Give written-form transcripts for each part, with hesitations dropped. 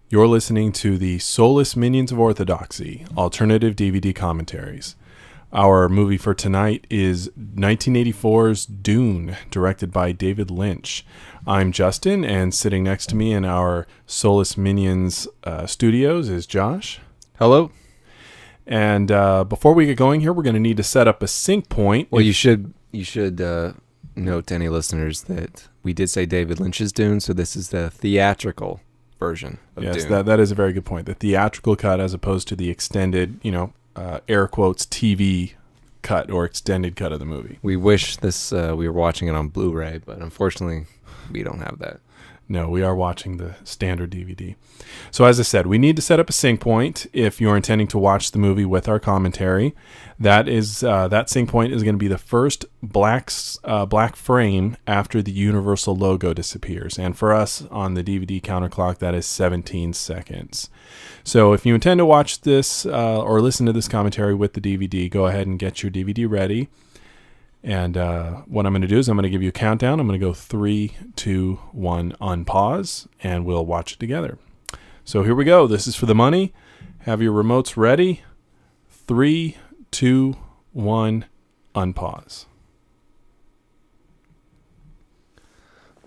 You're listening to the Soulless Minions of Orthodoxy, alternative DVD commentaries. Our movie for tonight is 1984's Dune, directed by David Lynch. I'm Justin, and sitting next to me in our Soulless Minions studios is Josh. Hello. And before we get going here, we're going to need to set up a sync point. Well, you should note to any listeners that we did say David Lynch's Dune, so this is the theatrical version of Dune. Yes, that is a very good point. The theatrical cut as opposed to the extended, air quotes, TV cut or extended cut of the movie. We wish we were watching it on Blu-ray, but unfortunately we don't have that. No, we are watching the standard DVD. So as I said, we need to set up a sync point if you're intending to watch the movie with our commentary. That sync point is going to be the first black frame after the Universal logo disappears. And for us on the DVD counter clock, that is 17 seconds. So if you intend to watch this or listen to this commentary with the DVD, go ahead and get your DVD ready. And what I'm going to do is I'm going to give you a countdown. I'm going to go 3, 2, 1, unpause, and we'll watch it together. So here we go. This is for the money. Have your remotes ready. 3, 2, 1, unpause.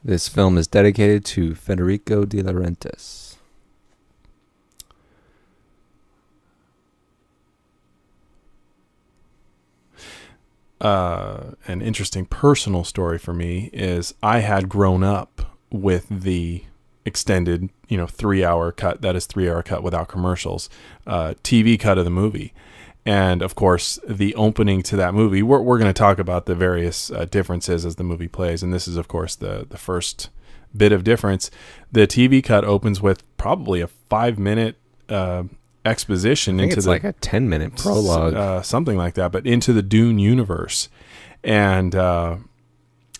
This film is dedicated to Federico de Laurentiis. An interesting personal story for me is I had grown up with the extended, 3-hour cut. That is 3-hour cut without commercials, TV cut of the movie. And of course, the opening to that movie, we're going to talk about the various differences as the movie plays. And this is, of course, the first bit of difference. The TV cut opens with probably a 5-minute exposition into like a 10-minute prologue, something like that, but into the Dune universe. And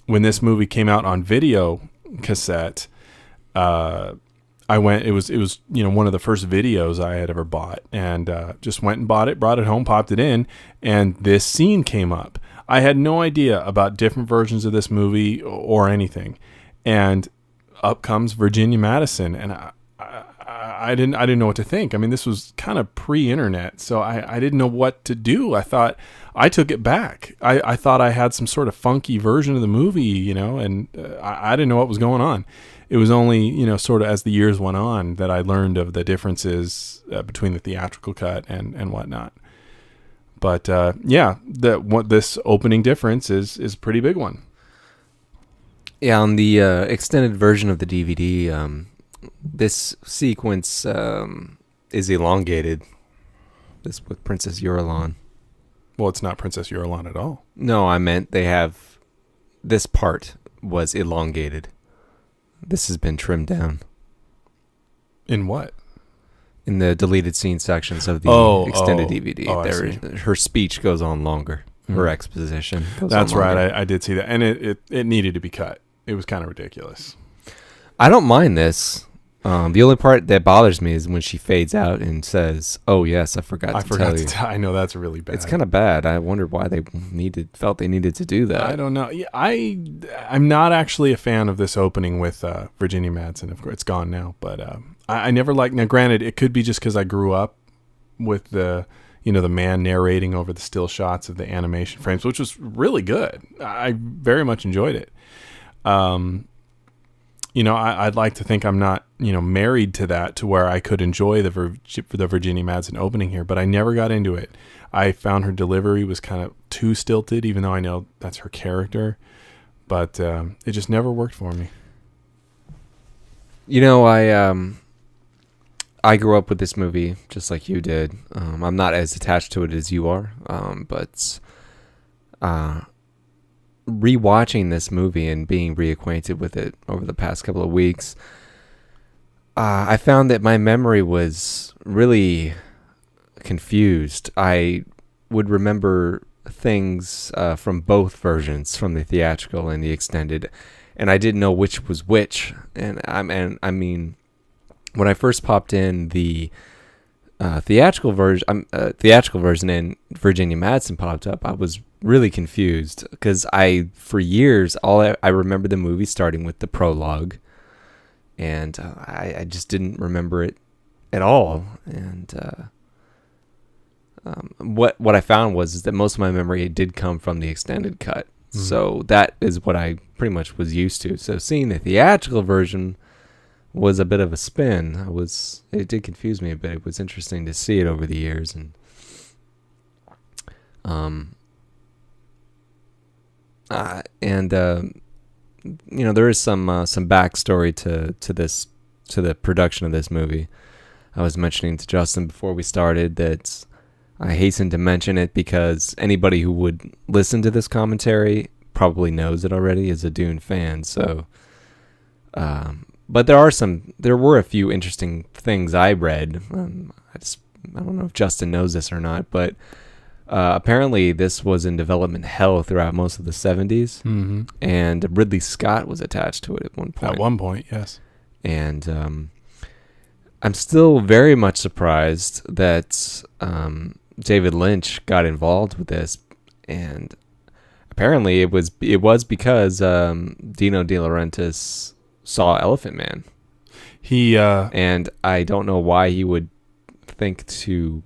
when this movie came out on video cassette, I went. It was one of the first videos I had ever bought, and just went and bought it, brought it home, popped it in, and this scene came up. I had no idea about different versions of this movie or anything, and up comes Virginia Madsen, and I didn't know what to think. I mean, this was kind of pre-internet, so I didn't know what to do. I took it back. I thought I had some sort of funky version of the movie, and I didn't know what was going on. It was only, sort of as the years went on that I learned of the differences between the theatrical cut and whatnot. But this opening difference is a pretty big one. Yeah, on the extended version of the DVD, this sequence is elongated. This with Princess Irulan. Well, it's not Princess Irulan at all. No, I meant this part was elongated. This has been trimmed down. In what? In the deleted scene sections of the extended DVD. Her speech goes on longer. Her exposition goes That's on longer. right. I did see that. And it needed to be cut. It was kind of ridiculous. I don't mind this. The only part that bothers me is when she fades out and says, "Oh yes, I forgot to tell you." I know that's really bad. It's kind of bad. I wonder why they felt they needed to do that. I don't know. Yeah, I'm not actually a fan of this opening with Virginia Madsen. Of course, it's gone now, but I never liked. Now, granted, it could be just because I grew up with the the man narrating over the still shots of the animation frames, which was really good. I very much enjoyed it. I'd like to think I'm not, married to that to where I could enjoy the Virginia Madsen opening here, but I never got into it. I found her delivery was kind of too stilted, even though I know that's her character, but it just never worked for me. I grew up with this movie just like you did. I'm not as attached to it as you are, but rewatching this movie and being reacquainted with it over the past couple of weeks, I found that my memory was really confused. I would remember things from both versions, from the theatrical and the extended, and I didn't know which was which. And I mean, when I first popped in the theatrical version and Virginia Madsen popped up, I was really confused because for years I remember the movie starting with the prologue, and I just didn't remember it at all. And what I found was that most of my memory did come from the extended cut. Mm-hmm. So that is what I pretty much was used to. So seeing the theatrical version was a bit of a spin. It did confuse me a bit. It was interesting to see it over the years, and there is some backstory to the production of this movie. I was mentioning to Justin before we started that I hasten to mention it because anybody who would listen to this commentary probably knows it already, is a Dune fan. So, but there were a few interesting things I read. I don't know if Justin knows this or not, but apparently this was in development hell throughout most of the 70s, mm-hmm. and Ridley Scott was attached to it at one point. At one point, yes. And I'm still very much surprised that David Lynch got involved with this, and apparently it was because Dino De Laurentiis saw Elephant Man. And I don't know why he would think to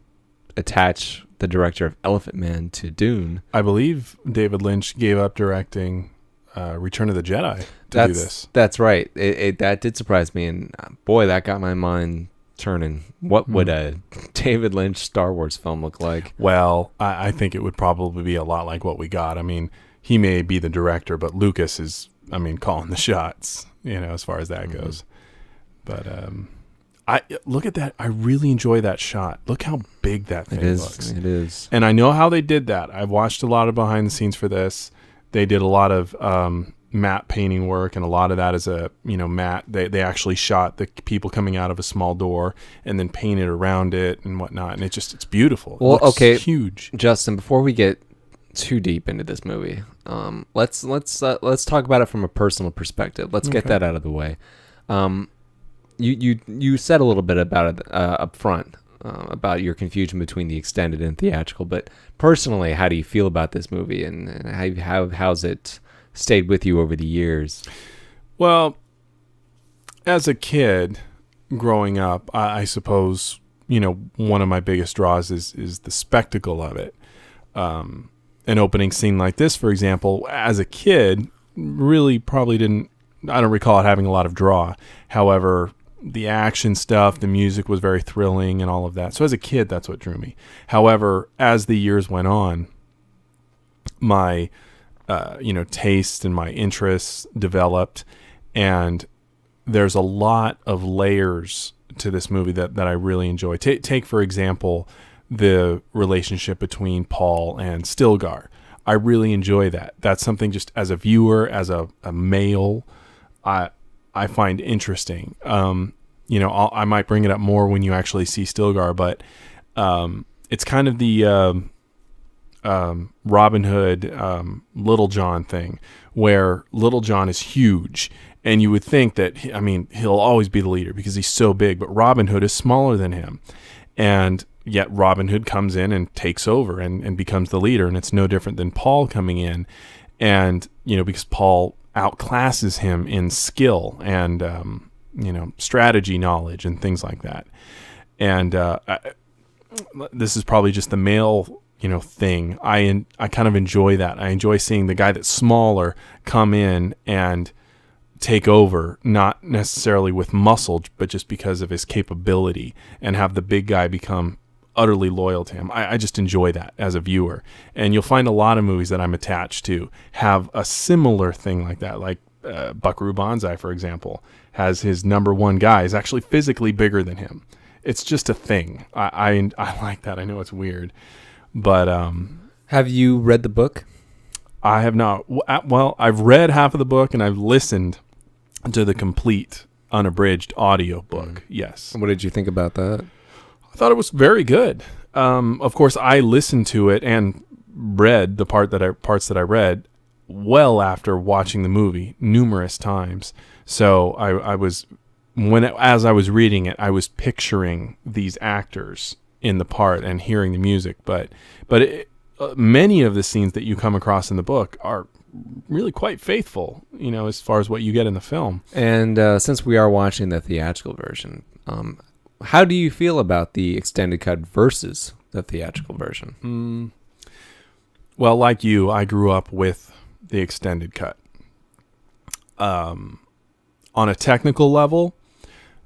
attach the director of Elephant Man to Dune. I believe David Lynch gave up directing Return of the Jedi to do this. That's right. That did surprise me, and boy, that got my mind turning. What would a David Lynch Star Wars film look like? Well, I think it would probably be a lot like what we got. I mean, he may be the director, but Lucas is, calling the shots, as far as that goes. But I look at that. I really enjoy that shot. Look how big that thing looks. It is. And I know how they did that. I've watched a lot of behind the scenes for this. They did a lot of matte painting work, and a lot of that is matte. They actually shot the people coming out of a small door and then painted around it and whatnot. And it's beautiful. Well, it looks okay, huge. Justin, before we get too deep into this movie, let's talk about it from a personal perspective. Let's get that out of the way. You said a little bit about it up front, about your confusion between the extended and theatrical, but personally, how do you feel about this movie, and how's it stayed with you over the years? Well, as a kid growing up, I suppose, one of my biggest draws is the spectacle of it. An opening scene like this, for example, as a kid, really probably I don't recall it having a lot of draw. However, the action stuff, the music was very thrilling and all of that. So as a kid, that's what drew me. However, as the years went on, my taste and my interests developed, and there's a lot of layers to this movie that I really enjoy. Take for example, the relationship between Paul and Stilgar. I really enjoy that. That's something just as a viewer, as a male, I find interesting. I might bring it up more when you actually see Stilgar, but it's kind of the Robin Hood, Little John thing, where Little John is huge, and you would think that, he'll always be the leader because he's so big, but Robin Hood is smaller than him. And yet Robin Hood comes in and takes over and becomes the leader, and it's no different than Paul coming in. And, because Paul outclasses him in skill and, strategy knowledge and things like that. And this is probably just the male, thing. I kind of enjoy that. I enjoy seeing the guy that's smaller come in and take over, not necessarily with muscle, but just because of his capability, and have the big guy become utterly loyal to him. I just enjoy that as a viewer. And you'll find a lot of movies that I'm attached to have a similar thing like that. Like Buckaroo Banzai, for example, has his number one guy is actually physically bigger than him. It's just a thing. I like that. I know it's weird. But have you read the book? I have not. Well, I've read half of the book, and I've listened to the complete unabridged audio book. Yes. What did you think about that? I thought it was very good. Of course, I listened to it and read the parts that I read well after watching the movie numerous times. So as I was reading it, I was picturing these actors in the part and hearing the music. But many of the scenes that you come across in the book are really quite faithful, as far as what you get in the film. And since we are watching the theatrical version, How do you feel about the extended cut versus the theatrical version? Well, like you, I grew up with the extended cut. On a technical level,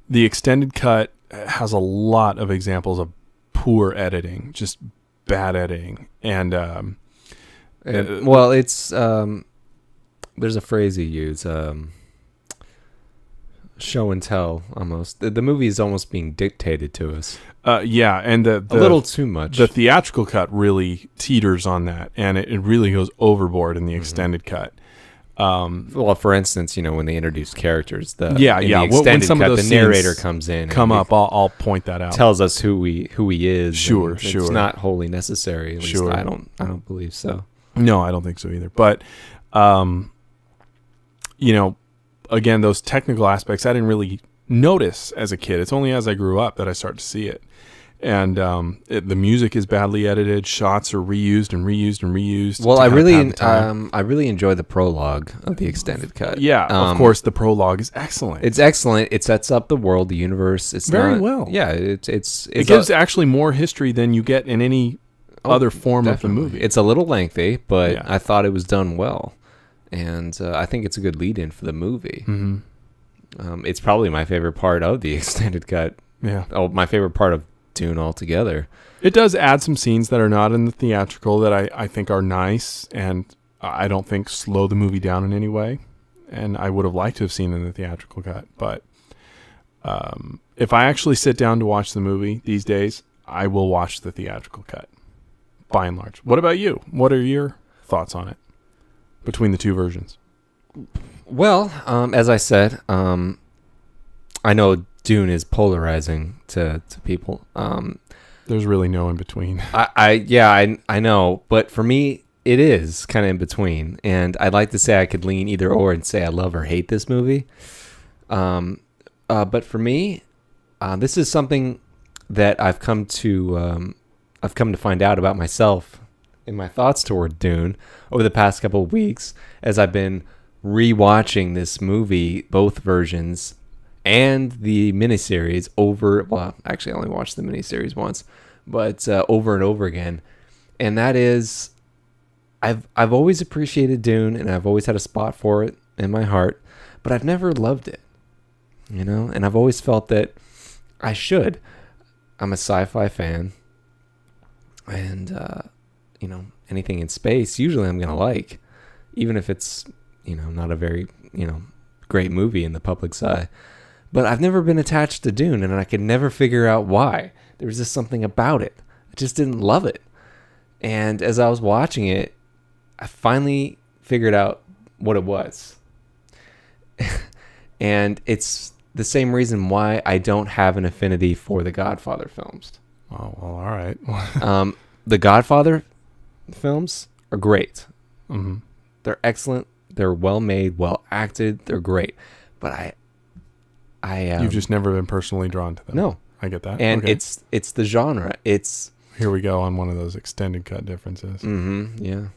the extended cut has a lot of examples of poor editing, just bad editing. And well, it's there's a phrase you use, show and tell, almost. The movie is almost being dictated to us. Yeah, and the a little too much. The theatrical cut really teeters on that, and it really goes overboard in the extended cut. Well, for instance, when they introduce characters, the when some cut, of those the narrator comes in, I'll point that out. Tells us who he is. Sure. It's not wholly necessary. At least I don't believe so. No, I don't think so either. But, again, those technical aspects I didn't really notice as a kid. It's only as I grew up that I start to see it. And the music is badly edited. Shots are reused and reused and reused. Well, I really enjoy the prologue of the extended cut. Yeah, of course, the prologue is excellent. It's excellent. It sets up the world, the universe. It's very well. Yeah, it gives actually more history than you get in any other form definitely. Of the movie. It's a little lengthy, but yeah. I thought it was done well, and I think it's a good lead-in for the movie. Mm-hmm. It's probably my favorite part of the extended cut. Yeah. Oh, my favorite part of Dune altogether. It does add some scenes that are not in the theatrical that I think are nice, and I don't think slow the movie down in any way. And I would have liked to have seen in the theatrical cut. But if I actually sit down to watch the movie these days, I will watch the theatrical cut, by and large. What about you? What are your thoughts on it between the two versions? Well, as I said, I know Dune is polarizing to people. There's really no in between. I know, but for me, it is kind of in between. And I'd like to say I could lean either or and say I love or hate this movie. But for me, this is something that I've come to find out about myself in my thoughts toward Dune over the past couple of weeks as I've been rewatching this movie, both versions, and the miniseries actually I only watched the miniseries once, but over and over again. And that is, I've always appreciated Dune, and I've always had a spot for it in my heart, but I've never loved it, and I've always felt that I should. I'm a sci-fi fan, and anything in space, usually I'm going to like, even if it's, not a very, great movie in the public's eye. But I've never been attached to Dune, and I could never figure out why. There was just something about it. I just didn't love it. And as I was watching it, I finally figured out what it was. And it's the same reason why I don't have an affinity for the Godfather films. Oh, well, all right. The Godfather films are great. Mm-hmm. They're excellent. They're well made, well acted. They're great. But I you've just never been personally drawn to them. No, I get that. And okay. it's the genre. It's here we go on one of those extended cut differences. Mm-hmm, yeah.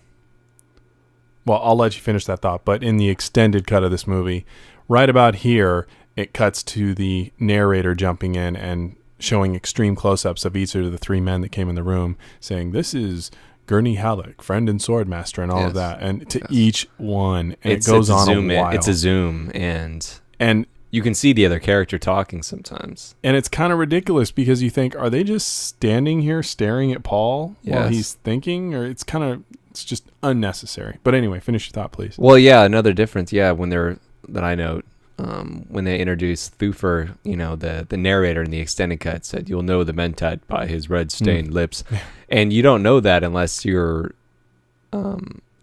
Well, I'll let you finish that thought. But in the extended cut of this movie, right about here, it cuts to the narrator jumping in and showing extreme close-ups of each of the three men that came in the room, saying, "This is Gurney Halleck, friend and swordmaster," and all of that, and to each one, and it goes on a while. It's a zoom, and you can see the other character talking sometimes. And it's kind of ridiculous because you think, are they just standing here staring at Paul while he's thinking? Or it's just unnecessary. But anyway, finish your thought, please. Well, yeah, another difference, when I note, when they introduced Thufir, the narrator in the extended cut said, "You'll know the Mentat by his red stained lips." And you don't know that unless you're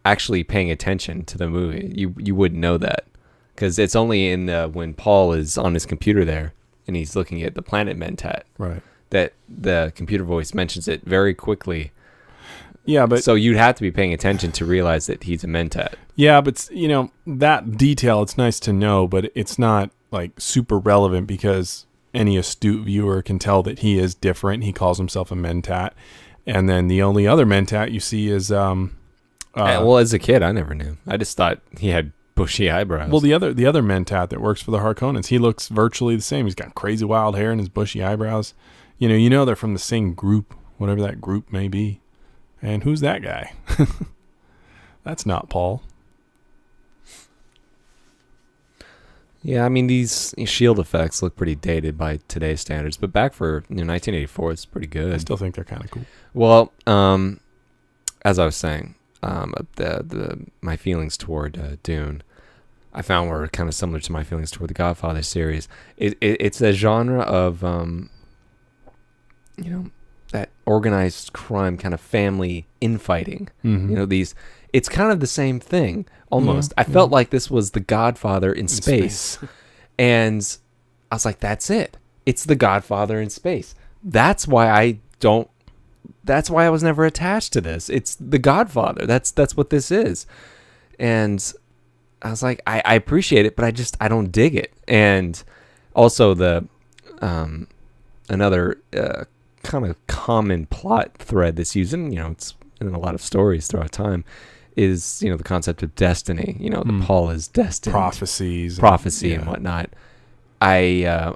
actually paying attention to the movie. You wouldn't know that. Because it's only in when Paul is on his computer there and he's looking at the planet Mentat, right, that the computer voice mentions it very quickly. Yeah, but so you'd have to be paying attention to realize that he's a Mentat. Yeah, but that detail, it's nice to know, but it's not like super relevant because any astute viewer can tell that he is different. He calls himself a Mentat, and then the only other Mentat you see is well, as a kid, I never knew. I just thought he had bushy eyebrows. Well, the other Mentat that works for the Harkonnens, he looks virtually the same. He's got crazy wild hair and his bushy eyebrows. You know they're from the same group, whatever that group may be. And who's that guy? That's not Paul. Yeah, I mean, these shield effects look pretty dated by today's standards, but back for 1984, it's pretty good. I still think they're kind of cool. Well, as I was saying, my feelings toward Dune, I found were kind of similar to my feelings toward the Godfather series. It's a genre of, that organized crime kind of family infighting. Mm-hmm. It's kind of the same thing almost. I felt like this was the Godfather in space. And I was like, that's it. It's the Godfather in space. That's why I was never attached to this. It's the Godfather. That's what this is. And I was like, I appreciate it, but I don't dig it. And also the another kind of common plot thread that's used in, it's in a lot of stories throughout time, is the concept of destiny. That Paul is destined, prophecy and whatnot. I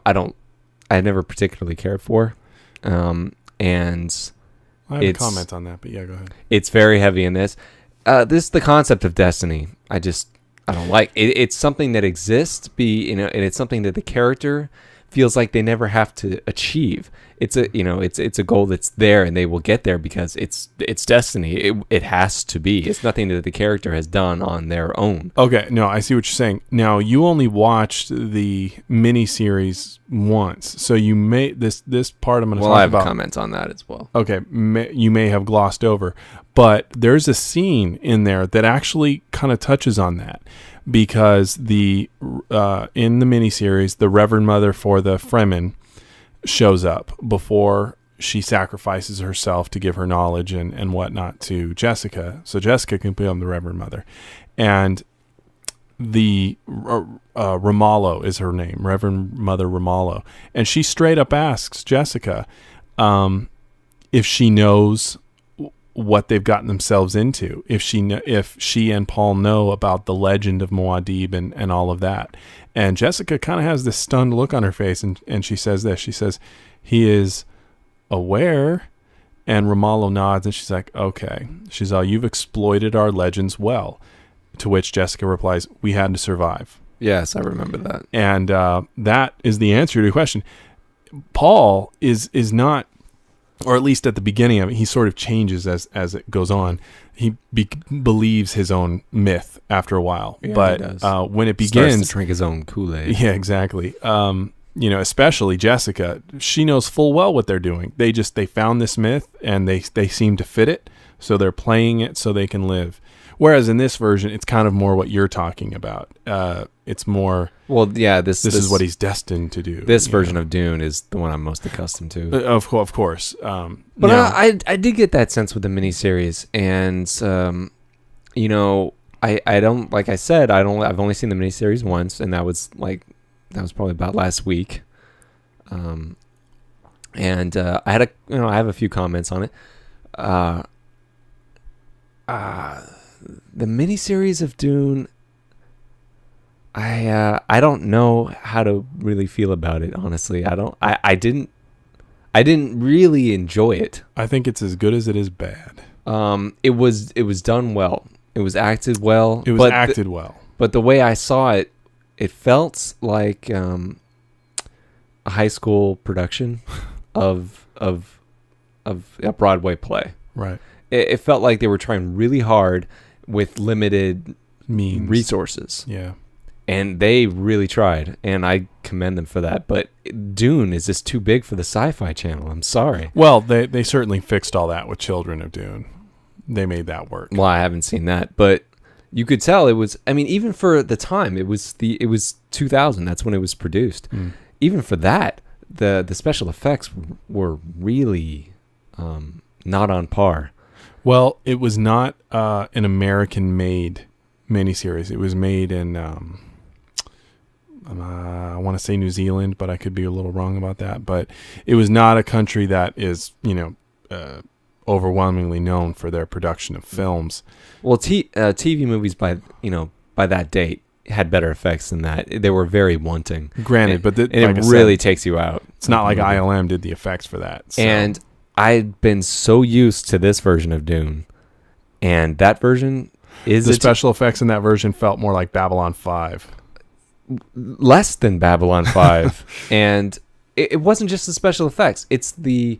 never particularly cared for, and I have a comment on that, but yeah, go ahead. It's very heavy in this. The concept of destiny, I don't like. It's something that exists, and it's something that the character feels like they never have to achieve. It's a goal that's there, and they will get there because it's destiny. It has to be. It's nothing that the character has done on their own. Okay, no, I see what you're saying. Now, you only watched the miniseries once, so you may this part I'm going to talk about. Well, I have comments on that as well. Okay, you may have glossed over, but there's a scene in there that actually kind of touches on that, because in the miniseries, the Reverend Mother for the Fremen shows up before she sacrifices herself to give her knowledge and whatnot to Jessica, so Jessica can become the Reverend Mother. And the Ramallo is her name, Reverend Mother Ramallo, and she straight up asks Jessica if she knows what they've gotten themselves into, if she and Paul know about the legend of Muad'Dib and all of that. And Jessica kind of has this stunned look on her face, and she says this. She says, he is aware, and Ramallo nods, and she's like, okay. She's all, you've exploited our legends well. To which Jessica replies, we had to survive. Yes, I remember that. And that is the answer to your question. Paul is not, or at least at the beginning of it, he sort of changes as it goes on. He believes his own myth after a while, but when it begins, starts to drink his own Kool-Aid. Yeah, exactly. Especially Jessica, she knows full well what they're doing. They found this myth and they seem to fit it, so they're playing it so they can live. Whereas in this version, it's kind of more what you're talking about. It's more, well, yeah, this is what he's destined to do. This version of Dune is the one I'm most accustomed to. Of course. But I did get that sense with the miniseries, and I don't, like I said, I've only seen the miniseries once, and that was probably about last week. I have a few comments on it. The miniseries of Dune, I don't know how to really feel about it, honestly. I didn't really enjoy it. I think it's as good as it is bad. It was done well. It was acted well. It was acted well. But the way I saw it, it felt like a high school production of a Broadway play. Right. It felt like they were trying really hard with limited means, resources. Yeah. And they really tried, and I commend them for that. But Dune is just too big for the Sci-Fi Channel. I'm sorry. Well, they certainly fixed all that with Children of Dune. They made that work. Well, I haven't seen that, but you could tell it was. I mean, even for the time, it was 2000. That's when it was produced. Even for that, the special effects were really not on par. Well, it was not an American-made miniseries. It was made in, I want to say New Zealand, but I could be a little wrong about that. But it was not a country that is, overwhelmingly known for their production of films. Well, TV movies by that date had better effects than that. They were very wanting. Granted, but it really takes you out. It's not like ILM did the effects for that. So. And I'd been so used to this version of Dune, and that version is the special effects in that version felt more like Babylon 5. Less than Babylon 5. And it wasn't just the special effects. It's the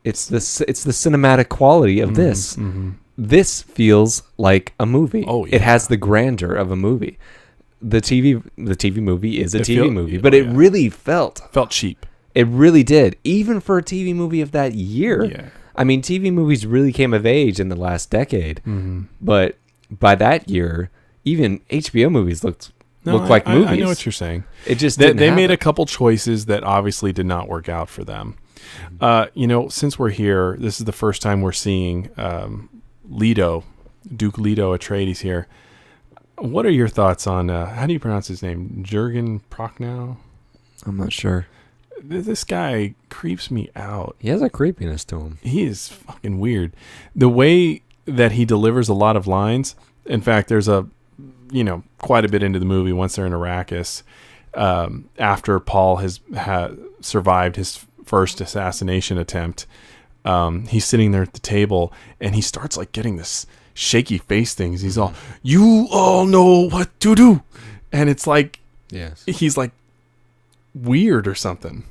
cinematic quality of this. Mm-hmm. This feels like a movie. Oh, yeah. It has the grandeur of a movie. The TV movie is a TV movie, but it really felt cheap. It really did, even for a TV movie of that year. Yeah. I mean, TV movies really came of age in the last decade, but by that year, even HBO movies looked like movies. I know what you're saying. It just they made a couple choices that obviously did not work out for them. Since we're here, this is the first time we're seeing Duke Leto Atreides here. What are your thoughts on how do you pronounce his name? Jürgen Prochnow? I'm not sure. This guy creeps me out. He has a creepiness to him. He is fucking weird. The way that he delivers a lot of lines. In fact, there's quite a bit into the movie once they're in Arrakis, after Paul has survived his first assassination attempt. He's sitting there at the table and he starts like getting this shaky face things. He's all, "You all know what to do," and it's like, yes, he's like weird or something.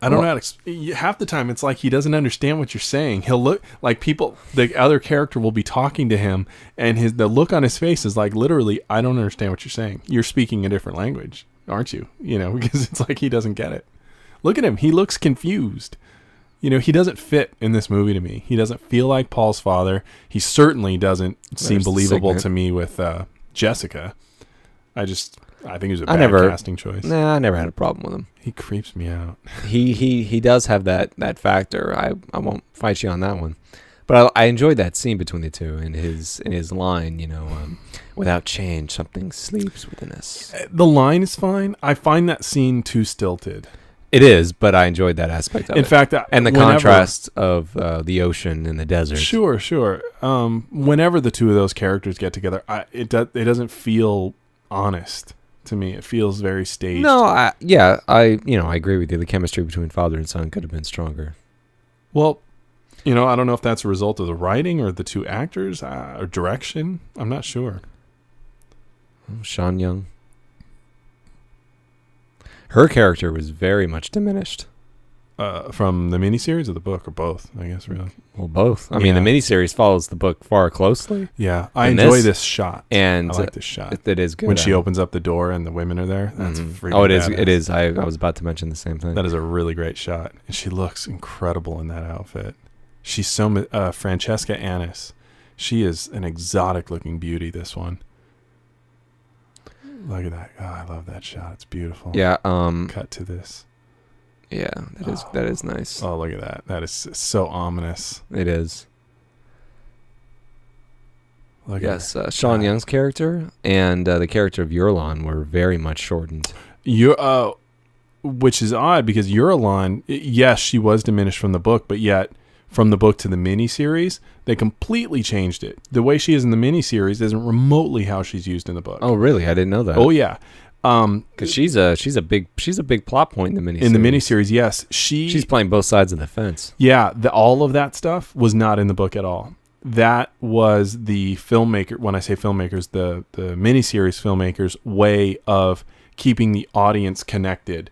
I don't know how to half the time it's like he doesn't understand what you're saying. He'll look like the other character will be talking to him, and the look on his face is like, literally, I don't understand what you're saying. You're speaking a different language, aren't you? Because it's like he doesn't get it. Look at him. He looks confused. He doesn't fit in this movie to me. He doesn't feel like Paul's father. He certainly doesn't seem believable to me with Jessica. I think it was a bad casting choice. Nah, I never had a problem with him. He creeps me out. He does have that factor. I won't fight you on that one. But I enjoyed that scene between the two and his line, without change, something sleeps within us. The line is fine. I find that scene too stilted. It is, but I enjoyed that aspect of it. In fact, and the contrast of the ocean and the desert. Sure. Whenever the two of those characters get together, it doesn't feel honest to me. It feels very staged. No, I agree with you. The chemistry between father and son could have been stronger. Well, I don't know if that's a result of the writing or the two actors or direction. I'm not sure. Sean Young. Her character was very much diminished. From the miniseries or the book, or both, I guess, really. Well, both. I mean, the miniseries follows the book far closely. Yeah, I enjoy this shot. And I like this shot. It is good. When she opens up the door and the women are there. That's freaking badass. It is. I was about to mention the same thing. That is a really great shot. And she looks incredible in that outfit. She's so... Francesca Annis. She is an exotic-looking beauty, this one. Look at that. Oh, I love that shot. It's beautiful. Yeah. Cut to this. Yeah, that is nice. Oh, look at that. That is so ominous. It is. Yes, Sean Young's character and the character of Eurlon were very much shortened. Which is odd because Eurlon, yes, she was diminished from the book, but yet from the book to the miniseries, they completely changed it. The way she is in the miniseries isn't remotely how she's used in the book. Oh, really? I didn't know that. Oh, yeah. Because she's a big plot point in the miniseries. In the miniseries, yes, she's playing both sides of the fence. Yeah, all of that stuff was not in the book at all. That was the filmmaker. When I say filmmakers, the miniseries filmmakers' way of keeping the audience connected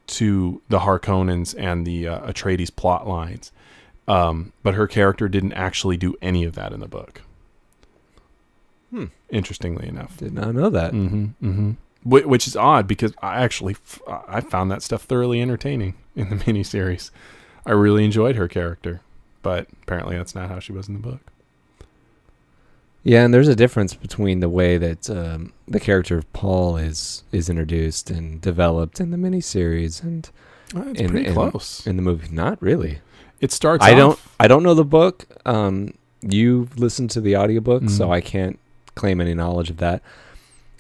to the Harkonnens and the Atreides plot lines. But her character didn't actually do any of that in the book. Interestingly enough, did not know that. Which is odd because I found that stuff thoroughly entertaining in the miniseries. I really enjoyed her character, but apparently that's not how she was in the book. Yeah, and there's a difference between the way that the character of Paul is introduced and developed in the miniseries and it's pretty close in the movie. Not really. It starts. I don't know the book. You've listened to the audiobook, so I can't claim any knowledge of that.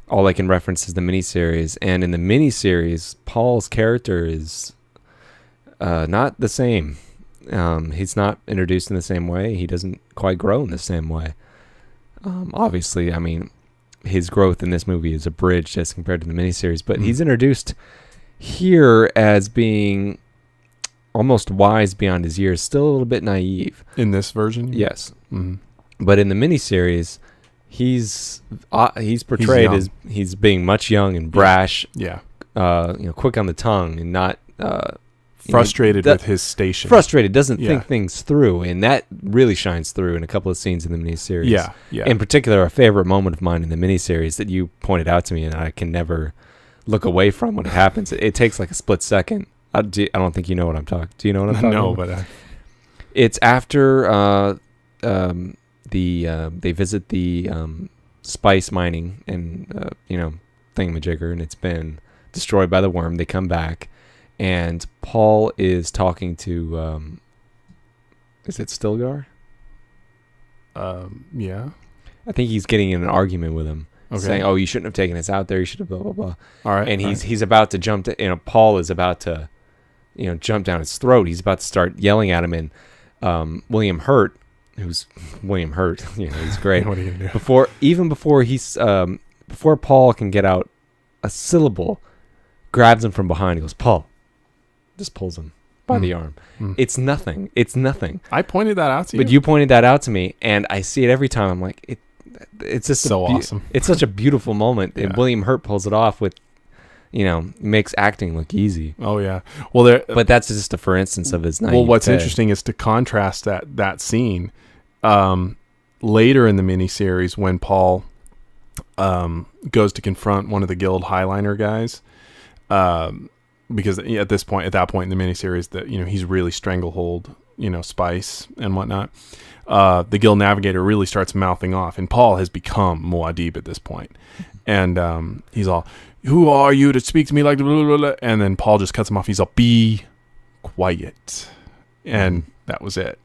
All I can reference is the miniseries, and in the miniseries, Paul's character is not the same. He's not introduced in the same way. He doesn't quite grow in the same way. Obviously, I mean, his growth in this movie is abridged as compared to the miniseries, but he's introduced here as being almost wise beyond his years, still a little bit naive. In this version? Yes. Mm-hmm. But in the miniseries, he's portrayed as he's being much young and brash. Yeah. Quick on the tongue and not frustrated with his station. Frustrated, doesn't think things through, and that really shines through in a couple of scenes in the miniseries. Yeah, yeah. In particular, a favorite moment of mine in the miniseries that you pointed out to me, and I can never look away from when it happens. It takes like a split second. I don't think you know what I'm talking. Do you know what I'm talking about? No, but it's after they visit the spice mining and thingamajigger, and it's been destroyed by the worm. They come back, and Paul is talking to is it Stilgar? Yeah. I think he's getting in an argument with him, saying, "Oh, you shouldn't have taken us out there. You should have blah blah blah." All right. And he's about to jump to, Paul is about to, jump down his throat. He's about to start yelling at him, and William Hurt, who's William Hurt, he's great. What are you gonna do? Before Paul can get out a syllable, grabs him from behind. He goes, "Paul," just pulls him by the arm. It's nothing. It's nothing. I pointed that out to you. But you pointed that out to me, and I see it every time. I'm like, it's just so awesome. It's such a beautiful moment, and William Hurt pulls it off with, makes acting look easy. Oh yeah. Well, but that's just a for instance of his naivete. Well, what's interesting is to contrast that scene later in the miniseries when Paul goes to confront one of the guild Highliner guys, because at that point in the miniseries that he's really stranglehold Spice and whatnot. The guild navigator really starts mouthing off, and Paul has become Muad'Dib at this point, and he's all, "Who are you to speak to me like blah, blah, blah," and then Paul just cuts him off. He's all, "Be quiet," and that was it.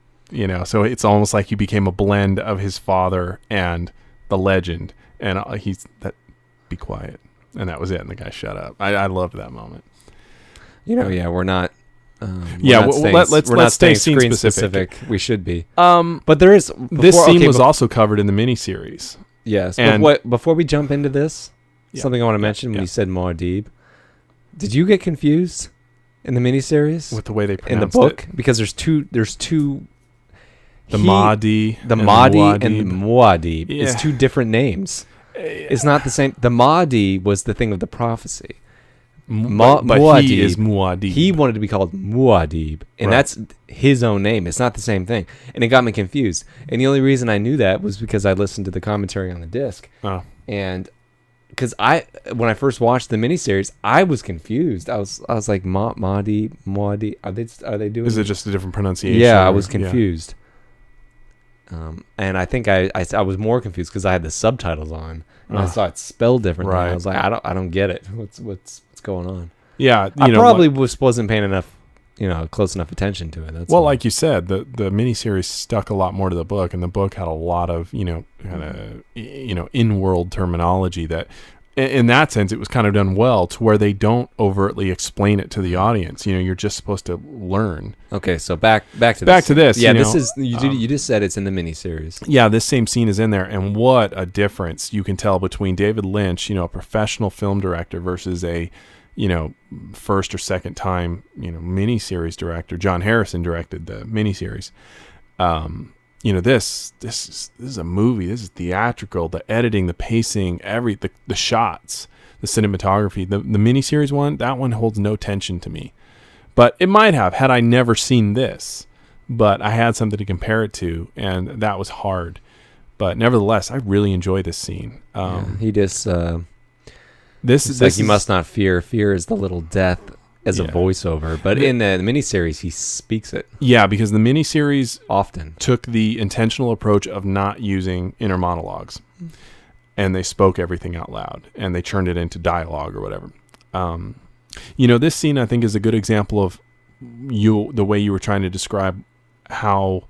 So it's almost like he became a blend of his father and the legend, and be quiet, and that was it. And the guy shut up. I loved that moment. We're not. Let's stay scene specific. We should be. But there is this scene was also covered in the miniseries. Yes. But before we jump into this, something I want to mention when you said Muad'Dib, did you get confused in the miniseries with the way they pronounced in the book? Because there's two. The Mahdi, and the Muad'Dib. Yeah. It's two different names. It's not the same. The Mahdi was the thing of the prophecy. But he is Muad'Dib. He wanted to be called Muad'Dib, and that's his own name. It's not the same thing, and it got me confused. And the only reason I knew that was because I listened to the commentary on the disc, and because when I first watched the miniseries, I was confused. I was like, Muad'Dib. Are they doing? Is it just a different pronunciation? Yeah, I was confused. And I think I was more confused because I had the subtitles on and I saw it spelled differently. Right. I was like, I don't get it. What's going on? Yeah, I probably wasn't paying enough, close enough attention to it. That's well, like you said, the miniseries stuck a lot more to the book, and the book had a lot of in-world terminology that. In that sense, it was kind of done well to where they don't overtly explain it to the audience. You're just supposed to learn. Okay, so back to this. Yeah, this is you just said it's in the miniseries. Yeah, this same scene is in there, and what a difference you can tell between David Lynch, a professional film director, versus a, first or second time, miniseries director. John Harrison directed the miniseries. This is a movie. This is theatrical. The editing, the pacing, the shots, the cinematography. The miniseries one, that one holds no tension to me. But it might have had I never seen this. But I had something to compare it to, and that was hard. But nevertheless, I really enjoy this scene. He just this is like, you must not fear. Fear is the little death. As a voiceover, but in the miniseries, he speaks it. Yeah, because the miniseries often took the intentional approach of not using inner monologues, and they spoke everything out loud, and they turned it into dialogue or whatever. This scene I think is a good example of the way you were trying to describe how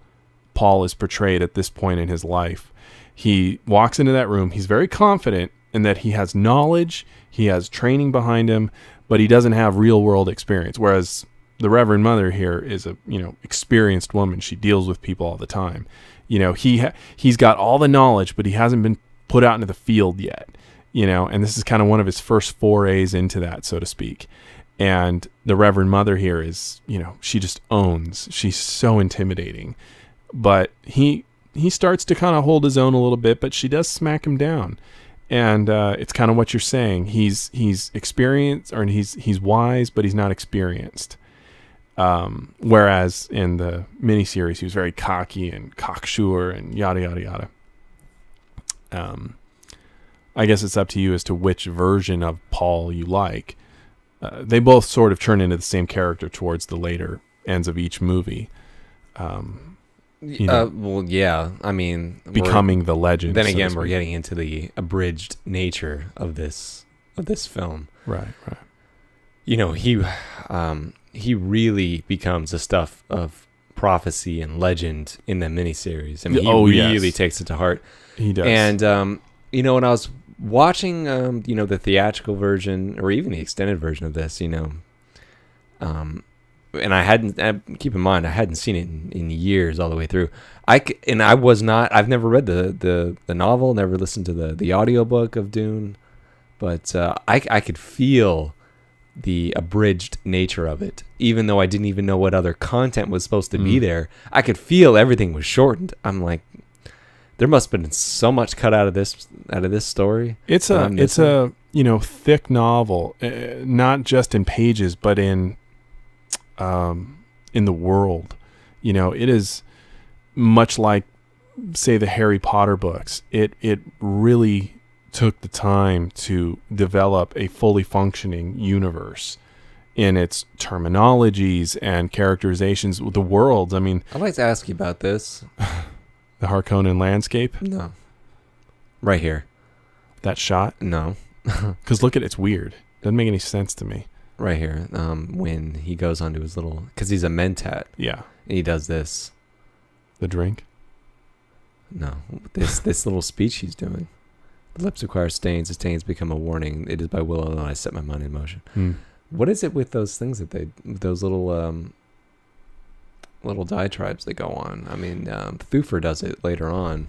Paul is portrayed at this point in his life. He walks into that room. He's very confident in that he has knowledge, he has training behind him, but he doesn't have real world experience. Whereas the Reverend Mother here is a, experienced woman. She deals with people all the time. He's got all the knowledge, but he hasn't been put out into the field yet. and this is kind of one of his first forays into that, so to speak. And the Reverend Mother here is, she just owns. She's so intimidating. But he starts to kind of hold his own a little bit, but she does smack him down. And it's kind of what you're saying. He's experienced, or he's wise, but he's not experienced. Whereas in the miniseries, he was very cocky and cocksure and yada, yada, yada. I guess it's up to you as to which version of Paul you like. They both sort of turn into the same character towards the later ends of each movie. Well, yeah. I mean, becoming the legend. Then again, we're getting into the abridged nature of this film. Right. He really becomes the stuff of prophecy and legend in the miniseries. I mean, he really takes it to heart. He does. And when I was watching, the theatrical version or even the extended version of this, and keep in mind, I hadn't seen it in years all the way through. I've never read the novel, never listened to the audiobook of Dune, but I could feel the abridged nature of it. Even though I didn't even know what other content was supposed to be there, I could feel everything was shortened. I'm like, there must have been so much cut out of this story. It's a thick novel, not just in pages, but in the world. It is much like, say, the Harry Potter books. It really took the time to develop a fully functioning universe in its terminologies and characterizations with the worlds. I mean, I'd like to ask you about this. The Harkonnen landscape? No. Right here. That shot? No. Because look at it's weird. Doesn't make any sense to me. Right here. When he goes onto his little... Because he's a Mentat. Yeah. And he does this. The drink? No. This little speech he's doing. The lips acquire stains. The stains become a warning. It is by will alone I set my mind in motion. What is it with those things those little dIatribes that go on? I mean, Thufir does it later on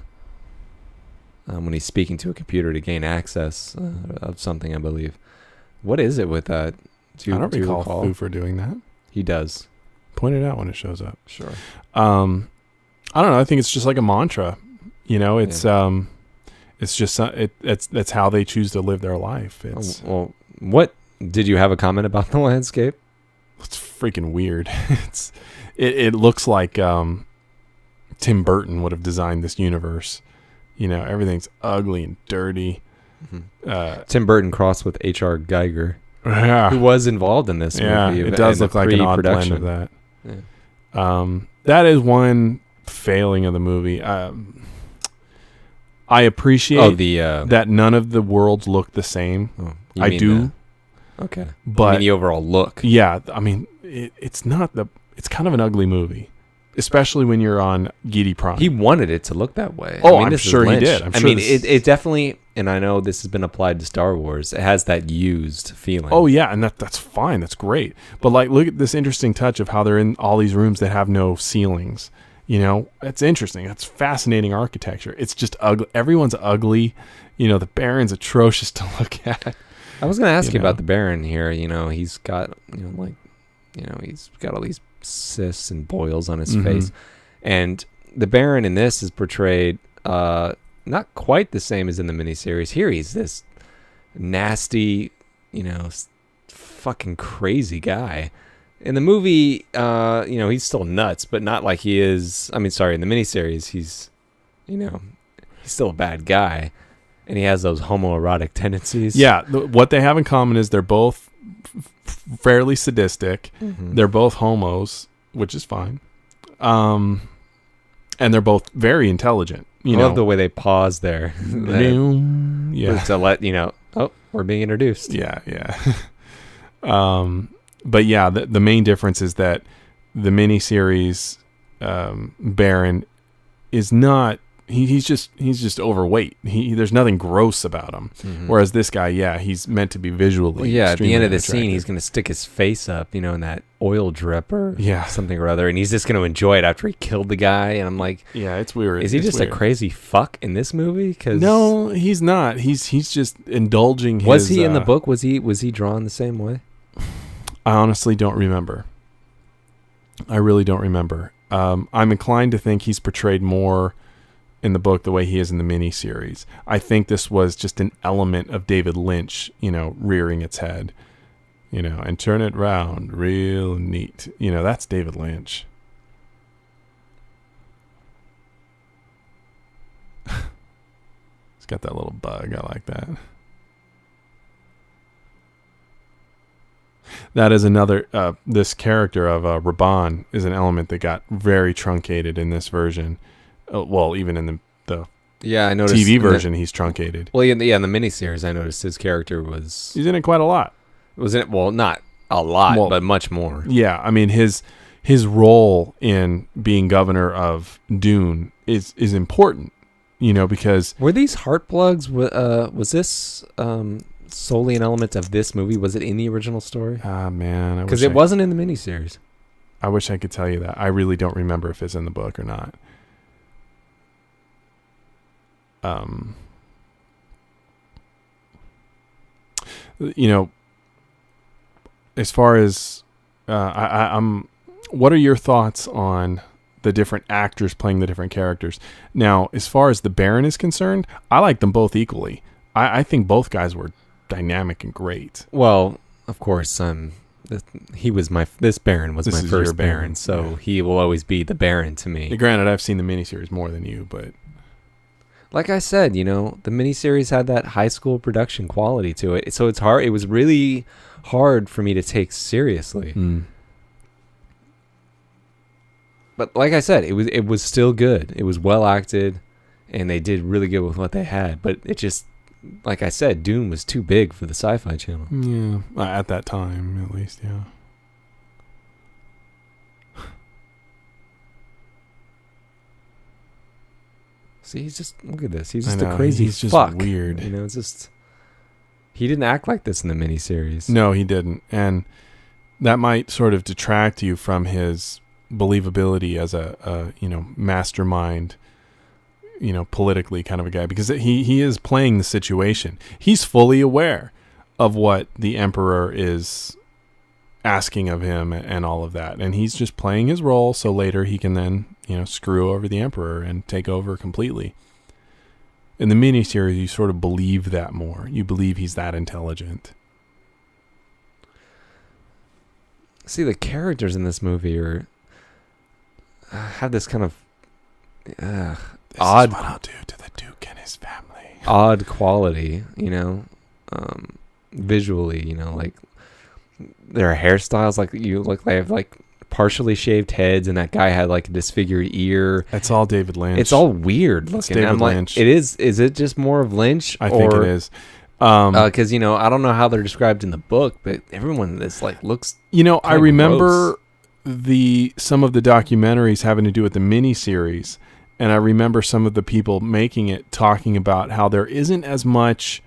when he's speaking to a computer to gain access of something, I believe. What is it with that? I don't recall Thufir doing that. He does. Point it out when it shows up. Sure. I don't know. I think it's just like a mantra. It's just that's how they choose to live their life. Well, what did you have a comment about the landscape? It's freaking weird. It looks like Tim Burton would have designed this universe. Everything's ugly and dirty. Mm-hmm. Tim Burton crossed with H.R. Geiger, who was involved in this movie. It does look like an odd blend of that. Yeah. That is one failing of the movie. I appreciate that none of the worlds look the same. I do. Okay. But the overall look. Yeah. I mean, it's kind of an ugly movie, especially when you're on Gidi Prime. He wanted it to look that way. I'm sure he did. It definitely, and I know this has been applied to Star Wars, it has that used feeling. Oh, yeah. And that's fine. That's great. But look at this interesting touch of how they're in all these rooms that have no ceilings. That's interesting. That's fascinating architecture. It's just ugly. Everyone's ugly. The Baron's atrocious to look at. I was going to ask you about the Baron here. He's got, he's got all these cysts and boils on his face. And the Baron in this is portrayed not quite the same as in the miniseries. Here he's this nasty, fucking crazy guy. In the movie, he's still nuts, but not like he is. I mean, sorry, in the miniseries, he's still a bad guy, and he has those homoerotic tendencies. Yeah, what they have in common is they're both fairly sadistic. They're both homos, which is fine. And they're both very intelligent. I love the way they pause there. Yeah. To let we're being introduced. Yeah. But yeah, the main difference is that the miniseries Baron is not he's just overweight. There's nothing gross about him. Mm-hmm. Whereas this guy, yeah, he's meant to be visually. At the end of the attractive. scene, he's going to stick his face up, in that oil drip or Yeah. something or other, and he's just going to enjoy it after he killed the guy. And I'm like, yeah, it's weird. is he It's just weird. a crazy fuck in this movie? 'Cause No, he's not. He's just indulging. Was he in the book? Was he drawn the same way? I honestly don't remember. I really don't remember. I'm inclined to think he's portrayed more in the book the way he is in the miniseries. I think this was just an element of David Lynch, rearing its head, and turn it round real neat. That's David Lynch. It's got that little bug. I like that. That is another, this character of Raban is an element that got very truncated in this version. Well, even in the Yeah, I noticed. TV version, he's truncated. Well, in the miniseries, I noticed his character was He's in it quite a lot. in it. Well, not a lot, Well, but much more. Yeah, I mean, his role in being governor of Dune is important, because Were these heart plugs? Was this solely an element of this movie? Was it in the original story? man, Because it wasn't in the miniseries. I wish I could tell you that. I really don't remember if it's in the book or not. As far as I'm, what are your thoughts on the different actors playing the different characters? Now, as far as the Baron is concerned, I like them both equally. I think both guys were dynamic and great. Well, of course, this Baron was This my is your first Baron, Baron, so yeah. he will always be the Baron to me. Granted, I've seen the miniseries more than you, but Like I said, the miniseries had that high school production quality to it, so it's hard. It was really hard for me to take seriously. But like I said, it was still good. It was well acted, and they did really good with what they had. But it just, like I said, Dune was too big for the Sci-Fi Channel. yeah, at that time, at least, yeah. See, look at this. He's I just know, a crazy he's just fuck. weird. It's just, he didn't act like this in the miniseries. No, he didn't. And that might sort of detract you from his believability as a mastermind, politically kind of a guy, because he is playing the situation. He's fully aware of what the Emperor is asking of him and all of that. And he's just playing his role so later he can then, screw over the Emperor and take over completely. In the miniseries, you sort of believe that more. You believe he's that intelligent. See, the characters in this movie have this kind of This odd, is what I'll do to the Duke and his family. odd quality, visually, like their hairstyles, like they have like partially shaved heads, and that guy had like a disfigured ear. It's all David Lynch. It's all weird looking. It's David I'm like, Lynch. it is. Is it just more of Lynch? I think it is. Because I don't know how they're described in the book, but everyone in this like looks. I remember some of the documentaries having to do with the miniseries, and I remember some of the people making it talking about how there isn't as much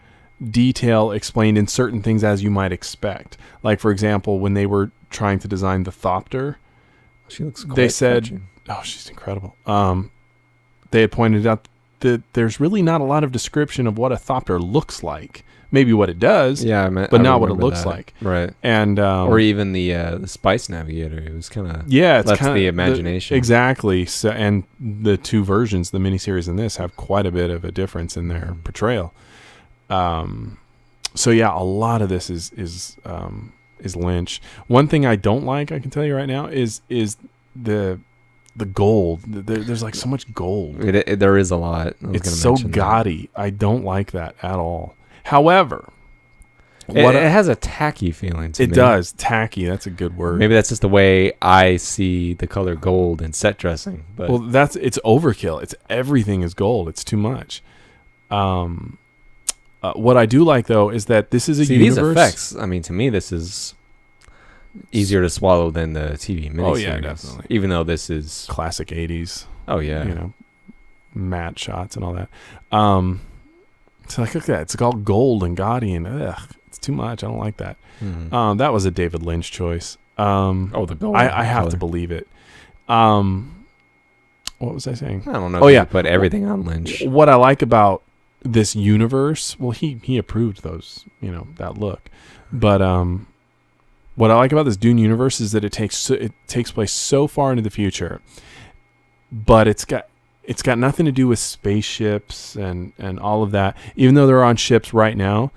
detail explained in certain things as you might expect. Like, for example, when they were trying to design the Thopter, She looks. they said, fetching. "Oh, she's incredible." They had pointed out that there's really not a lot of description of what a Thopter looks like. Maybe what it does, Yeah, but not what it looks like. Right. And Or even the Spice Navigator. It was kind of yeah, it's left kind the of imagination. exactly. So, and the two versions, the miniseries and this, have quite a bit of a difference in their portrayal. So yeah, a lot of this is Lynch. One thing I don't like, I can tell you right now, is the gold. There's like so much gold. There is a lot. It's so gaudy. I don't like that at all. However, It has a tacky feeling to me. it does. Tacky. That's a good word. Maybe that's just the way I see the color gold in set dressing. But Well, it's overkill. Everything is gold. It's too much. What I do like though is that this is a universe. These effects. I mean, to me, this is easier to swallow than the TV miniseries. Oh yeah, definitely. Even though this is Classic '80s. Oh yeah. matte shots and all that. It's like, look at that. It's all gold and gaudy and it's too much. I don't like that. Mm-hmm. That was a David Lynch choice. The gold. I have to believe it. What was I saying? I don't know. Oh, yeah. Put everything on Lynch. What I like about this universe, well, he approved those, that look. But what I like about this Dune universe is that it takes place so far into the future, but it's got nothing to do with spaceships and all of that. Even though they're on ships right now,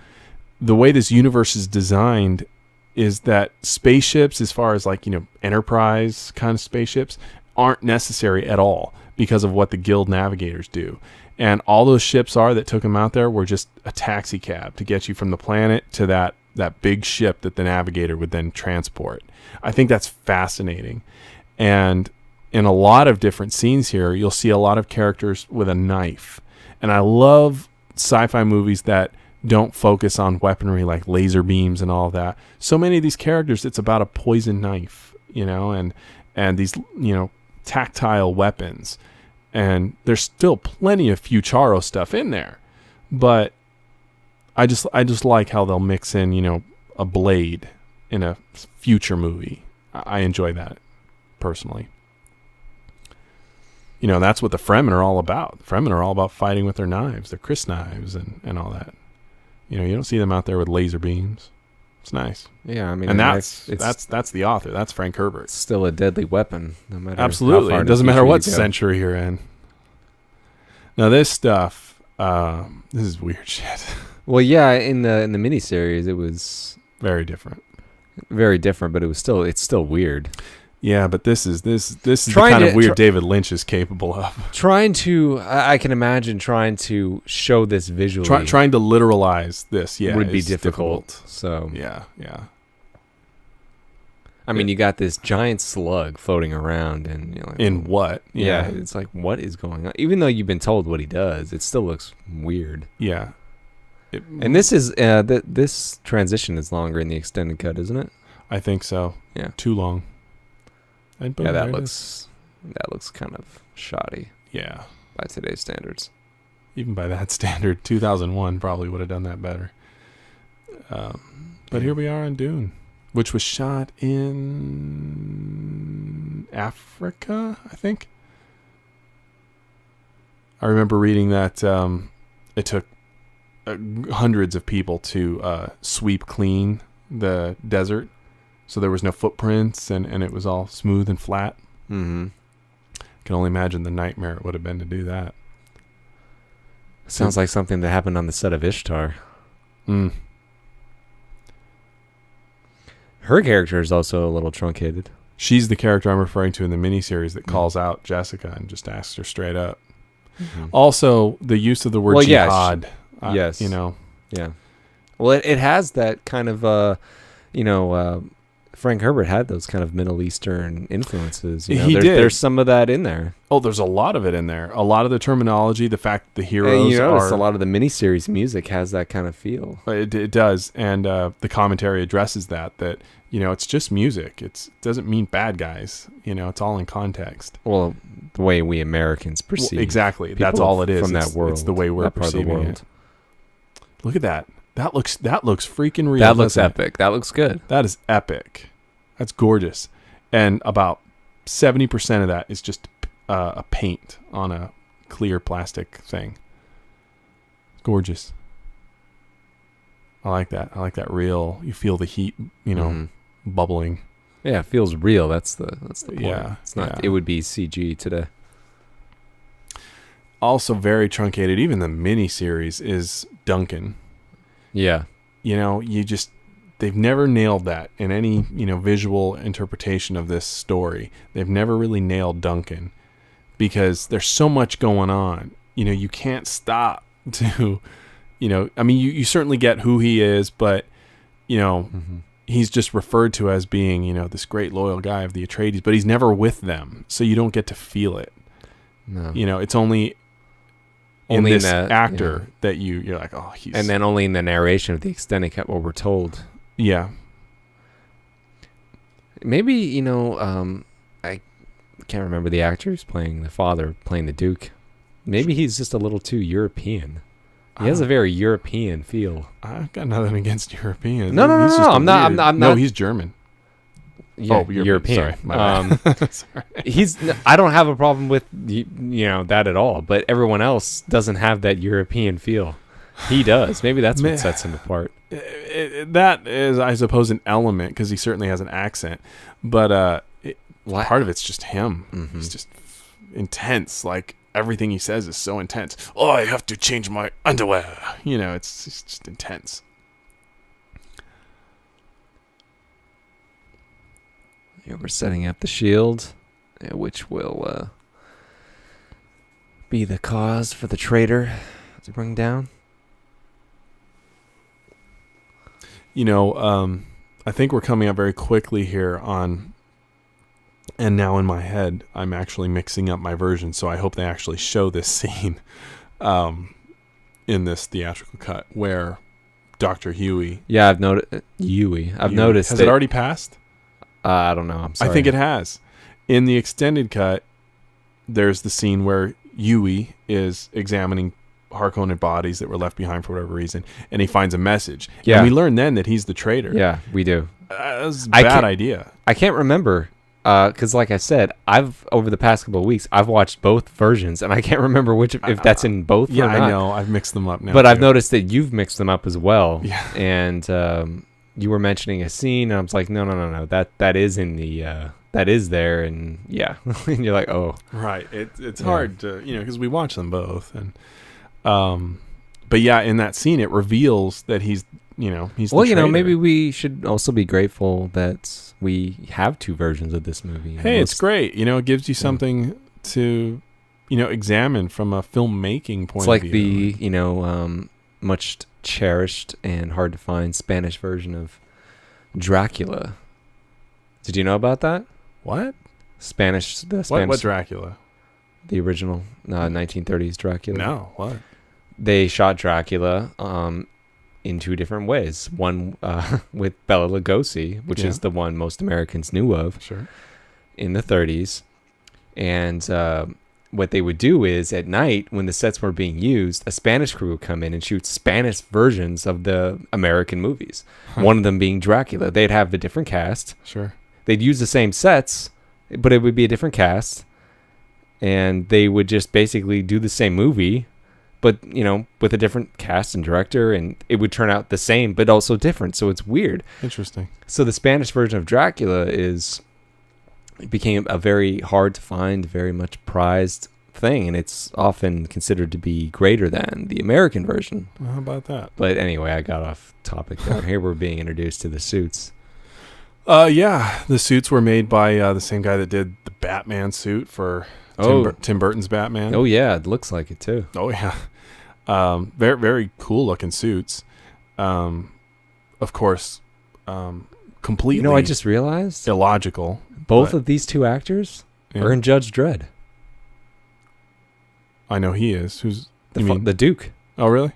the way this universe is designed is that spaceships, as far as like, Enterprise kind of spaceships, aren't necessary at all because of what the guild navigators do. And all those ships that took them out there were just a taxi cab to get you from the planet to that big ship that the navigator would then transport. I think that's fascinating. And in a lot of different scenes here, you'll see a lot of characters with a knife. And I love sci-fi movies that don't focus on weaponry like laser beams and all that. So many of these characters, it's about a poison knife, and these, tactile weapons. And there's still plenty of Fucharo stuff in there. But I just like how they'll mix in, a blade in a future movie. I enjoy that personally. That's what the Fremen are all about. The Fremen are all about fighting with their knives, their Chris knives and all that. You don't see them out there with laser beams. It's nice. Yeah, I mean, and that's the author. That's Frank Herbert. It's still a deadly weapon, no matter. Absolutely, how far it doesn't matter what century you're in. Now this stuff, this is weird shit. Well, yeah, in the miniseries, it was very different, but it's still weird. Yeah, but this is the kind of weird David Lynch is capable of. I can imagine trying to show this visually. Trying to literalize this, would be difficult. So yeah. I mean, you got this giant slug floating around, and you're like, in what? Yeah, it's like, what is going on? Even though you've been told what he does, it still looks weird. Yeah, and this is this transition is longer in the extended cut, isn't it? I think so. Yeah, too long. Yeah, that looks kind of shoddy. Yeah, by today's standards. Even by that standard, 2001 probably would have done that better. But here we are on Dune, which was shot in Africa, I think. I remember reading that it took hundreds of people to sweep clean the desert. So there was no footprints, and it was all smooth and flat. Mm-hmm. Can only imagine the nightmare it would have been to do that. Sounds like something that happened on the set of Ishtar. Mm. Her character is also a little truncated. She's the character I'm referring to in the miniseries that calls out Jessica and just asks her straight up. Mm-hmm. Also, the use of the word jihad. Yes. Yeah. Well, it has that kind of, Frank Herbert had those kind of Middle Eastern influences. He did. There's some of that in there. Oh, there's a lot of it in there. A lot of the terminology, the fact that the heroes are... a lot of the miniseries music has that kind of feel. It does. And the commentary addresses that, it's just music. It doesn't mean bad guys. It's all in context. Well, the way we Americans perceive. Well, exactly. That's all it is. From that world. It's the way we're perceiving it. Look at that. That looks freaking real. That looks epic. That looks good. That is epic. That's gorgeous. And about 70% of that is just a paint on a clear plastic thing. Gorgeous. I like that. I like that real. You feel the heat, bubbling. Yeah, it feels real. That's the point. Yeah, it's not. Yeah. It would be CG today. Also very truncated. Even the miniseries is Duncan. Yeah. They've never nailed that in any, visual interpretation of this story. They've never really nailed Duncan because there's so much going on. You can't stop to, you certainly get who he is, but, he's just referred to as being, this great loyal guy of the Atreides, but he's never with them. So you don't get to feel it. No. It's only in this actor that you're like, oh, he's... And then only in the narration of the extended cut what we're told. Yeah. Maybe, I can't remember the actor who's playing the father, playing the Duke. Maybe he's just a little too European. He has a very European feel. I've got nothing against Europeans. No. I'm not. No, he's German. Yeah, European. Sorry, my bad. Sorry. I don't have a problem with that at all. But everyone else doesn't have that European feel. He does. Maybe that's what sets him apart. That is, I suppose, an element because he certainly has an accent. But part of it's just him. Mm-hmm. He's just intense. Like everything he says is so intense. Oh, I have to change my underwear. It's just intense. Yeah, we're setting up the shield, which will be the cause for the traitor to bring down. I think we're coming up very quickly here on, and now in my head, I'm actually mixing up my version, so I hope they actually show this scene in this theatrical cut where Dr. Huey... Yeah, I've noticed... I've noticed Has it already passed? I don't know. I'm sorry. I think it has. In the extended cut, there's the scene where Huey is examining Harkonnen bodies that were left behind for whatever reason, and he finds a message. Yeah. And we learn then that he's the traitor. Yeah, we do. That was a bad idea. I can't remember, because like I said, over the past couple of weeks, I've watched both versions, and I can't remember if that's in both or not. I know. I've mixed them up now. But I've noticed that you've mixed them up as well. Yeah. And you were mentioning a scene, and I was like, no. That is in the... that is there, and yeah. And you're like, oh. Right. It's hard to, because we watch them both, and... but yeah, in that scene, it reveals that he's the traitor. Maybe we should also be grateful that we have two versions of this movie. Hey, it's great. It gives you something to, examine from a filmmaking point of view. It's like the, much cherished and hard to find Spanish version of Dracula. Did you know about that? What? Spanish. What Dracula? The original 1930s Dracula. No, what? They shot Dracula in two different ways. One with Bela Lugosi, which is the one most Americans knew of, sure, in the 30s. And what they would do is at night, when the sets were being used, a Spanish crew would come in and shoot Spanish versions of the American movies. One of them being Dracula. They'd have a different cast. Sure. They'd use the same sets, but it would be a different cast. And they would just basically do the same movie, but, with a different cast and director, and it would turn out the same, but also different. So it's weird. Interesting. So the Spanish version of Dracula became a very hard to find, very much prized thing, and it's often considered to be greater than the American version. Well, how about that? But anyway, I got off topic there. Here we're being introduced to the suits. Yeah, the suits were made by the same guy that did the Batman suit for Tim Burton's Batman. Oh yeah, it looks like it too. Oh yeah, very very cool looking suits. Of course, completely. I just realized illogical. Both of these two actors are in Judge Dredd. I know he is. Who's the Duke? Oh really?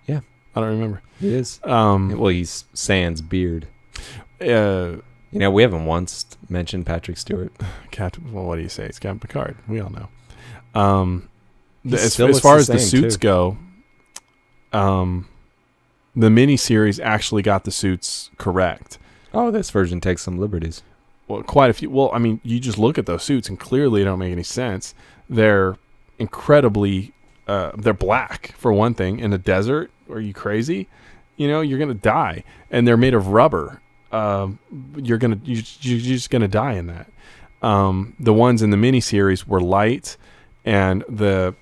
Yeah, I don't remember. He is. Well, he's sans beard. We haven't once mentioned Patrick Stewart. Well, what do you say? It's Captain Picard. We all know. As far as the suits go, the miniseries actually got the suits correct. Oh, this version takes some liberties. Well, quite a few. Well, I mean, you just look at those suits and clearly they don't make any sense. They're incredibly... they're black, for one thing. In a desert? Are you crazy? You're going to die. And they're made of rubber. You're just gonna die in that. The ones in the miniseries were light, and the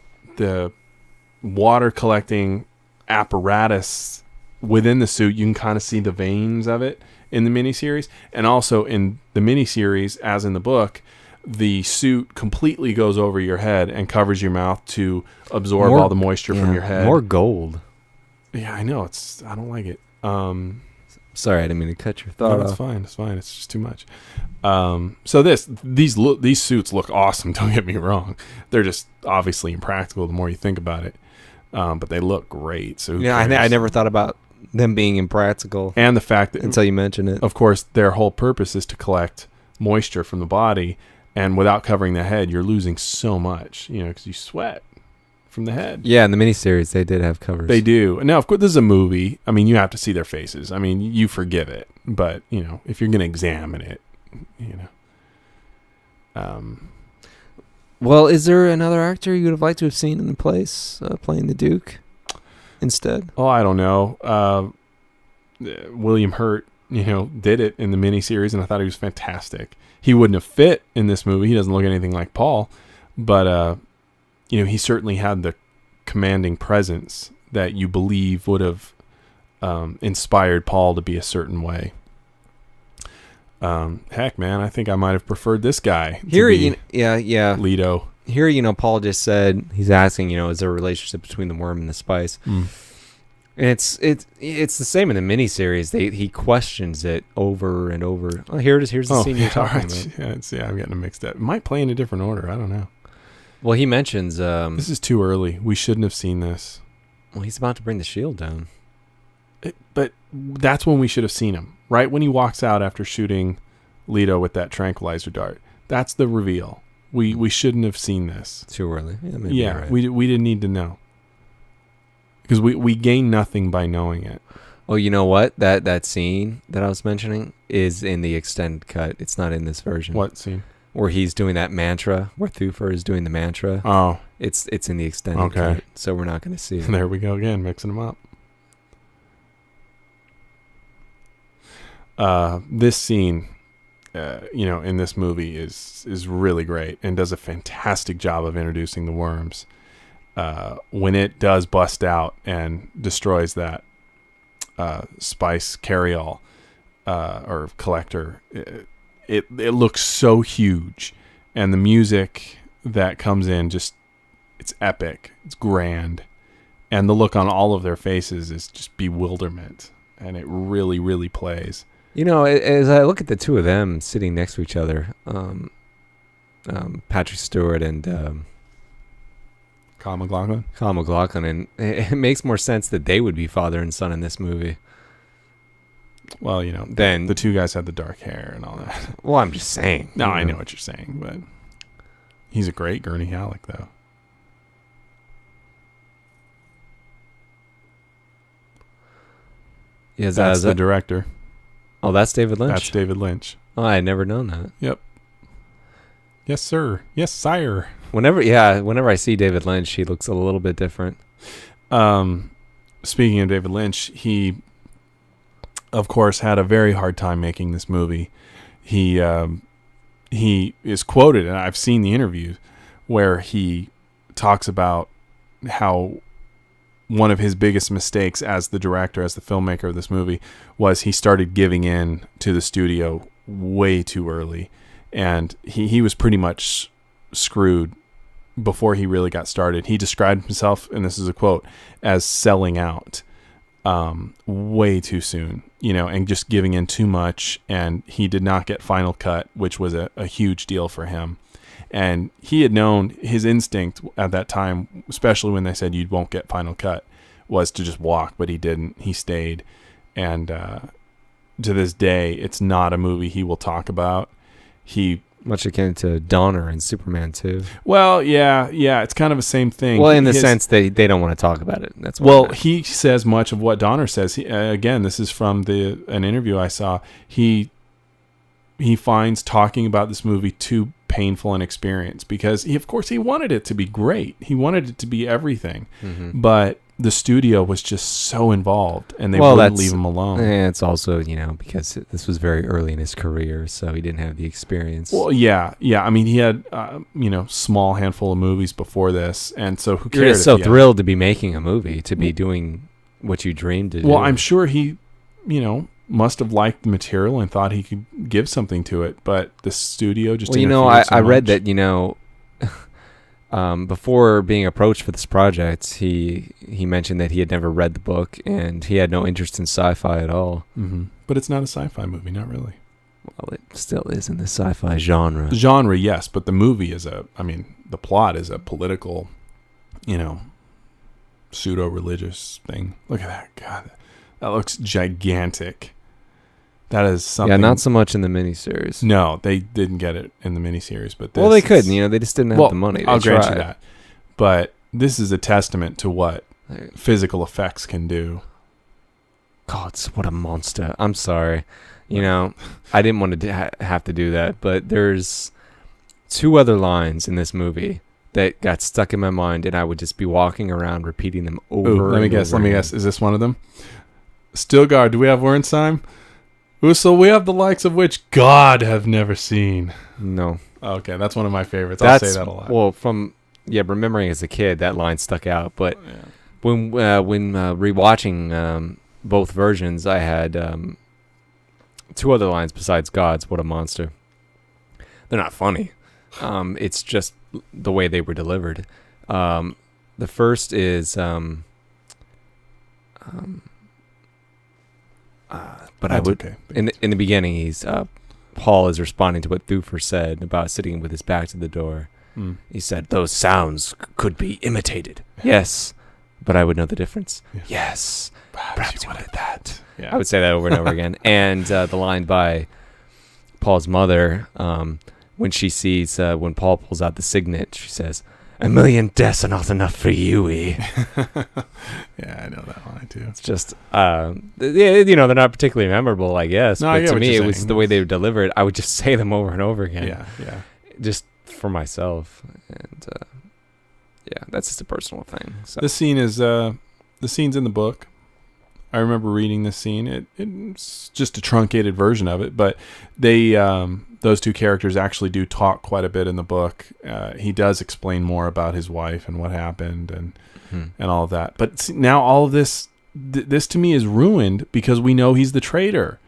water collecting apparatus within the suit, you can kind of see the veins of it in the miniseries, and also in the miniseries, as in the book, the suit completely goes over your head and covers your mouth to absorb all the moisture from your head. More gold. Yeah, I know. I don't like it. Sorry, I didn't mean to cut your thought off. It's fine. It's fine. It's just too much. So these suits look awesome. Don't get me wrong. They're just obviously impractical the more you think about it. But they look great. So I never thought about them being impractical. And the fact that until you mention it, of course, their whole purpose is to collect moisture from the body, and without covering the head, you're losing so much. Because you sweat from the head. Yeah, in the miniseries, they did have covers. They do. Now, of course, this is a movie. I mean, you have to see their faces. I mean, you forgive it. But, you know, if you're going to examine it, you know. Well, is there another actor you would have liked to have seen in the place playing the Duke instead? Oh, I don't know. William Hurt, you know, did it in the miniseries, and I thought he was fantastic. He wouldn't have fit in this movie. He doesn't look anything like Paul. But, you know, he certainly had the commanding presence that you believe would have inspired Paul to be a certain way. Heck, man, I think I might have preferred this guy. Yeah. Leto. Here, you know, Paul just said, he's asking, you know, is there a relationship between the worm and the spice? And it's the same in the miniseries. He questions it over and over. Oh, here it is. Here's the scene you're talking about. Yeah, I'm getting them mixed up. It might play in a different order. I don't know. Well, he mentions... this is too early. We shouldn't have seen this. Well, he's about to bring the shield down. But that's when we should have seen him. Right when he walks out after shooting Leto with that tranquilizer dart. That's the reveal. We shouldn't have seen this. Too early. Yeah, maybe you're right. we didn't need to know. Because we gain nothing by knowing it. Oh, you know what? That scene that I was mentioning is in the extended cut. It's not in this version. What scene? Where he's doing that mantra, where Thufir is doing the mantra. Oh. It's in the extended cut, so we're not going to see it. There we go again, mixing them up. This scene, you know, in this movie is really great and does a fantastic job of introducing the worms. When it does bust out and destroys that spice carryall or collector, it looks so huge, and the music that comes in it's epic, it's grand, and the look on all of their faces is just bewilderment, and it really, really plays. You know, as I look at the two of them sitting next to each other, Patrick Stewart and Kyle MacLachlan, and it makes more sense that they would be father and son in this movie. Well, you know, then the two guys had the dark hair and all that. Well, I'm just saying. No, I know what you're saying, but he's a great Gurney Halleck, though. Yeah, that's the director. Oh, that's David Lynch? That's David Lynch. Oh, I had never known that. Yep. Yes, sir. Yes, sire. Whenever I see David Lynch, he looks a little bit different. Speaking of David Lynch, he, of course, had a very hard time making this movie. He is quoted, and I've seen the interviews, where he talks about how one of his biggest mistakes as the director, as the filmmaker of this movie, was he started giving in to the studio way too early. And he was pretty much screwed before he really got started. He described himself, and this is a quote, as selling out way too soon, you know, and just giving in too much. And he did not get final cut, which was a huge deal for him. And he had known, his instinct at that time, especially when they said you won't get final cut, was to just walk, but he didn't. He stayed. And to this day, it's not a movie he will talk about. Much akin to Donner and Superman 2. Well, yeah, it's kind of the same thing. Well, in the sense they don't want to talk about it. That's he says much of what Donner says. Again, this is from an interview I saw. He finds talking about this movie too painful an experience because of course he wanted it to be great. He wanted it to be everything, but the studio was just so involved, and they wouldn't leave him alone. And it's also, you know, because this was very early in his career, so he didn't have the experience. Well, yeah. I mean, he had, small handful of movies before this, and so who cares? You're just so thrilled to be making a movie, to be doing what you dreamed to do. Well, I'm sure he, must have liked the material and thought he could give something to it, but the studio just I read that, before being approached for this project, he mentioned that he had never read the book and he had no interest in sci-fi at all. Mm-hmm. But it's not a sci-fi movie, not really. Well, it still is in the sci-fi genre. Genre, yes, but the movie is the plot is a political, pseudo-religious thing. Look at that. God, that looks gigantic. That is something. Yeah, not so much in the miniseries. No, they didn't get it in the miniseries, but they could. They just didn't have the money. I'll grant you that. But this is a testament to what physical effects can do. God, what a monster. I'm sorry. You know, I didn't want to have to do that, but there's 2 other lines in this movie that got stuck in my mind, and I would just be walking around repeating them over. Let me guess. Is this one of them? Stilgar, do we have Wernheim? So we have the likes of which God have never seen. No. Okay, that's one of my favorites. I'll say that a lot. Well, remembering as a kid, that line stuck out. But when rewatching both versions, I had 2 other lines besides God's. What a monster. They're not funny. It's just the way they were delivered. The first is, but That's I would okay. in the beginning, he's Paul is responding to what Thufir said about sitting with his back to the door. He said, "Those sounds could be imitated." Yes, but I would know the difference. Yes, perhaps you wanted that. Yeah. I would say that over and over again. And the line by Paul's mother, when she sees, when Paul pulls out the signet, she says, "1,000,000 deaths are not enough for you, Yeah, I know that line too. It's just, they're not particularly memorable, I guess. No, but I get to what me, you're it was saying. the way they were delivered. I would just say them over and over again. Yeah. Just for myself. And, that's just a personal thing. So. This scene is, the scene's in the book. I remember reading this scene. It's just a truncated version of it, but they, those 2 characters actually do talk quite a bit in the book. He does explain more about his wife and what happened and all of that. But now all of this to me is ruined because we know he's the traitor.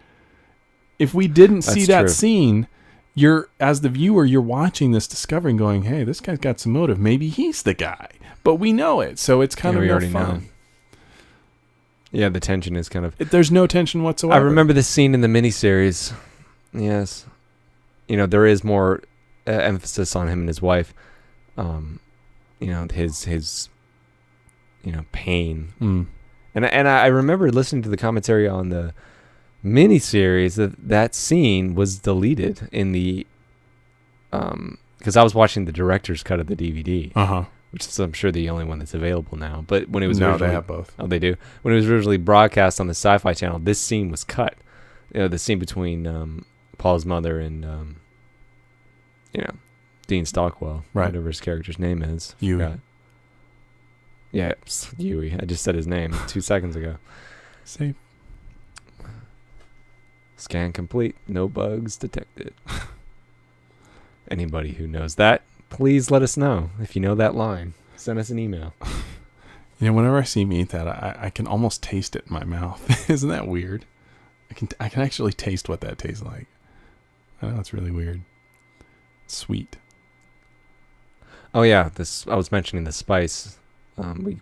If we didn't see that scene, as the viewer, you're watching this discovering going, hey, this guy's got some motive. Maybe he's the guy. But we know it, so it's kind of no fun. Know. Yeah, the tension is kind of... There's no tension whatsoever. I remember the scene in the miniseries. Yes. There is more emphasis on him and his wife. His pain. And I remember listening to the commentary on the miniseries that scene was deleted in the... because I was watching the director's cut of the DVD. Which is, I'm sure, the only one that's available now. But when it was they have both. Oh, they do. When it was originally broadcast on the Sci-Fi Channel, this scene was cut. The scene between Paul's mother and Dean Stockwell, whatever his character's name is. Yui. Yeah, Yui. I just said his name 2 seconds ago. Same. Scan complete. No bugs detected. Anybody who knows that, please let us know. If you know that line, send us an email. Whenever I see him eat that, I can almost taste it in my mouth. Isn't that weird? I can actually taste what that tastes like. I know it's really weird. Sweet. Oh yeah, I was mentioning the spice.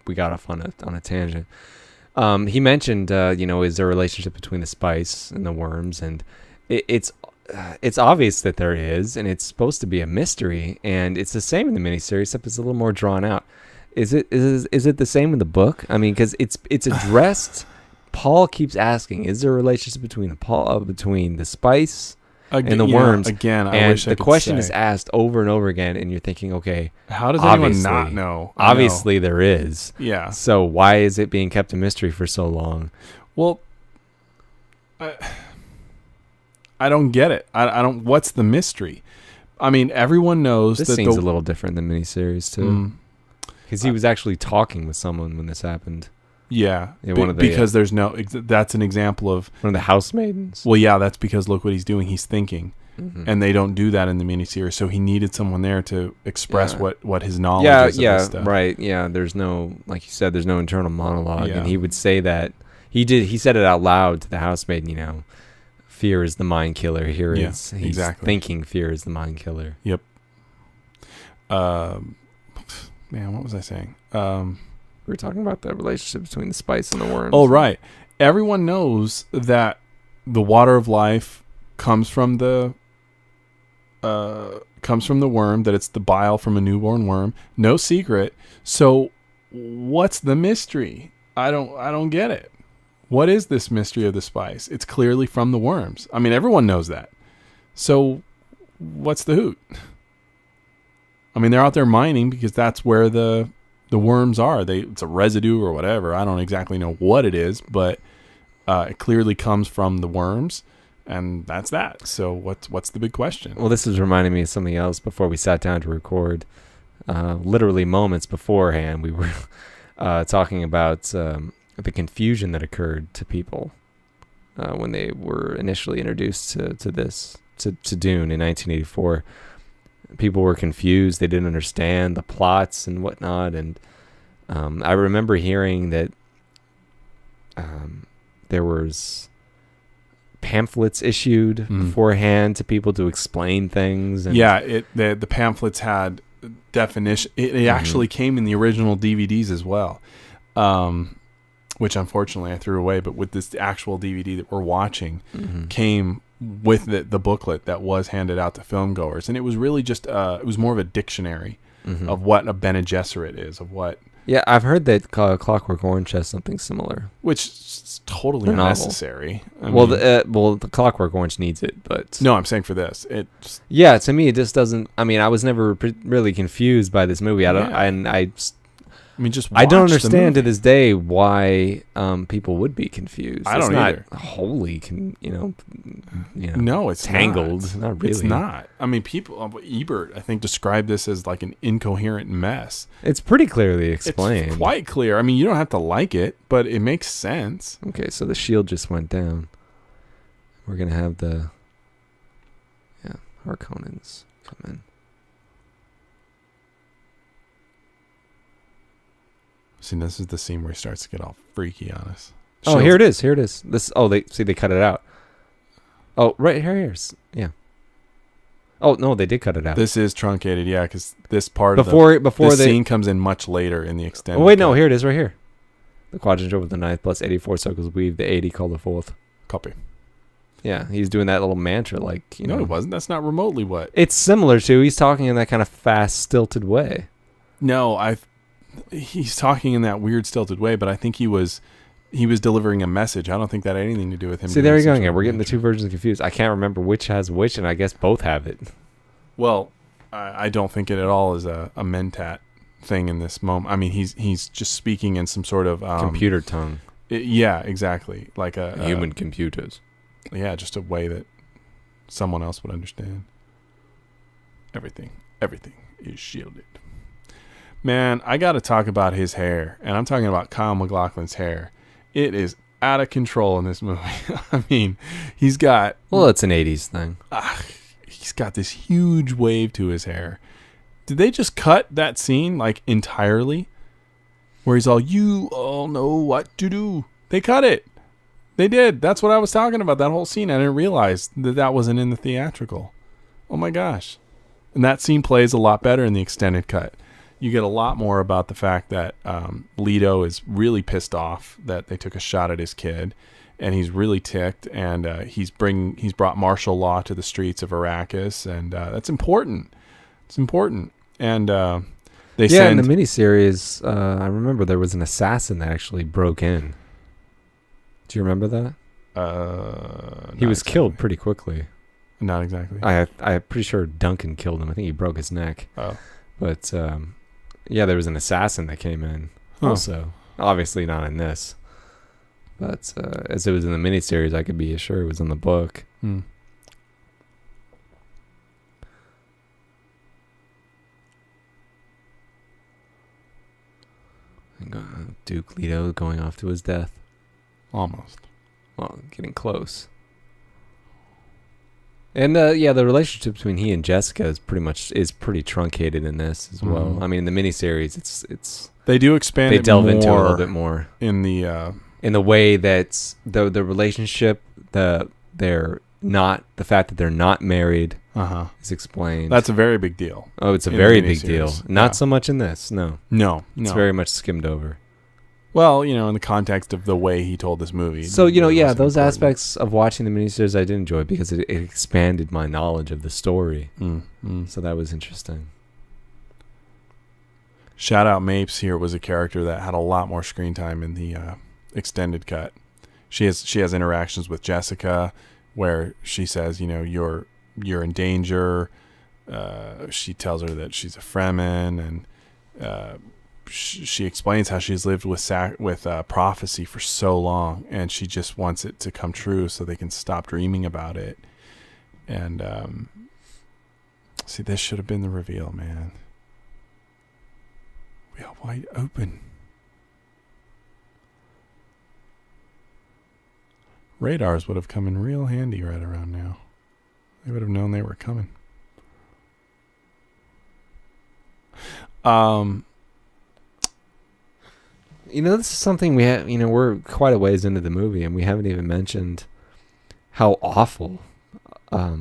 We got off on a tangent. He mentioned, is there a relationship between the spice and the worms, and it's obvious that there is, and it's supposed to be a mystery, and it's the same in the miniseries, except it's a little more drawn out. Is it the same in the book? I mean, because it's addressed. Paul keeps asking, "Is there a relationship between the spice and the worms?" Again, I and wish I the could question say. is asked over and over again, and you're thinking, okay, how does anyone not know? Obviously, there is. Yeah. So why is it being kept a mystery for so long? Well, I don't get it. I don't. What's the mystery? I mean, everyone knows this that scene's a little different than miniseries too, because he was actually talking with someone when this happened. Yeah, one of the, because there's no. That's an example of one of the housemaidens. Well, yeah, that's because look what he's doing. He's thinking, and they don't do that in the miniseries. So he needed someone there to express what his knowledge is. Of this stuff. Right. Yeah, there's no, like you said, there's no internal monologue, and he would say that he said it out loud to the housemaiden. Fear is the mind killer. He's exactly. thinking fear is the mind killer. Yep. Man, what was I saying? We were talking about the relationship between the spice and the worms. Oh, right. Everyone knows that the water of life comes from the worm, that it's the bile from a newborn worm. No secret. So what's the mystery? I don't get it. What is this mystery of the spice? It's clearly from the worms. I mean, everyone knows that. So what's the hoot? I mean, they're out there mining because that's where the the worms are. It's a residue or whatever. I don't exactly know what it is, but it clearly comes from the worms, and that's that. So what's the big question? Well, this is reminding me of something else before we sat down to record. Literally moments beforehand, we were talking about the confusion that occurred to people when they were initially introduced to Dune in 1984. People were confused. They didn't understand the plots and whatnot. And I remember hearing that there was pamphlets issued beforehand to people to explain things. And the pamphlets had definition. It actually came in the original DVDs as well, which unfortunately I threw away. But with this actual DVD that we're watching, came with the booklet that was handed out to film goers, and it was really just it was more of a dictionary of what a Bene Gesserit is, of what. Yeah, I've heard that Clockwork Orange has something similar, which is totally unnecessary. The Clockwork Orange needs it, but no, I'm saying for this, to me, it just doesn't. I mean, I was never really confused by this movie. I don't understand to this day why people would be confused. I don't either. Wholly, no, it's tangled. Not really. It's not. I mean, Ebert, I think, described this as like an incoherent mess. It's pretty clearly explained. It's quite clear. I mean, you don't have to like it, but it makes sense. Okay, so the shield just went down. We're gonna have the Harkonnens come in. See, this is the scene where he starts to get all freaky on us. Oh, here it is. They cut it out. Oh, right here. Yeah. Oh no, they did cut it out. This is truncated, yeah, because this part before the scene comes in much later in the extended. Oh wait, no, here it is, right here. The quadrant with the ninth plus 84 circles weave, the 80 call the fourth. Copy. Yeah, he's doing that little mantra, like No, it wasn't. That's not remotely what. It's similar to. He's talking in that kind of fast, stilted way. No, he's talking in that weird stilted way, but I think he was delivering a message. I don't think that had anything to do with him. See, there you go again. We're getting the two versions confused. I can't remember which has which, and I guess both have it. Well, I don't think it at all is a Mentat thing in this moment. I mean, he's just speaking in some sort of computer tongue. Yeah, exactly. Like a human computers. Yeah, just a way that someone else would understand. Everything is shielded. Man, I got to talk about his hair, and I'm talking about Kyle MacLachlan's hair. It is out of control in this movie. I mean, he's got... Well, it's an 80s thing. He's got this huge wave to his hair. Did they just cut that scene, like, entirely? Where he's all, you all know what to do. They cut it. They did. That's what I was talking about, that whole scene. I didn't realize that wasn't in the theatrical. Oh, my gosh. And that scene plays a lot better in the extended cut. You get a lot more about the fact that Leto is really pissed off that they took a shot at his kid, and he's really ticked, and he's brought martial law to the streets of Arrakis, and that's important. It's important. And in the miniseries, I remember there was an assassin that actually broke in. Do you remember that? He was killed pretty quickly. Not exactly. I'm pretty sure Duncan killed him. I think he broke his neck. Oh, but. Yeah, there was an assassin that came in also. Obviously not in this. But as it was in the miniseries, I could be sure it was in the book. Duke Leto going off to his death. Almost. Well, getting close. And the relationship between he and Jessica is pretty truncated in this as well. I mean, in the miniseries, it's they do expand. They delve into it a little bit more in the way that the relationship, they're not, the fact that they're not married is explained. That's a very big deal. Oh, it's a very big deal. Not so much in this. No. It's very much skimmed over. Well, in the context of the way he told this movie. So, those aspects of watching the miniseries I did enjoy because it expanded my knowledge of the story. So that was interesting. Shout out Mapes here was a character that had a lot more screen time in the extended cut. She has interactions with Jessica where she says, you're in danger. She tells her that she's a Fremen, and she explains how she's lived with prophecy for so long, and she just wants it to come true so they can stop dreaming about it. And see, this should have been the reveal, man. We are wide open. Radars would have come in real handy right around now. They would have known they were coming. This is something we have. We're quite a ways into the movie, and we haven't even mentioned how awful a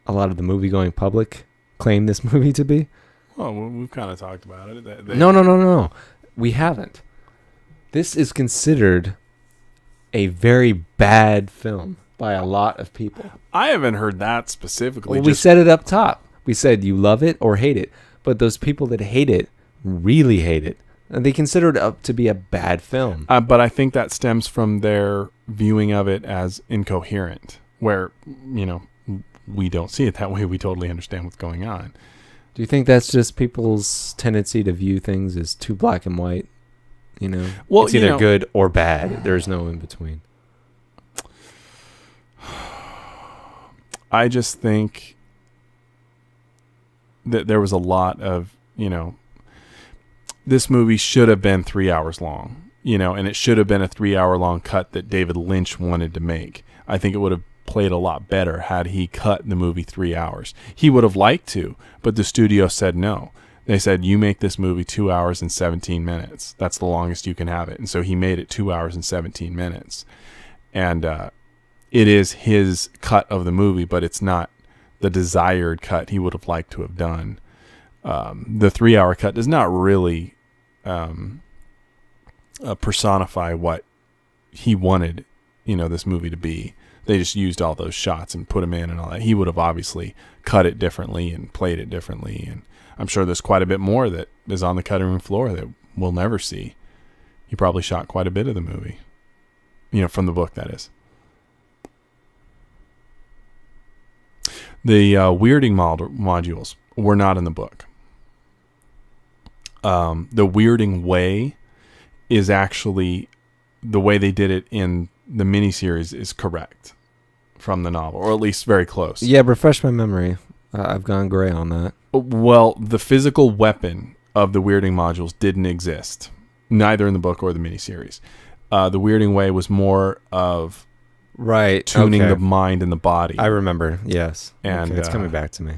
lot of the movie-going public claim this movie to be. Well, we've kind of talked about it. No. We haven't. This is considered a very bad film by a lot of people. I haven't heard that specifically. Well, we said it up top. We said you love it or hate it. But those people that hate it really hate it. And they consider it up to be a bad film. But I think that stems from their viewing of it as incoherent, where, we don't see it that way. We totally understand what's going on. Do you think that's just people's tendency to view things as too black and white? Well, it's either good or bad. There's no in between. I just think that there was a lot of, this movie should have been 3 hours long, and it should have been a 3 hour long cut that David Lynch wanted to make. I think it would have played a lot better had he cut the movie 3 hours. He would have liked to, but the studio said no. They said, you make this movie 2 hours and 17 minutes. That's the longest you can have it. And so he made it 2 hours and 17 minutes. And it is his cut of the movie, but it's not the desired cut he would have liked to have done. The 3 hour cut does not really personify what he wanted, this movie to be. They just used all those shots and put them in and all that. He would have obviously cut it differently and played it differently. And I'm sure there's quite a bit more that is on the cutting room floor that we'll never see. He probably shot quite a bit of the movie, from the book, that is. The weirding modules were not in the book. The weirding way is actually the way they did it in the miniseries is correct from the novel, or at least very close. Yeah, refresh my memory. I've gone gray on that. Well, the physical weapon of the weirding modules didn't exist, neither in the book or the miniseries. The weirding way was more of tuning the mind and the body. I remember, yes. And it's coming back to me.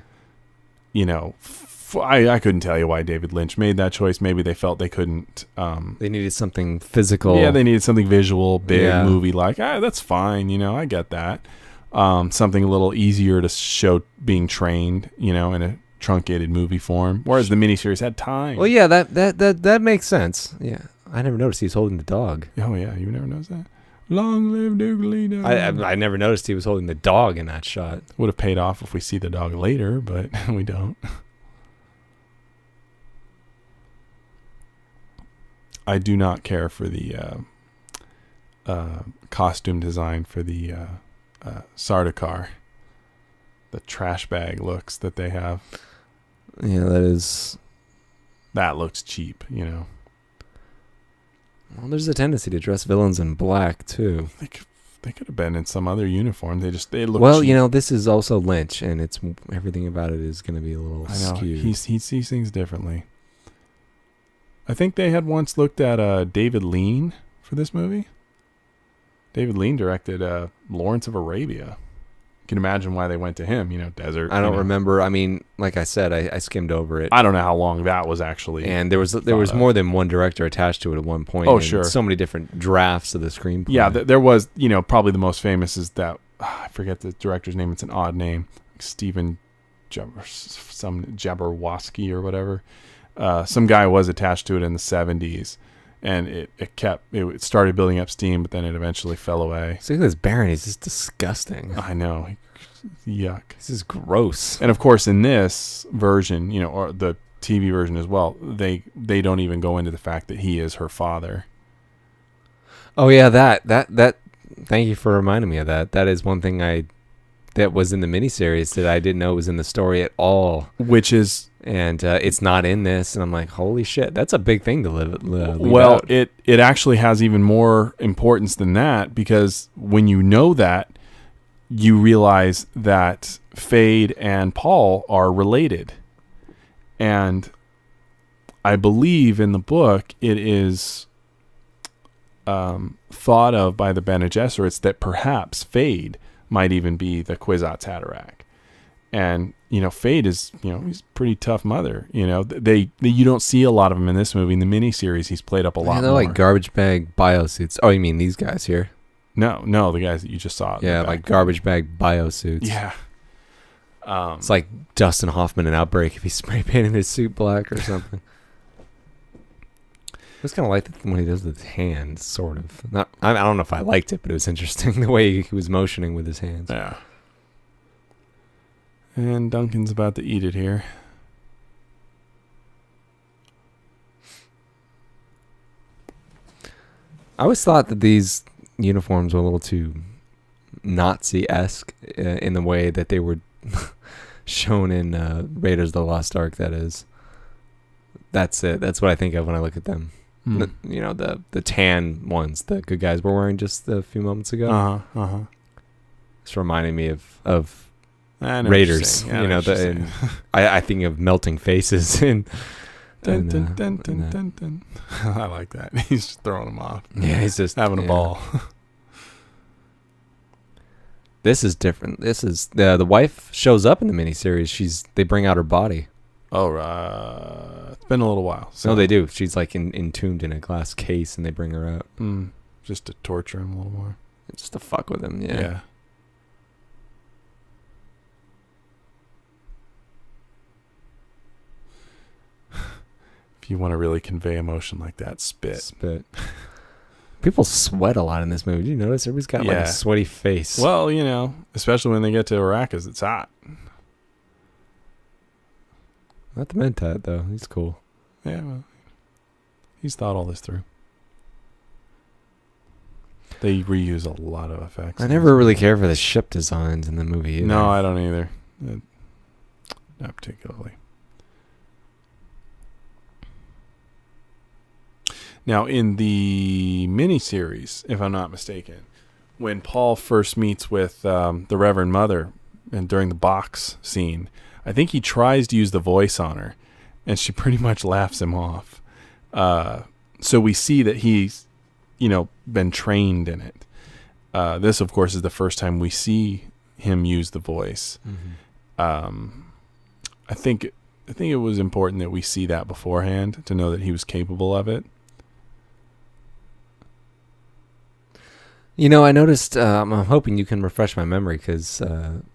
I couldn't tell you why David Lynch made that choice. Maybe they felt they couldn't. They needed something physical. Yeah, they needed something visual, big movie like. That's fine. I get that. Something a little easier to show being trained. In a truncated movie form. Whereas the miniseries had time. Well, yeah, that makes sense. Yeah, I never noticed he was holding the dog. Oh yeah, you never noticed that. Long live Doogly Dog. I never noticed he was holding the dog in that shot. Would have paid off if we see the dog later, but we don't. I do not care for the costume design for the Sardaukar. The trash bag looks that they have. Yeah, that looks cheap, Well, there's a tendency to dress villains in black too. They could have been in some other uniform. They look well, cheap. This is also Lynch, and it's everything about it is going to be a little skewed. He sees things differently. I think they had once looked at David Lean for this movie. David Lean directed Lawrence of Arabia. You can imagine why they went to him, desert. I don't remember. I mean, like I said, I skimmed over it. I don't know how long that was actually. And there was more than one director attached to it at one point. Oh, sure. So many different drafts of the screenplay. Yeah, there was, probably the most famous is that, I forget the director's name. It's an odd name. Stephen Jabberwoski or whatever. Some guy was attached to it in the 70s. And it started building up steam, but then it eventually fell away. See, this Baron is just disgusting. I know. Yuck. This is gross. And of course, in this version, or the TV version as well, they don't even go into the fact that he is her father. Oh yeah, that. Thank you for reminding me of that. That is one thing that was in the miniseries that I didn't know was in the story at all. Which is And it's not in this, and I'm like, holy shit, that's a big thing to leave Well, out. it actually has even more importance than that, because when you know that, you realize that Feyd and Paul are related. And I believe in the book it is thought of by the Bene Gesserits that perhaps Feyd might even be the Kwisatz Haderach. And, Feyd is, he's a pretty tough mother. They you don't see a lot of him in this movie. In the miniseries, he's played up a lot they're more. like garbage bag biosuits. Oh, you mean these guys here? No, the guys that you just saw. Yeah, like garbage bag biosuits. Yeah. It's like Dustin Hoffman in Outbreak if he spray painted his suit black or something. It was kind of like when he does with his hands, sort of. I don't know if I liked it, but it was interesting the way he was motioning with his hands. Yeah. And Duncan's about to eat it here. I always thought that these uniforms were a little too Nazi-esque in the way that they were shown in Raiders of the Lost Ark, that is. That's it. That's what I think of when I look at them. The tan ones the good guys were wearing just a few moments ago. It's reminding me of Raiders. I think of melting faces and dun, dun, dun, dun, dun, dun. I like that. He's just throwing them off. Yeah, he's just having a ball. This is different. This is the wife shows up in the miniseries. They bring out her body. Oh, it's been a little while. So. No, they do. She's like entombed in a glass case, and they bring her out. Just to torture him a little more. Just to fuck with him, yeah. If you want to really convey emotion like that, spit. People sweat a lot in this movie. Did you notice? Everybody's got like a sweaty face. Well, especially when they get to Arrakis, it's hot. Not the Mentat, though. He's cool. Yeah, well, he's thought all this through. They reuse a lot of effects. I never really care for the ship designs in the movie either. No, I don't either. Not particularly. Now, in the miniseries, if I'm not mistaken, when Paul first meets with the Reverend Mother, and during the box scene, I think he tries to use the voice on her, and she pretty much laughs him off. So we see that he's, been trained in it. This, of course, is the first time we see him use the voice. Mm-hmm. I think it was important that we see that beforehand to know that he was capable of it. I noticed, I'm hoping you can refresh my memory, because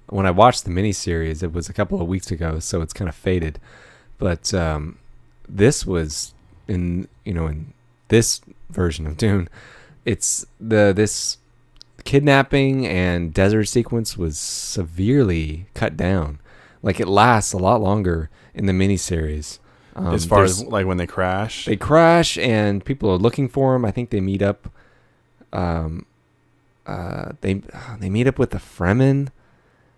when I watched the miniseries, it was a couple of weeks ago, so it's kind of faded. But this was, in this version of Dune, it's this kidnapping and desert sequence was severely cut down. Like, it lasts a lot longer in the miniseries. As far as, like, when they crash? They crash, and people are looking for them. I think they meet up... they meet up with the Fremen,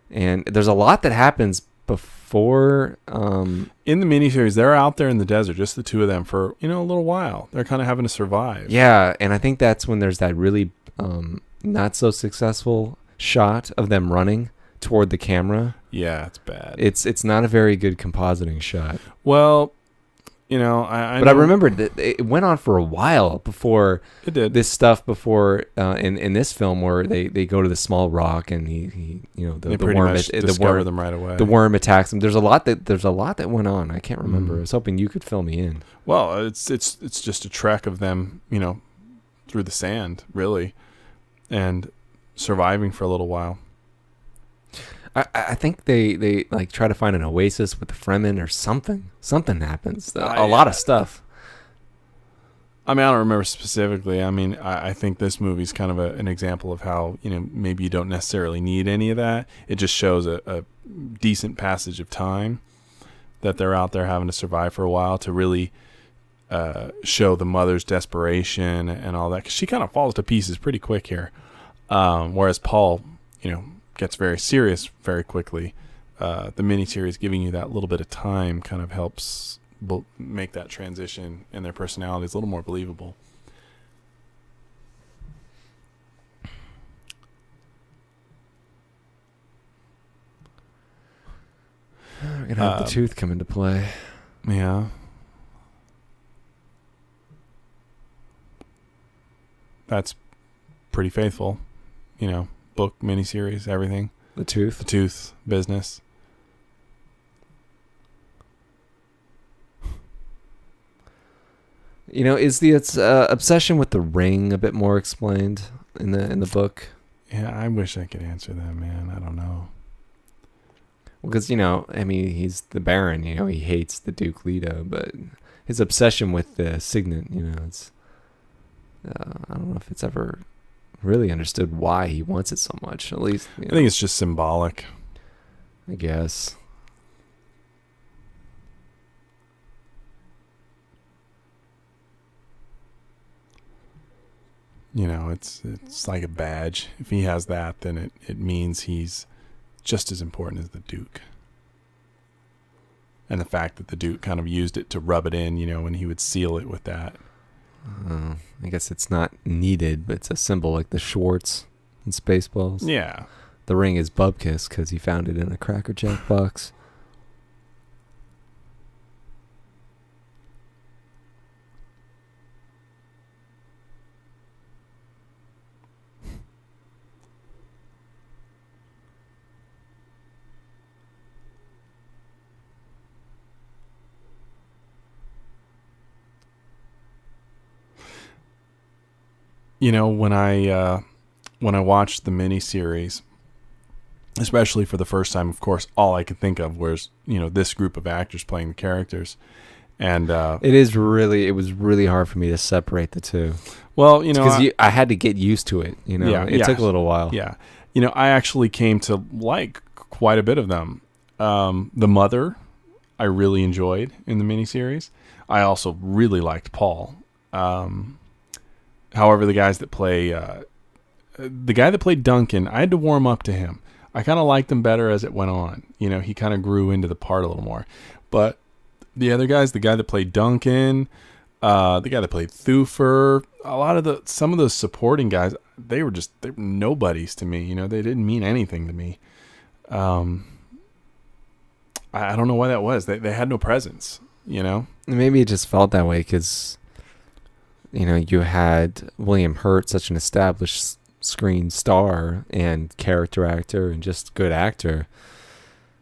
and there's a lot that happens before. In the miniseries, they're out there in the desert, just the two of them, for a little while. They're kind of having to survive. Yeah, and I think that's when there's that really not so successful shot of them running toward the camera. Yeah, it's bad. It's not a very good compositing shot. Well, I remembered that it went on for a while before it did this stuff. Before in this film, where they go to the small rock, and he the worm discover them right away. The worm attacks them. There's a lot that went on. I can't remember. I was hoping you could fill me in. Well, it's just a trek of them, through the sand, really, and surviving for a little while. I think they like try to find an oasis with the Fremen or something. Something happens. A lot of stuff. I mean, I don't remember specifically. I mean, I think this movie's kind of an example of how, maybe you don't necessarily need any of that. It just shows a decent passage of time that they're out there having to survive for a while to really show the mother's desperation and all that. Because she kind of falls to pieces pretty quick here. Whereas Paul, gets very serious very quickly the miniseries giving you that little bit of time kind of helps make that transition and their personalities a little more believable. We're going to have the tooth come into play. Yeah. That's pretty faithful. Book, miniseries, everything. The tooth? The tooth business. Is the obsession with the ring a bit more explained in the book? Yeah, I wish I could answer that, man. I don't know. Well, because, he's the Baron, he hates the Duke Leto, but his obsession with the signet, it's, I don't know if it's ever really understood why he wants it so much, at least. I think it's just symbolic. I guess. It's like a badge. If he has that, then it means he's just as important as the Duke. And the fact that the Duke kind of used it to rub it in, when he would seal it with that. I guess it's not needed, but it's a symbol like the Schwartz in Spaceballs. Yeah. The ring is Bubkiss because he found it in a Cracker Jack box. When I watched the miniseries, especially for the first time, of course, all I could think of was this group of actors playing the characters, and it was really hard for me to separate the two. Well, because I had to get used to it. It took a little while. Yeah, I actually came to like quite a bit of them. The mother, I really enjoyed in the miniseries. I also really liked Paul. However, the guy that played Duncan, I had to warm up to him. I kind of liked him better as it went on. He kind of grew into the part a little more. But the other guys, the guy that played Duncan, the guy that played Thufir, some of those supporting guys, they were nobodies to me. They didn't mean anything to me. I don't know why that was. They had no presence. Maybe it just felt that way because you had William Hurt, such an established screen star and character actor and just good actor,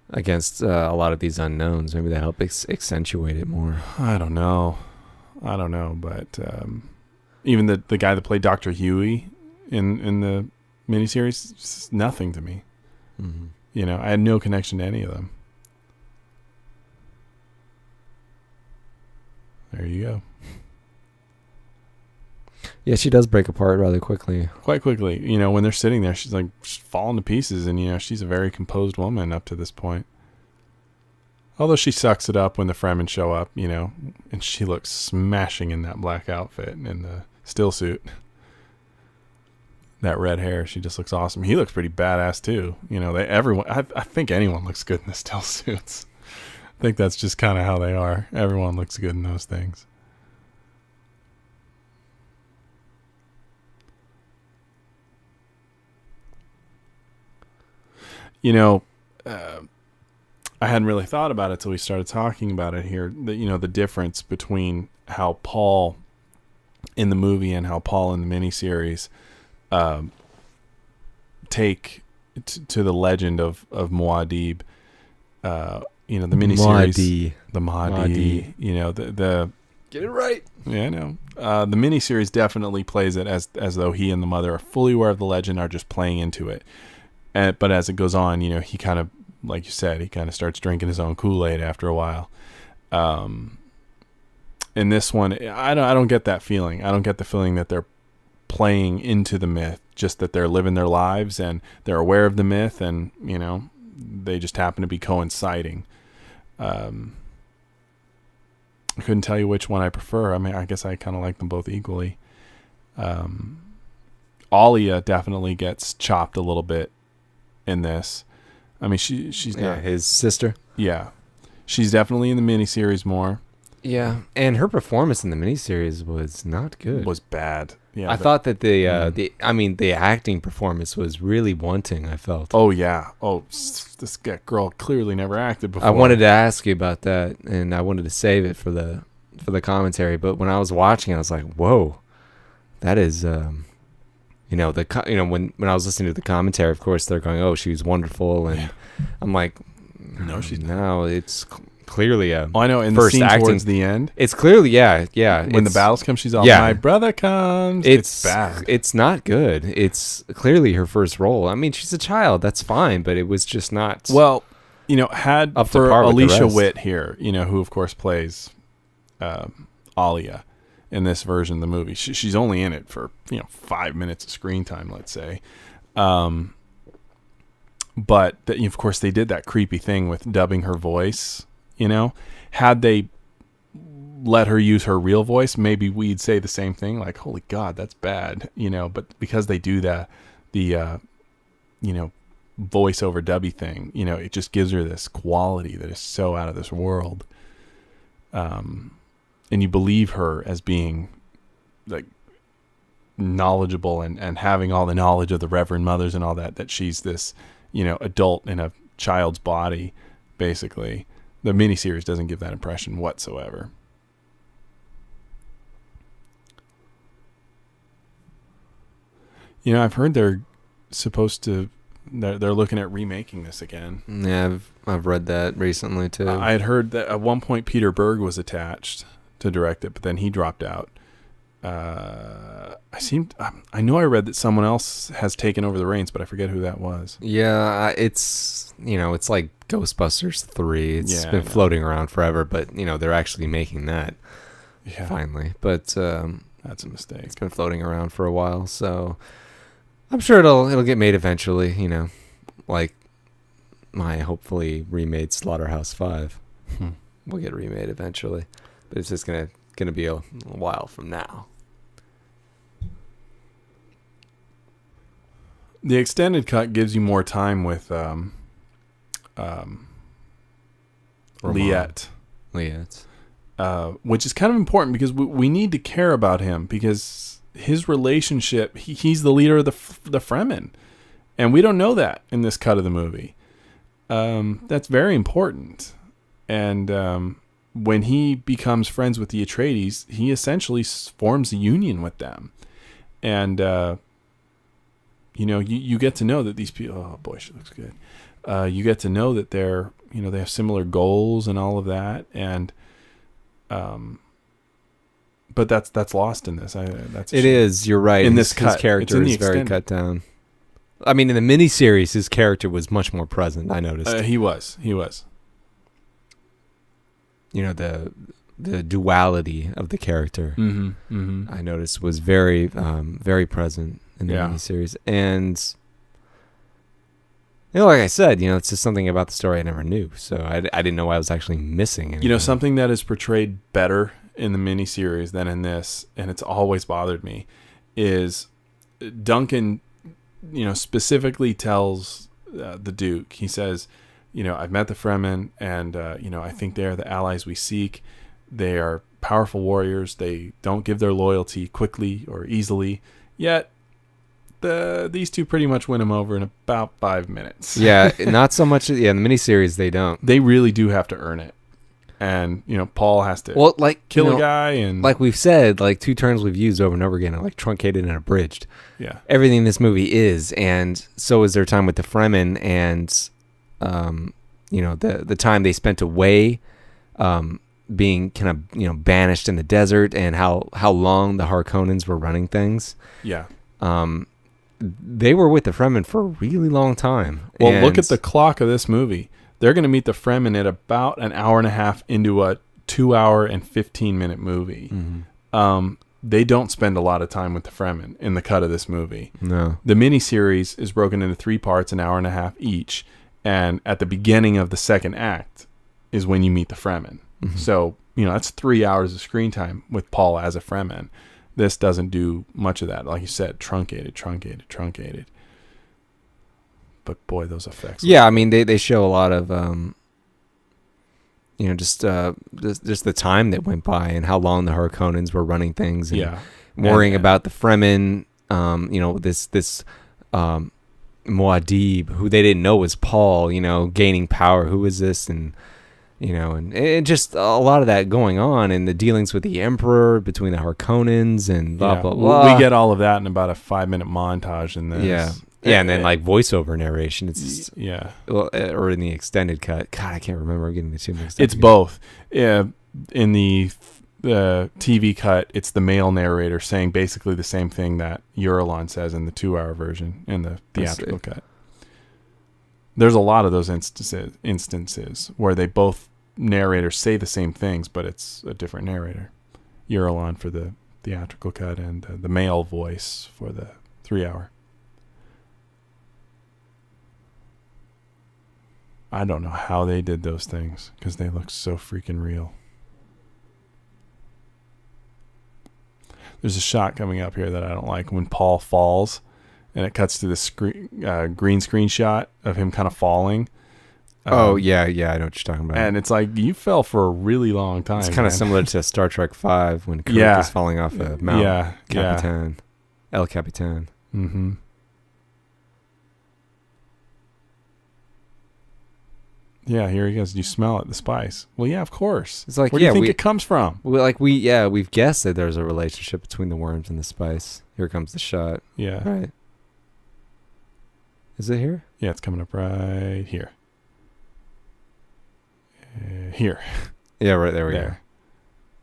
against a lot of these unknowns. Maybe that helped accentuate it more. I don't know, but even the guy that played Dr. Huey in the miniseries, it's nothing to me. Mm-hmm. I had no connection to any of them. There you go. Yeah, she does break apart rather quickly. Quite quickly. When they're sitting there, she's like falling to pieces, and she's a very composed woman up to this point. Although she sucks it up when the Fremen show up, and she looks smashing in that black outfit and the still suit. That red hair, she just looks awesome. He looks pretty badass too. I think anyone looks good in the still suits. I think that's just kind of how they are. Everyone looks good in those things. I hadn't really thought about it till we started talking about it here. The difference between how Paul in the movie and how Paul in the miniseries take to the legend of Muad'Dib. The miniseries, the Mahdi. The get it right. Yeah, I know. The miniseries definitely plays it as though he and the mother are fully aware of the legend, are just playing into it. But as it goes on, he kind of, like you said, he kind of starts drinking his own Kool-Aid after a while. In this one, I don't get that feeling. I don't get the feeling that they're playing into the myth, just that they're living their lives and they're aware of the myth, and they just happen to be coinciding. I couldn't tell you which one I prefer. I mean, I guess I kind of like them both equally. Alia definitely gets chopped a little bit in this. I mean, she's not his sister. Yeah, she's definitely in the miniseries more. Yeah, and her performance in the miniseries was not good. Was bad. Yeah, I thought that the acting performance was really wanting. I felt. Oh yeah. Oh, this girl clearly never acted before. I wanted to ask you about that, and I wanted to save it for the commentary. But when I was watching it, I was like, "Whoa, that is." When I was listening to the commentary, of course they're going, "Oh, she was wonderful," and I'm like, "No, she's not." No, it's clearly a. Oh, I know. In first the scene acting towards the end, it's clearly, yeah. When the battles come, she's all, "My brother comes." It's bad. It's not good. It's clearly her first role. I mean, she's a child. That's fine, but it was just not. Well, had up to for par with the Alicia rest. Witt here, who of course plays Alia in this version of the movie. She's only in it for 5 minutes of screen time, let's say. But of course they did that creepy thing with dubbing her voice. Had they let her use her real voice, maybe we'd say the same thing, like, "Holy God, that's bad," But because they do the voice over dubby thing, it just gives her this quality that is so out of this world. And you believe her as being like knowledgeable and having all the knowledge of the Reverend Mothers and all that she's this, adult in a child's body, basically. The miniseries doesn't give that impression whatsoever. I've heard they're looking at remaking this again. Yeah, I've read that recently too. I had heard that at one point Peter Berg was attached to direct it, but then he dropped out. I know I read that someone else has taken over the reins, but I forget who that was. Yeah, it's it's like Ghostbusters 3. It's been floating around forever, but they're actually making that finally. But that's a mistake. It's been floating around for a while, so I'm sure it'll get made eventually. Like my hopefully remade Slaughterhouse 5 will get remade eventually, but it's just gonna be a while from now. The extended cut gives you more time with Liet, which is kind of important because we need to care about him because his relationship, he's the leader of the Fremen, and we don't know that in this cut of the movie. That's very important. And when he becomes friends with the Atreides, he essentially forms a union with them. And you get to know that these people, oh boy, she looks good. You get to know that they're, they have similar goals and all of that. And, but that's lost in this. It is. You're right. In his character is very cut down. I mean, in the miniseries, his character was much more present. I noticed. He was. The duality of the character. I noticed was very, very present in the miniseries, and like I said, it's just something about the story I never knew, so I didn't know I was actually missing anything. Something that is portrayed better in the miniseries than in this, and it's always bothered me, is Duncan, specifically tells the Duke. He says, I've met the Fremen, and I think they are the allies we seek. They are powerful warriors. They don't give their loyalty quickly or easily. Yet these two pretty much win him over in about 5 minutes. Yeah, not so much. Yeah, in the miniseries they don't. They really do have to earn it, and Paul has to kill a guy, and like we've said, like 2 terms we've used over and over again, are like truncated and abridged. Yeah, everything in this movie is, and so is their time with the Fremen, and the time they spent away, being kind of banished in the desert, and how long the Harkonnens were running things. Yeah. They were with the Fremen for a really long time. Well, look at the clock of this movie. They're going to meet the Fremen at about an hour and a half into a 2 hour and 15-minute movie. Mm-hmm. They don't spend a lot of time with the Fremen in the cut of this movie. No. The miniseries is broken into 3 parts, an hour and a half each. And at the beginning of the second act is when you meet the Fremen. Mm-hmm. So, that's 3 hours of screen time with Paul as a Fremen. This doesn't do much of that. Like you said, truncated. but boy, those effects. Yeah, I mean they show a lot of just the time that went by and how long the Harkonnens were running things and worrying about the Fremen. This Muad'Dib, who they didn't know was Paul. Gaining power. Who is this? And just a lot of that going on, and the dealings with the Emperor between the Harkonnens and blah blah blah. We get all of that in about a 5-minute montage in this. Yeah, and then like voiceover narration. It's well, or in the extended cut. God, I can't remember. I'm getting the two mixed up. It's both. In the TV cut, it's the male narrator saying basically the same thing that Eurolon says in the 2-hour version in the theatrical cut. There's a lot of those instances where they both narrators say the same things, but it's a different narrator. Eurolon for the theatrical cut and the male voice for the 3-hour. I don't know how they did those things because they look so freaking real. There's a shot coming up here that I don't like when Paul falls and it cuts to the green screen shot of him kind of falling. I know what you're talking about. And it's like, you fell for a really long time. It's kind of similar to Star Trek V when Kirk is falling off a mountain. Capitan. El Capitan. Mm-hmm. Yeah, here he goes. You smell it, the spice. Well, yeah, of course. It's like, where do you think it comes from? We've guessed that there's a relationship between the worms and the spice. Here comes the shot. Yeah. Right. Is it here? Yeah, it's coming up right here. Here. Yeah, right there we go.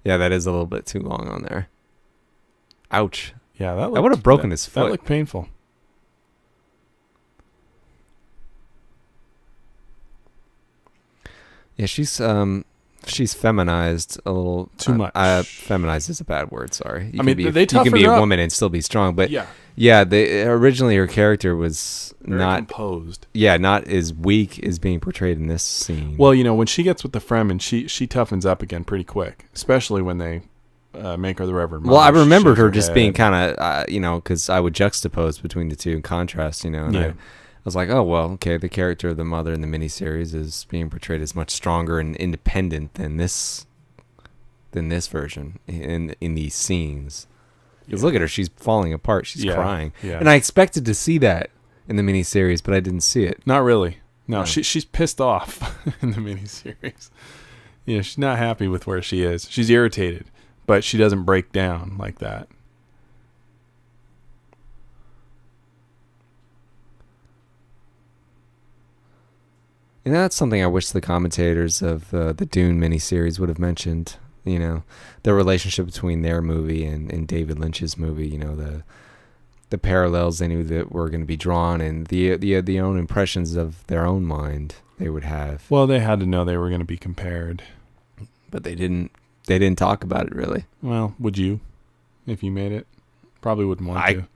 Yeah, that is a little bit too long on there. Ouch. Yeah, that would have broken his foot. That looked painful. Yeah, she's feminized a little too much. Feminized is a bad word. Sorry. They toughen her up. You can be a woman and still be strong, but originally her character was very not composed. Yeah, not as weak as being portrayed in this scene. Well, when she gets with the Fremen, she toughens up again pretty quick, especially when they make her the Reverend Mother. Well, I remembered her just being kind of, because I would juxtapose between the two and contrast, and I was like, oh, well, okay, the character of the mother in the miniseries is being portrayed as much stronger and independent than this version in these scenes. Because look at her, she's falling apart, she's crying. Yeah. And I expected to see that in the miniseries, but I didn't see it. Not really. No. She's pissed off in the miniseries. She's not happy with where she is. She's irritated, but she doesn't break down like that. And that's something I wish the commentators of the Dune miniseries would have mentioned. The relationship between their movie and David Lynch's movie. The parallels they knew that were going to be drawn, and the own impressions of their own mind they would have. Well, they had to know they were going to be compared, but they didn't. They didn't talk about it really. Well, would you, if you made it? Probably wouldn't want to.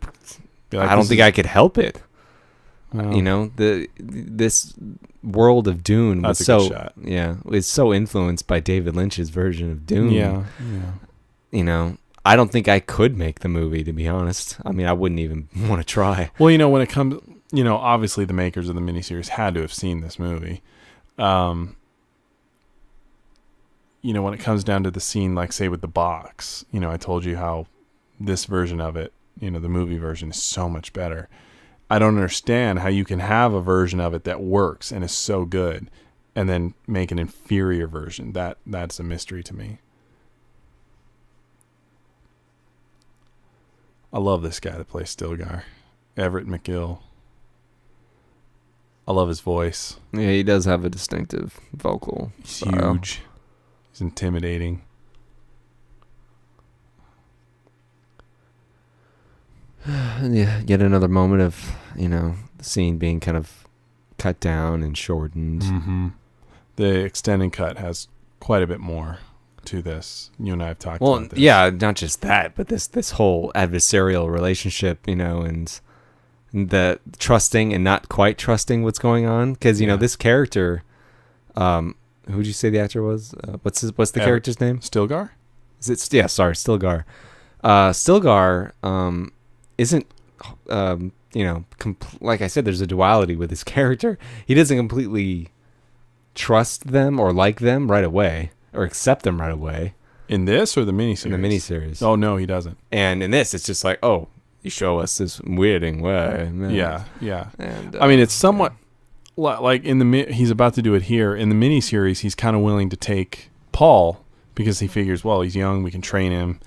I don't think I could help it. Well, this world of Dune was it's so influenced by David Lynch's version of Dune. Yeah. I don't think I could make the movie, to be honest. I mean, I wouldn't even want to try. Well, when it comes, obviously the makers of the miniseries had to have seen this movie. When it comes down to the scene, like say with the box, I told you how this version of it, the movie version is so much better. I don't understand how you can have a version of it that works and is so good and then make an inferior version. That's a mystery to me. I love this guy that plays Stilgar, Everett McGill. I love his voice. Yeah, he does have a distinctive vocal style. Huge. He's intimidating. Yeah, yet another moment of, the scene being kind of cut down and shortened. Mm-hmm. The extended cut has quite a bit more to this. You and I have talked about this. Yeah, not just that, but this whole adversarial relationship, and the trusting and not quite trusting what's going on. Because, this character, who'd you say the actor was? What's the character's name? Stilgar? Stilgar. Stilgar isn't like I said, there's a duality with his character. He doesn't completely trust them or like them right away or accept them right away. In this or the miniseries? In the miniseries. Oh, no, he doesn't. And in this, it's just like, oh, you show us this weirding way. Man. Yeah. And, I mean, it's somewhat like he's about to do it here. In the miniseries, he's kind of willing to take Paul because he figures, well, he's young, we can train him,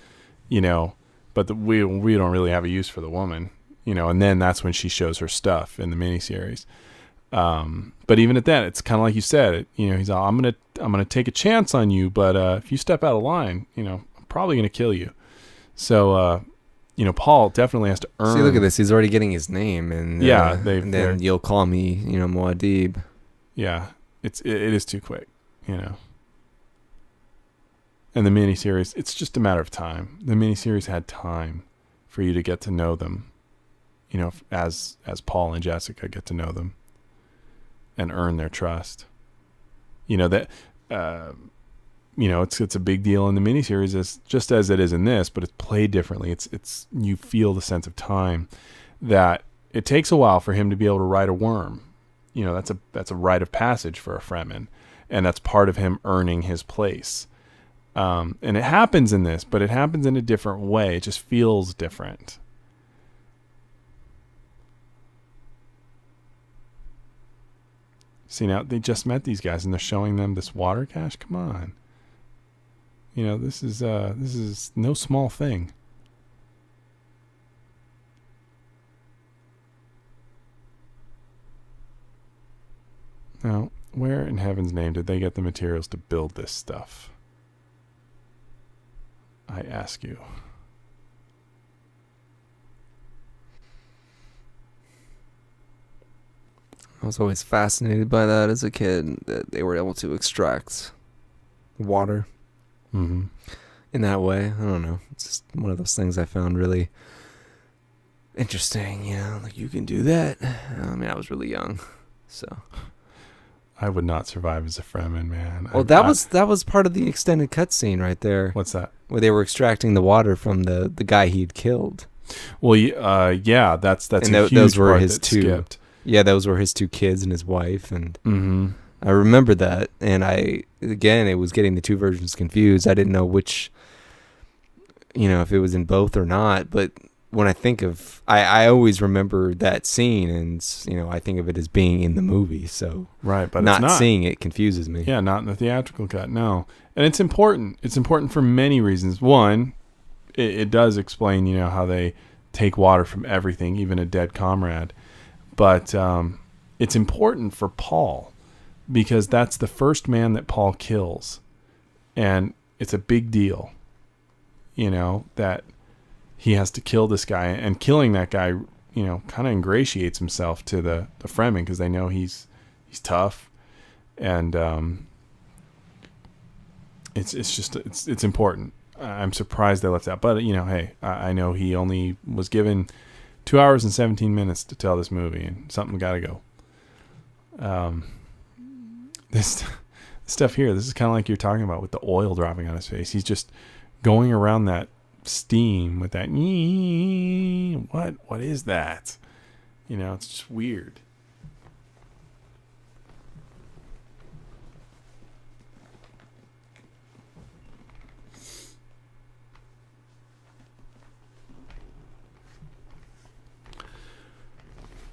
but we don't really have a use for the woman, and then that's when she shows her stuff in the miniseries. But even at that, it's kind of like you said, he's all, I'm gonna take a chance on you, but if you step out of line, I'm probably gonna kill you. So, Paul definitely has to earn. See, look at this. He's already getting his name, and and then you'll call me, Muad'Dib. Yeah, it is too quick, And the miniseries, it's just a matter of time. The miniseries had time for you to get to know them, as Paul and Jessica get to know them. And earn their trust. It's a big deal in the miniseries, just as it is in this, but it's played differently. It's you feel the sense of time that it takes a while for him to be able to ride a worm. That's a rite of passage for a Fremen, and that's part of him earning his place. And it happens in this, but it happens in a different way. It just feels different. See, now they just met these guys and they're showing them this water cache. Come on. This is no small thing. Now, where in heaven's name did they get the materials to build this stuff? I ask you. I was always fascinated by that as a kid, that they were able to extract water in that way. I don't know. It's just one of those things I found really interesting. Like you can do that. I mean, I was really young, so. I would not survive as a Fremen, man. Well, that was part of the extended cutscene right there. What's that? Where they were extracting the water from the guy he'd killed. Well, yeah, that's and a huge those were part his that two. Skipped. Yeah, those were his two kids and his wife, and I remember that. And it was getting the two versions confused. I didn't know which, if it was in both or not. But when I think of, I always remember that scene, and I think of it as being in the movie. So right, but not it's not seeing it confuses me. Yeah, not in the theatrical cut. No, and it's important. It's important for many reasons. One, it does explain, how they take water from everything, even a dead comrade. But it's important for Paul because that's the first man that Paul kills. And it's a big deal, that he has to kill this guy. And killing that guy, kind of ingratiates himself to the Fremen because they know he's tough. And it's important. I'm surprised they left out. But, hey, I know he only was given 2 hours and 17 minutes to tell this movie, and something got to go. This stuff here, this is kind of like you're talking about with the oil dropping on his face. He's just going around that steam with that. What is that? It's just weird.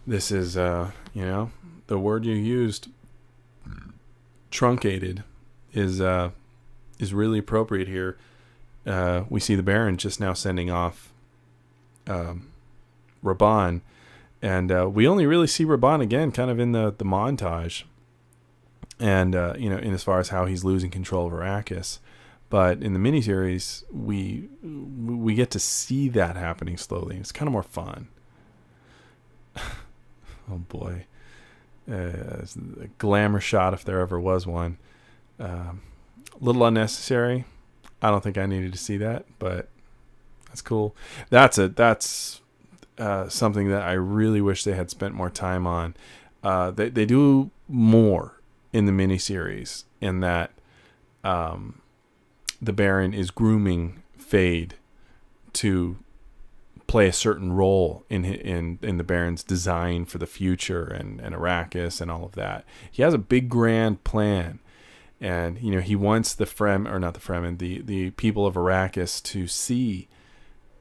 This is, the word you used, truncated, is really appropriate here. We see the Baron just now sending off Raban, and we only really see Raban again kind of in the montage, and, in as far as how he's losing control of Arrakis. But in the miniseries, we get to see that happening slowly. It's kind of more fun. Oh boy, a glamour shot if there ever was one. A little unnecessary. I don't think I needed to see that, but that's cool. That's something that I really wish they had spent more time on. They do more in the miniseries in that the Baron is grooming Feyd to play a certain role in the Baron's design for the future and Arrakis and all of that. He has a big grand plan, and he wants the the people of Arrakis to see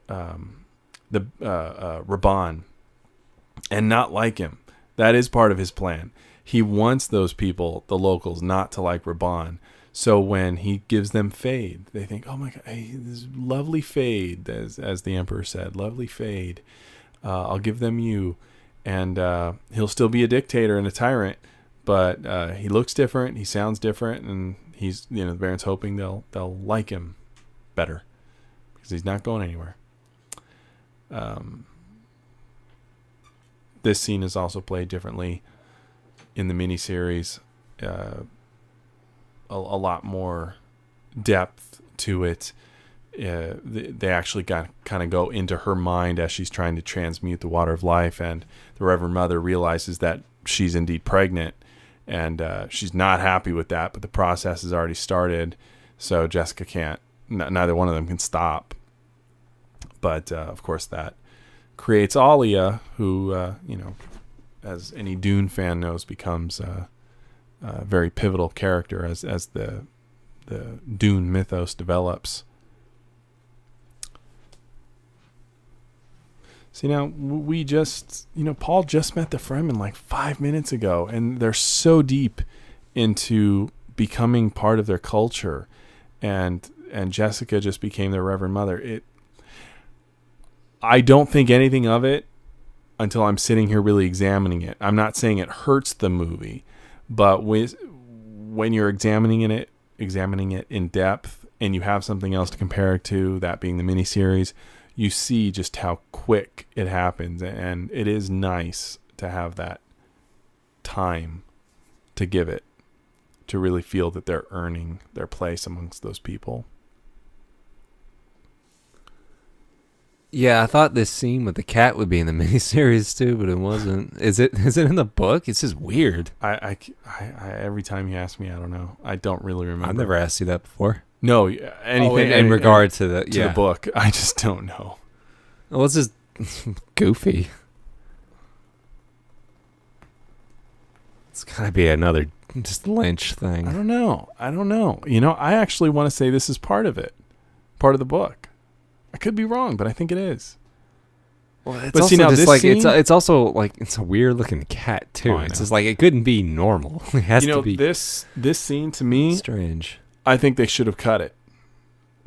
the Raban and not like him. That is part of his plan. He wants those people, the locals, not to like Raban. So when he gives them Feyd, they think, "Oh my God, hey, this lovely Feyd," as the Emperor said, "lovely Feyd. I'll give them you," and he'll still be a dictator and a tyrant, but he looks different, he sounds different, and he's the Baron's hoping they'll like him better because he's not going anywhere. This scene is also played differently in the miniseries. A lot more depth to it. They actually kind of go into her mind as she's trying to transmute the water of life, and the Reverend Mother realizes that she's indeed pregnant, and she's not happy with that, but the process has already started, so Jessica can't, neither one of them can stop. But of course that creates Alia, who as any Dune fan knows, becomes a very pivotal character as the Dune mythos develops. See, now we just, Paul just met the Fremen like 5 minutes ago, and they're so deep into becoming part of their culture, and Jessica just became their Reverend Mother. I don't think anything of it until I'm sitting here really examining it. I'm not saying it hurts the movie, but when you're examining it in depth and you have something else to compare it to, that being the miniseries, you see just how quick it happens, and it is nice to have that time to give it, to really feel that they're earning their place amongst those people. Yeah, I thought this scene with the cat would be in the miniseries too, but it wasn't. Is it in the book? It's just weird. I every time you ask me, I don't know. I don't really remember. I've never asked you that before. No, anything in regard to the book. I just don't know. Well, it's just goofy. It's gotta be another just Lynch thing. I don't know. I actually want to say this is part of it, part of the book. I could be wrong, but I think it is. Well, it's also just like scene, it's also like it's a weird looking cat too. Oh, it's just like it couldn't be normal. It has to be. This scene to me strange. I think they should have cut it,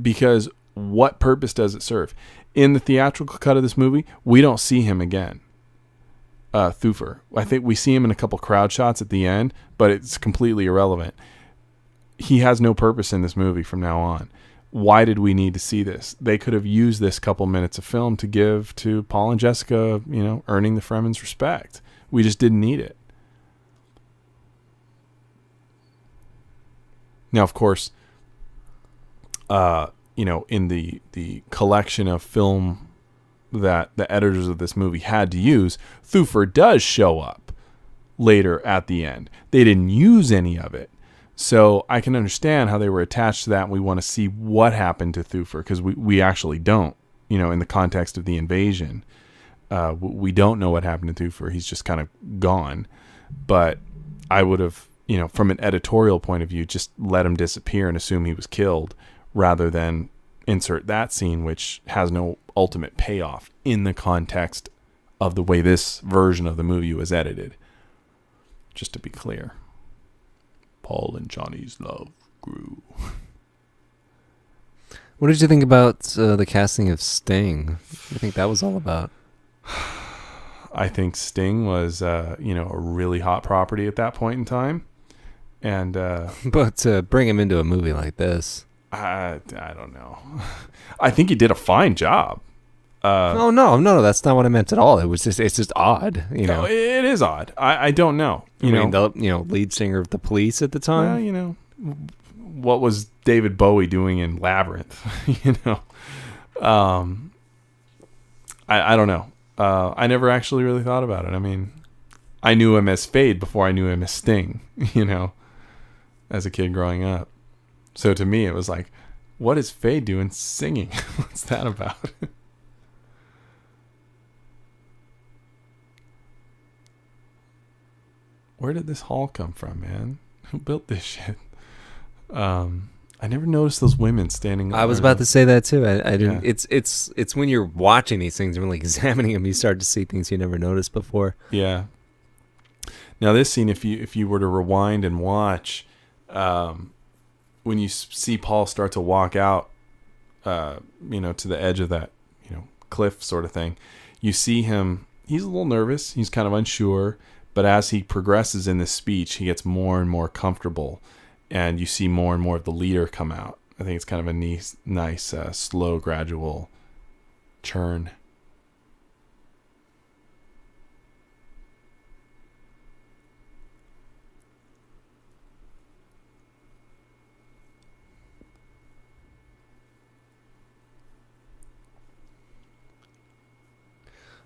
because what purpose does it serve? In the theatrical cut of this movie, we don't see him again. Thufir. I think we see him in a couple crowd shots at the end, but it's completely irrelevant. He has no purpose in this movie from now on. Why did we need to see this? They could have used this couple minutes of film to give to Paul and Jessica, earning the Fremen's respect. We just didn't need it. Now, of course, in the collection of film that the editors of this movie had to use, Thufir does show up later at the end. They didn't use any of it. So I can understand how they were attached to that, and we want to see what happened to Thufir, because we actually don't, in the context of the invasion. We don't know what happened to Thufir. He's just kind of gone. But I would have, from an editorial point of view, just let him disappear and assume he was killed, rather than insert that scene, which has no ultimate payoff in the context of the way this version of the movie was edited. Just to be clear. Paul and Johnny's love grew. What did you think about the casting of Sting? What do you think that was all about? I think Sting was, a really hot property at that point in time. And but to bring him into a movie like this, I don't know. I think he did a fine job. No, that's not what I meant at all. It's just odd, No, it is odd. I don't know. The lead singer of the Police at the time. Well, what was David Bowie doing in Labyrinth? I don't know. I never actually really thought about it. I mean, I knew him as Feyd before I knew him as Sting. As a kid growing up. So to me, it was like, what is Feyd doing singing? What's that about? where did this hall come from, man? Who built this shit? I never noticed those women standing. I was about to say that too. I didn't. Yeah. It's when you're watching these things and really examining them, you start to see things you never noticed before. Yeah. Now this scene, if you were to rewind and watch, when you see Paul start to walk out, to the edge of that, cliff sort of thing, you see him. He's a little nervous. He's kind of unsure, but as he progresses in this speech, he gets more and more comfortable. And you see more and more of the leader come out. I think it's kind of a nice slow, gradual churn.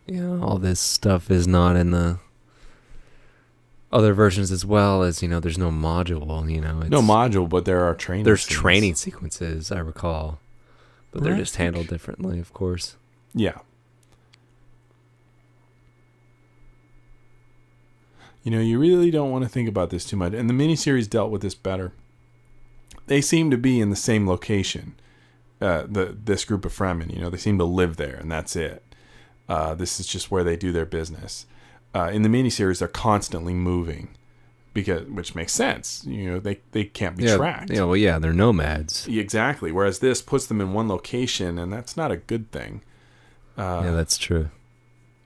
Yeah, all this stuff is not in the other versions as well as, there's no module, it's, no module, but there are training. There's scenes. training sequences, I recall. But they're just handled differently, of course. Yeah. You really don't want to think about this too much. And the miniseries dealt with this better. They seem to be in the same location. This group of Fremen, they seem to live there, and that's it. This is just where they do their business. In the miniseries, they're constantly moving, which makes sense. They can't be tracked. Yeah, well, they're nomads. Exactly. Whereas this puts them in one location, and that's not a good thing. Yeah, that's true.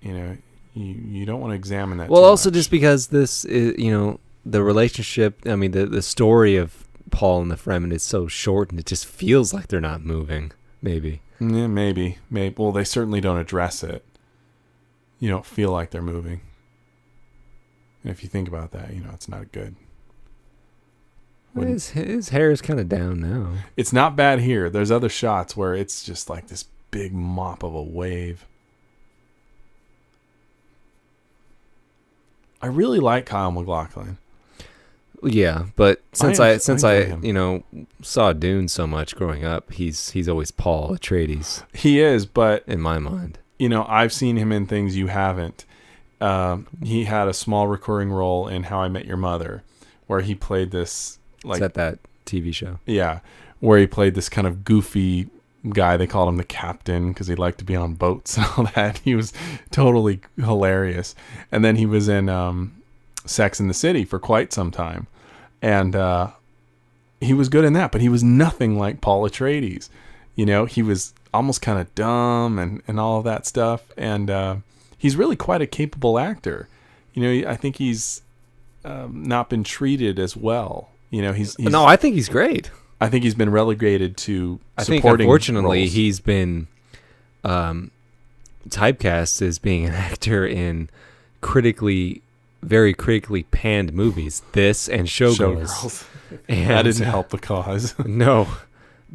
You don't want to examine that. Well, too also much. just because this is, the relationship. I mean, the story of Paul and the Fremen is so short, and it just feels like they're not moving. Maybe. Yeah, maybe. Well, they certainly don't address it. You don't feel like they're moving. And if you think about that, it's not good. His hair is kind of down now. It's not bad here. There's other shots where it's just like this big mop of a wave. I really like Kyle MacLachlan. Yeah, but since I saw Dune so much growing up, he's always Paul Atreides. He is, but in my mind, I've seen him in things you haven't. He had a small recurring role in How I Met Your Mother, where he played this is that TV show? Yeah, where he played this kind of goofy guy. They called him the captain because he liked to be on boats and all that. He was totally hilarious. And then he was in Sex and the City for quite some time, and he was good in that. But he was nothing like Paul Atreides. He was almost kind of dumb and all of that stuff. And he's really quite a capable actor. I think he's not been treated as well. He's no, I think he's great. I think he's been relegated to supporting. I think, unfortunately, roles. He's been typecast as being an actor in very critically panned movies. This and Showgirls. And that didn't help the cause. No,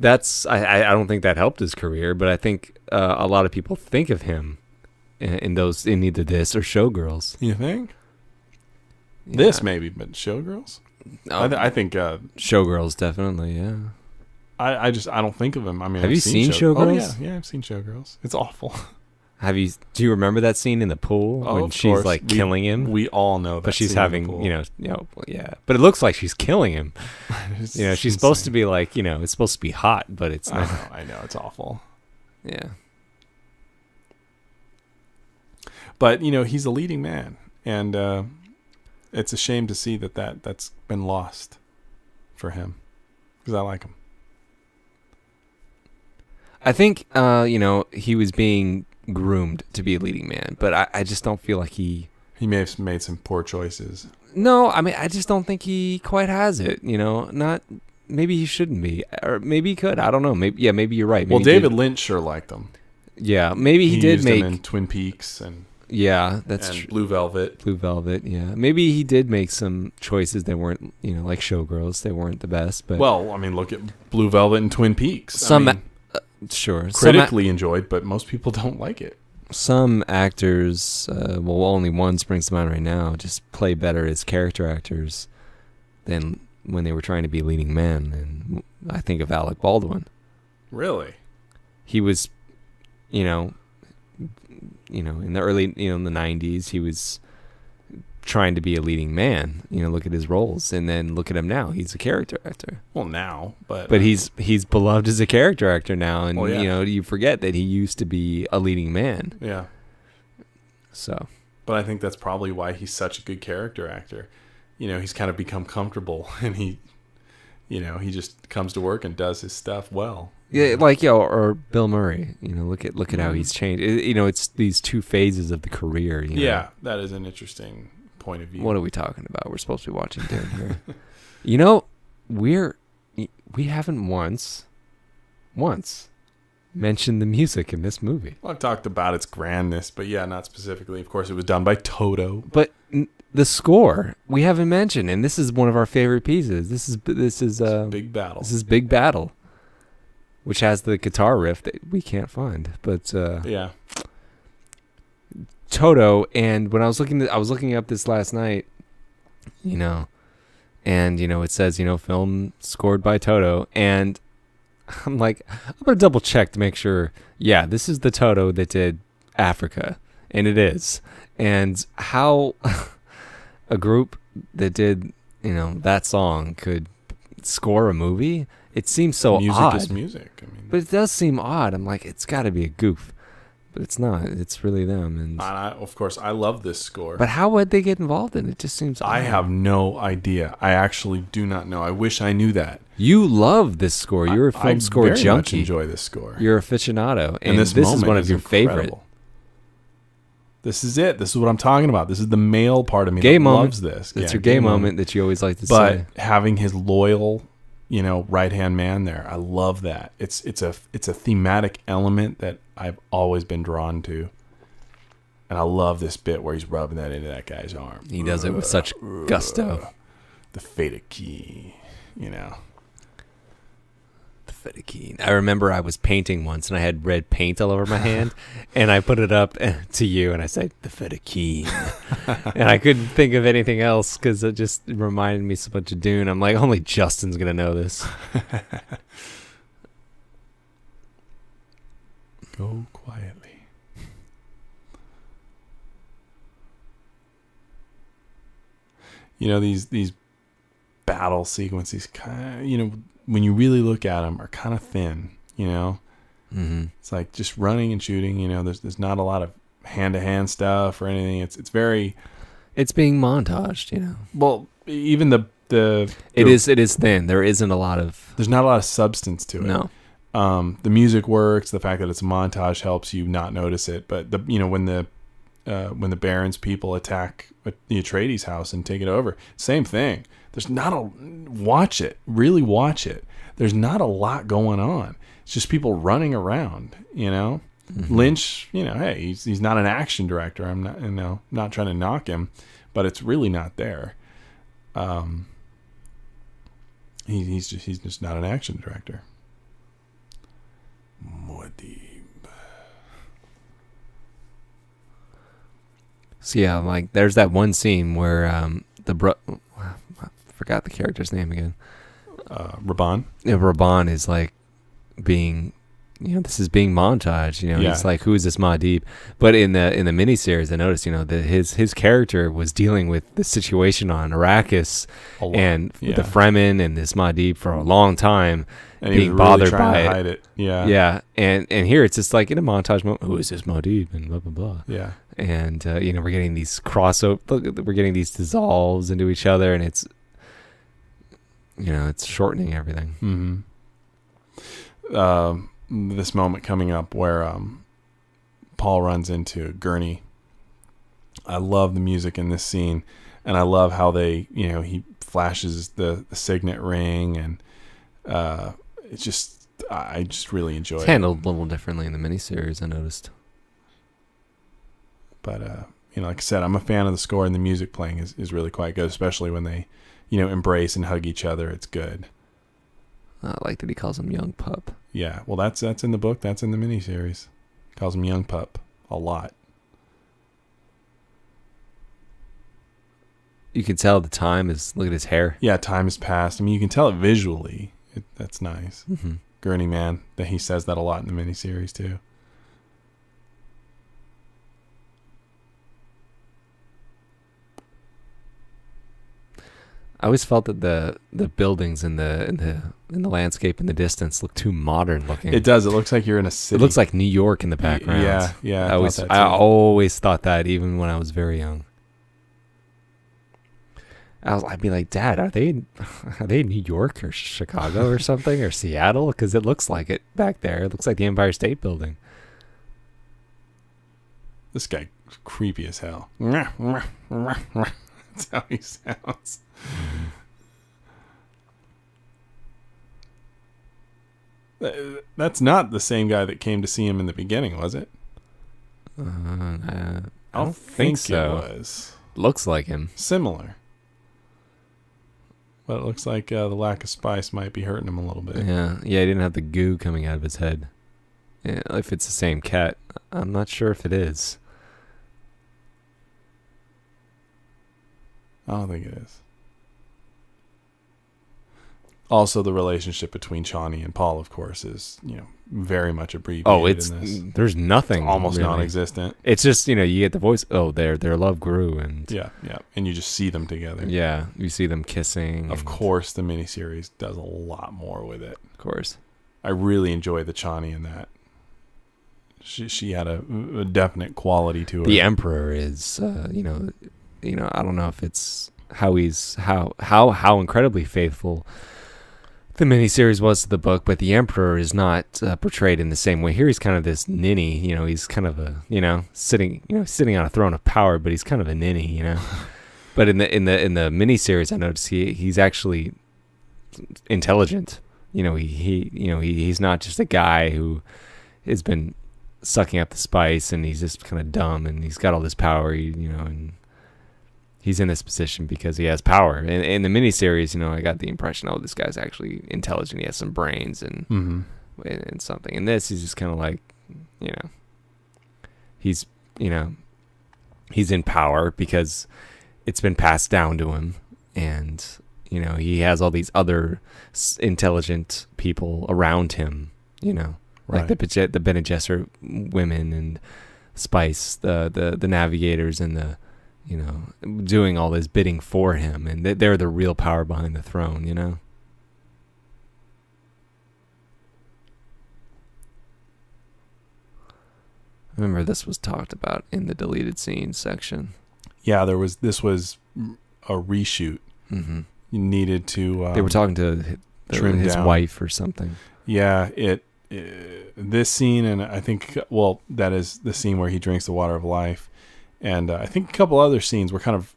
I don't think that helped his career. But I think a lot of people think of him in either this or Showgirls. You think? Yeah. This maybe, but Showgirls. I think Showgirls definitely. Yeah. I don't think of him. I mean, have you seen Showgirls? Oh yeah, I've seen Showgirls. It's awful. Do you remember that scene in the pool when she's like killing him? We all know that. But she's having, yeah. But it looks like she's killing him. She's supposed to be like, it's supposed to be hot, but it's not. I know, it's awful. Yeah. But he's a leading man, and it's a shame to see that's been lost for him, because I like him. I think he was being groomed to be a leading man, but I just don't feel like he may have made some poor choices. No, I mean, I just don't think he quite has it. Maybe he shouldn't be, or maybe he could. I don't know. Maybe you're right. Maybe David Lynch sure liked them. Yeah, maybe he did used make them in Twin Peaks and that's true. Blue Velvet. Yeah, maybe he did make some choices that weren't, like Showgirls. They weren't the best, but look at Blue Velvet and Twin Peaks. Sure, critically enjoyed, but most people don't like it. Some actors, only one springs to mind right now, just play better as character actors than when they were trying to be leading men. And I think of Alec Baldwin. Really? He was, in the early, in the 90s, he was trying to be a leading man. Look at his roles, and then look at him now. He's a character actor. Well, now, but he's beloved as a character actor now, and you forget that he used to be a leading man. Yeah. So, but I think that's probably why he's such a good character actor. He's kind of become comfortable, and he just comes to work and does his stuff well. Yeah, or Bill Murray. Look at how he's changed. It's these two phases of the career. Yeah, that is an interesting point of view. What are we talking about? We're supposed to be watching Dune here. We haven't once mentioned the music in this movie. Well, I've talked about its grandness, but yeah, not specifically. Of course, it was done by Toto. But the score we haven't mentioned, and this is one of our favorite pieces. This is Big Battle. This is Big Battle, which has the guitar riff that we can't find. But yeah. Toto, and when I was looking up this last night, and it says film scored by Toto, and I'm like, I'm gonna double check to make sure. Yeah, this is the Toto that did Africa, and it is. And how a group that did that song could score a movie, it seems so odd. Music is music. But it does seem odd. I'm like, it's got to be a goof. But it's not. It's really them. And of course, I love this score. But how would they get involved in it? It just seems odd. I have no idea. I actually do not know. I wish I knew that. You love this score. You're a film score junkie. I very much enjoy this score. You're aficionado. And this is one of your favorite. This is it. This is what I'm talking about. This is the male part of me that loves this. It's your gay moment that you always like to say. But having his loyal, right-hand man there, I love that. It's a thematic element that I've always been drawn to. And I love this bit where he's rubbing that into that guy's arm. He does it with such gusto. The Feyd-Rautha, The Feyd-Rautha. I remember I was painting once and I had red paint all over my hand, and I put it up to you and I said, the Feyd-Rautha. And I couldn't think of anything else because it just reminded me so much of Dune. I'm like, only Justin's going to know this. Go quietly. These battle sequences, kind of, when you really look at them, are kind of thin. Mm-hmm. It's like just running and shooting. There's not a lot of hand-to-hand stuff or anything. It's very. It's being montaged. Well, even the it is thin. There isn't a lot of. There's not a lot of substance to it. No. The music works. The fact that it's a montage helps you not notice it. But when the Baron's people attack the Atreides house and take it over, same thing. There's really watch it. There's not a lot going on. It's just people running around. Mm-hmm. Lynch, hey, he's not an action director. I'm not trying to knock him, but it's really not there. He's just not an action director. So yeah, like there's that one scene where I forgot the character's name again. Raban. Yeah, Raban is like being, this is being montaged. He's like, who is this Muad'Dib? But in the miniseries, I noticed, that his character was dealing with the situation on Arrakis and the Fremen and this Muad'Dib for a long time, and being he was bothered really trying by to it. hide it. Yeah, yeah, and here it's just like in a montage moment. Who is this Muad'Dib and blah blah blah. Yeah, and we're getting these we're getting these dissolves into each other, and it's it's shortening everything. Mm-hmm. This moment coming up where Paul runs into Gurney. I love the music in this scene, and I love how they, he flashes the signet ring, and I just really enjoy it. It's handled a little differently in the miniseries, I noticed. But like I said, I'm a fan of the score, and the music playing is really quite good, especially when they, embrace and hug each other. It's good. I like that he calls him young pup. Yeah, well, that's in the book. That's in the miniseries. Calls him young pup a lot. You can tell the time is. Look at his hair. Yeah, time has passed. I mean, you can tell it visually. That's nice. Mm-hmm. Gurney man. That he says that a lot in the miniseries too. I always felt that the buildings in the landscape in the distance look too modern looking. It does. It looks like you're in a city. It looks like New York in the background. Yeah. I always thought that, even when I was very young. I'd be like, Dad, are they in New York or Chicago or something or Seattle? Because it looks like it back there. It looks like the Empire State Building. This guy is creepy as hell. That's how he sounds. That's not the same guy that came to see him in the beginning, was it? I don't think so. It was. Looks like him. Similar. But it looks like the lack of spice might be hurting him a little bit. Yeah, he didn't have the goo coming out of his head. Yeah, if it's the same cat, I'm not sure if it is. I don't think it is. Also, the relationship between Chani and Paul, of course, is very much abbreviated. Oh, in this. There's nothing. It's almost really non-existent. It's just you get the voice. Oh, their love grew, and yeah, and you just see them together. Yeah, you see them kissing. Of course, the miniseries does a lot more with it. Of course, I really enjoy the Chani in that. She had a definite quality to her. The Emperor is, I don't know if it's how incredibly faithful the miniseries was to the book, but the Emperor is not portrayed in the same way. Here he's kind of this ninny, he's kind of a, sitting on a throne of power, but he's kind of a ninny, But in the miniseries, I noticed he's actually intelligent. He's not just a guy who has been sucking up the spice and he's just kind of dumb and he's got all this power, and he's in this position because he has power. In the miniseries, I got the impression, this guy's actually intelligent. He has some brains and something. In this, he's just kind of like, he's in power because it's been passed down to him, and he has all these other intelligent people around him. Like right. the Bene Gesserit women and Spice, the navigators and the doing all this bidding for him, and they're the real power behind the throne, I remember this was talked about in the deleted scenes section. Yeah, this was a reshoot. Mm-hmm. You needed to... they were talking to his wife or something. Yeah, this scene, and I think, that is the scene where he drinks the water of life. And I think a couple other scenes were kind of,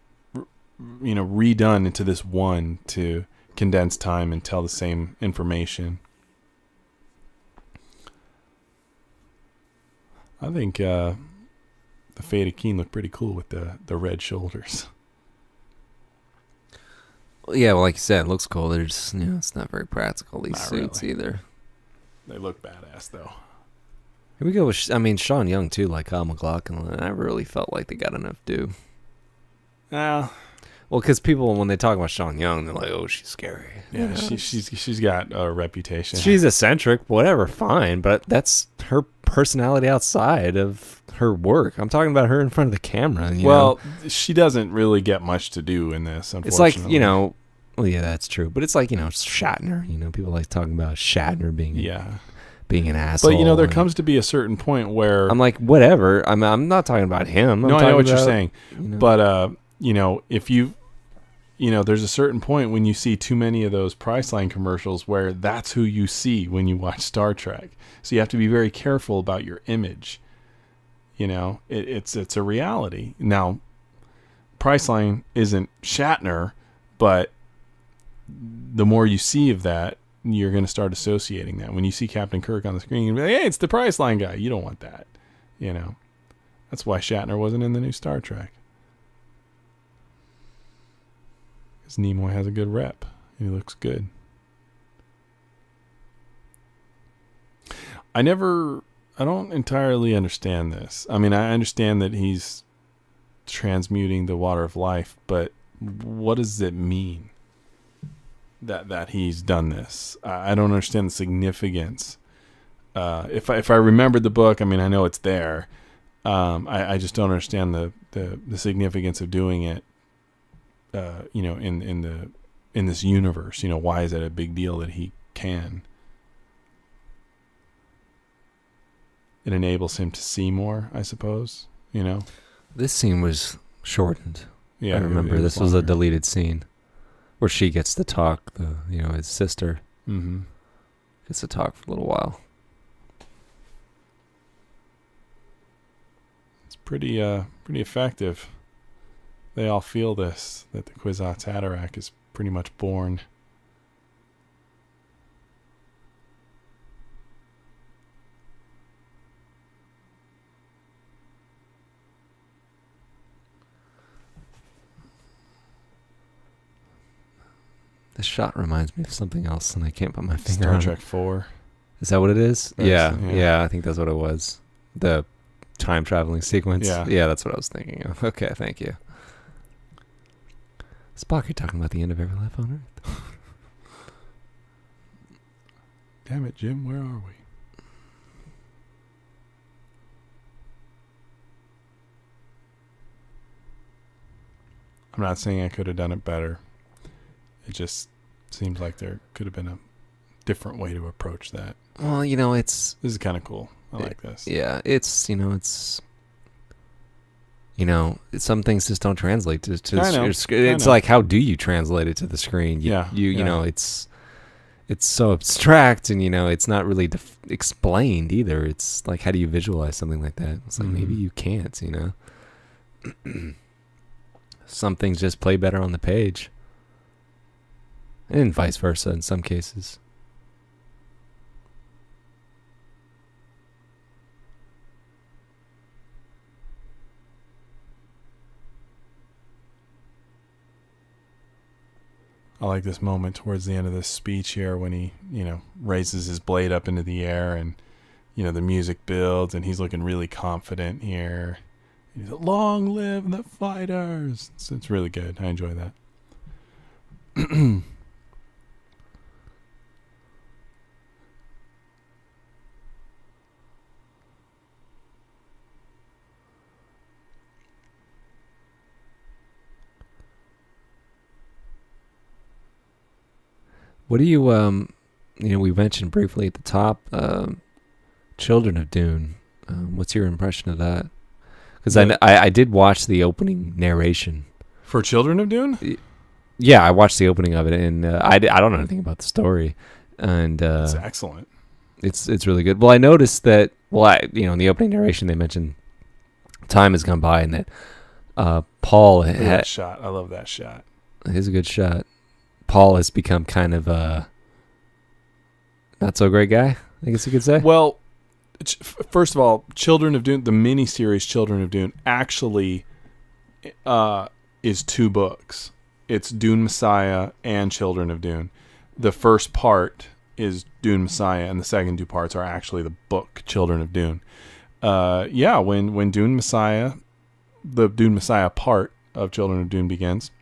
redone into this one to condense time and tell the same information. I think the Feyd-Rautha looked pretty cool with the red shoulders. Yeah, well, like you said, it looks cool. There's, it's not very practical, these Not suits really. either. They look badass, though. Here we go with, Sean Young, too, like Kyle MacLachlan, and I really felt like they got enough due. Well, because people, when they talk about Sean Young, they're like, oh, she's scary. Yeah, she's got a reputation. She's eccentric, whatever, fine, but that's her personality outside of her work. I'm talking about her in front of the camera. She doesn't really get much to do in this, It's unfortunately. like, well, yeah, that's true, but it's like, Shatner. People like talking about Shatner being an asshole. But there comes to be a certain point where I'm like, whatever. I'm not talking about him. I know what you're saying. But if you there's a certain point when you see too many of those Priceline commercials where that's who you see when you watch Star Trek. So you have to be very careful about your image. It's a reality. Now, Priceline isn't Shatner, but the more you see of that, you're going to start associating that. When you see Captain Kirk on the screen, you're going to be like, hey, it's the Priceline guy. You don't want that. That's why Shatner wasn't in the new Star Trek. Because Nimoy has a good rep. He looks good. I don't entirely understand this. I understand that he's transmuting the water of life, but what does it mean that he's done this? I don't understand the significance. If I remembered the book, I know it's there. I just don't understand the significance of doing it. In in this universe? You know, why is it a big deal that he can? It enables him to see more, I suppose, you know? This scene was shortened. Yeah, I remember this was a deleted scene where she gets to talk, his sister gets to talk for a little while. It's pretty effective. They all feel this, that the Kwisatz Haderach is pretty much born. This shot reminds me of something else, and I can't put my finger on it. Star Trek 4. Is that what it is? Yeah, yeah. I think that's what it was. The time traveling sequence. Yeah, that's what I was thinking of. Okay, thank you. Spock, you're talking about the end of every life on Earth. Damn it, Jim, where are we? I'm not saying I could have done it better. It just seems like there could have been a different way to approach that. Well, this is kind of cool. I like this. Yeah, some things just don't translate to it's like, how do you translate it to the screen? It's so abstract, and it's not really explained either. It's like, how do you visualize something like that? It's like, maybe you can't, Some things just play better on the page. And vice versa in some cases. I like this moment towards the end of this speech here when he, raises his blade up into the air and, the music builds and he's looking really confident here. He's like, long live the fighters. So it's really good. I enjoy that. What do you, we mentioned briefly at the top, Children of Dune. What's your impression of that? Because I did watch the opening narration. For Children of Dune? Yeah, I watched the opening of it, and I don't know anything about the story. And it's excellent. It's really good. Well, I noticed that, in the opening narration, they mentioned time has gone by and that Paul had... that shot. I love that shot. It is a good shot. Paul has become kind of a not so great guy, I guess you could say. Well, first of all, Children of Dune, the miniseries Children of Dune, actually is 2 books. It's Dune Messiah and Children of Dune. The first part is Dune Messiah, and the second 2 parts are actually the book Children of Dune. When Dune Messiah, the Dune Messiah part of Children of Dune begins,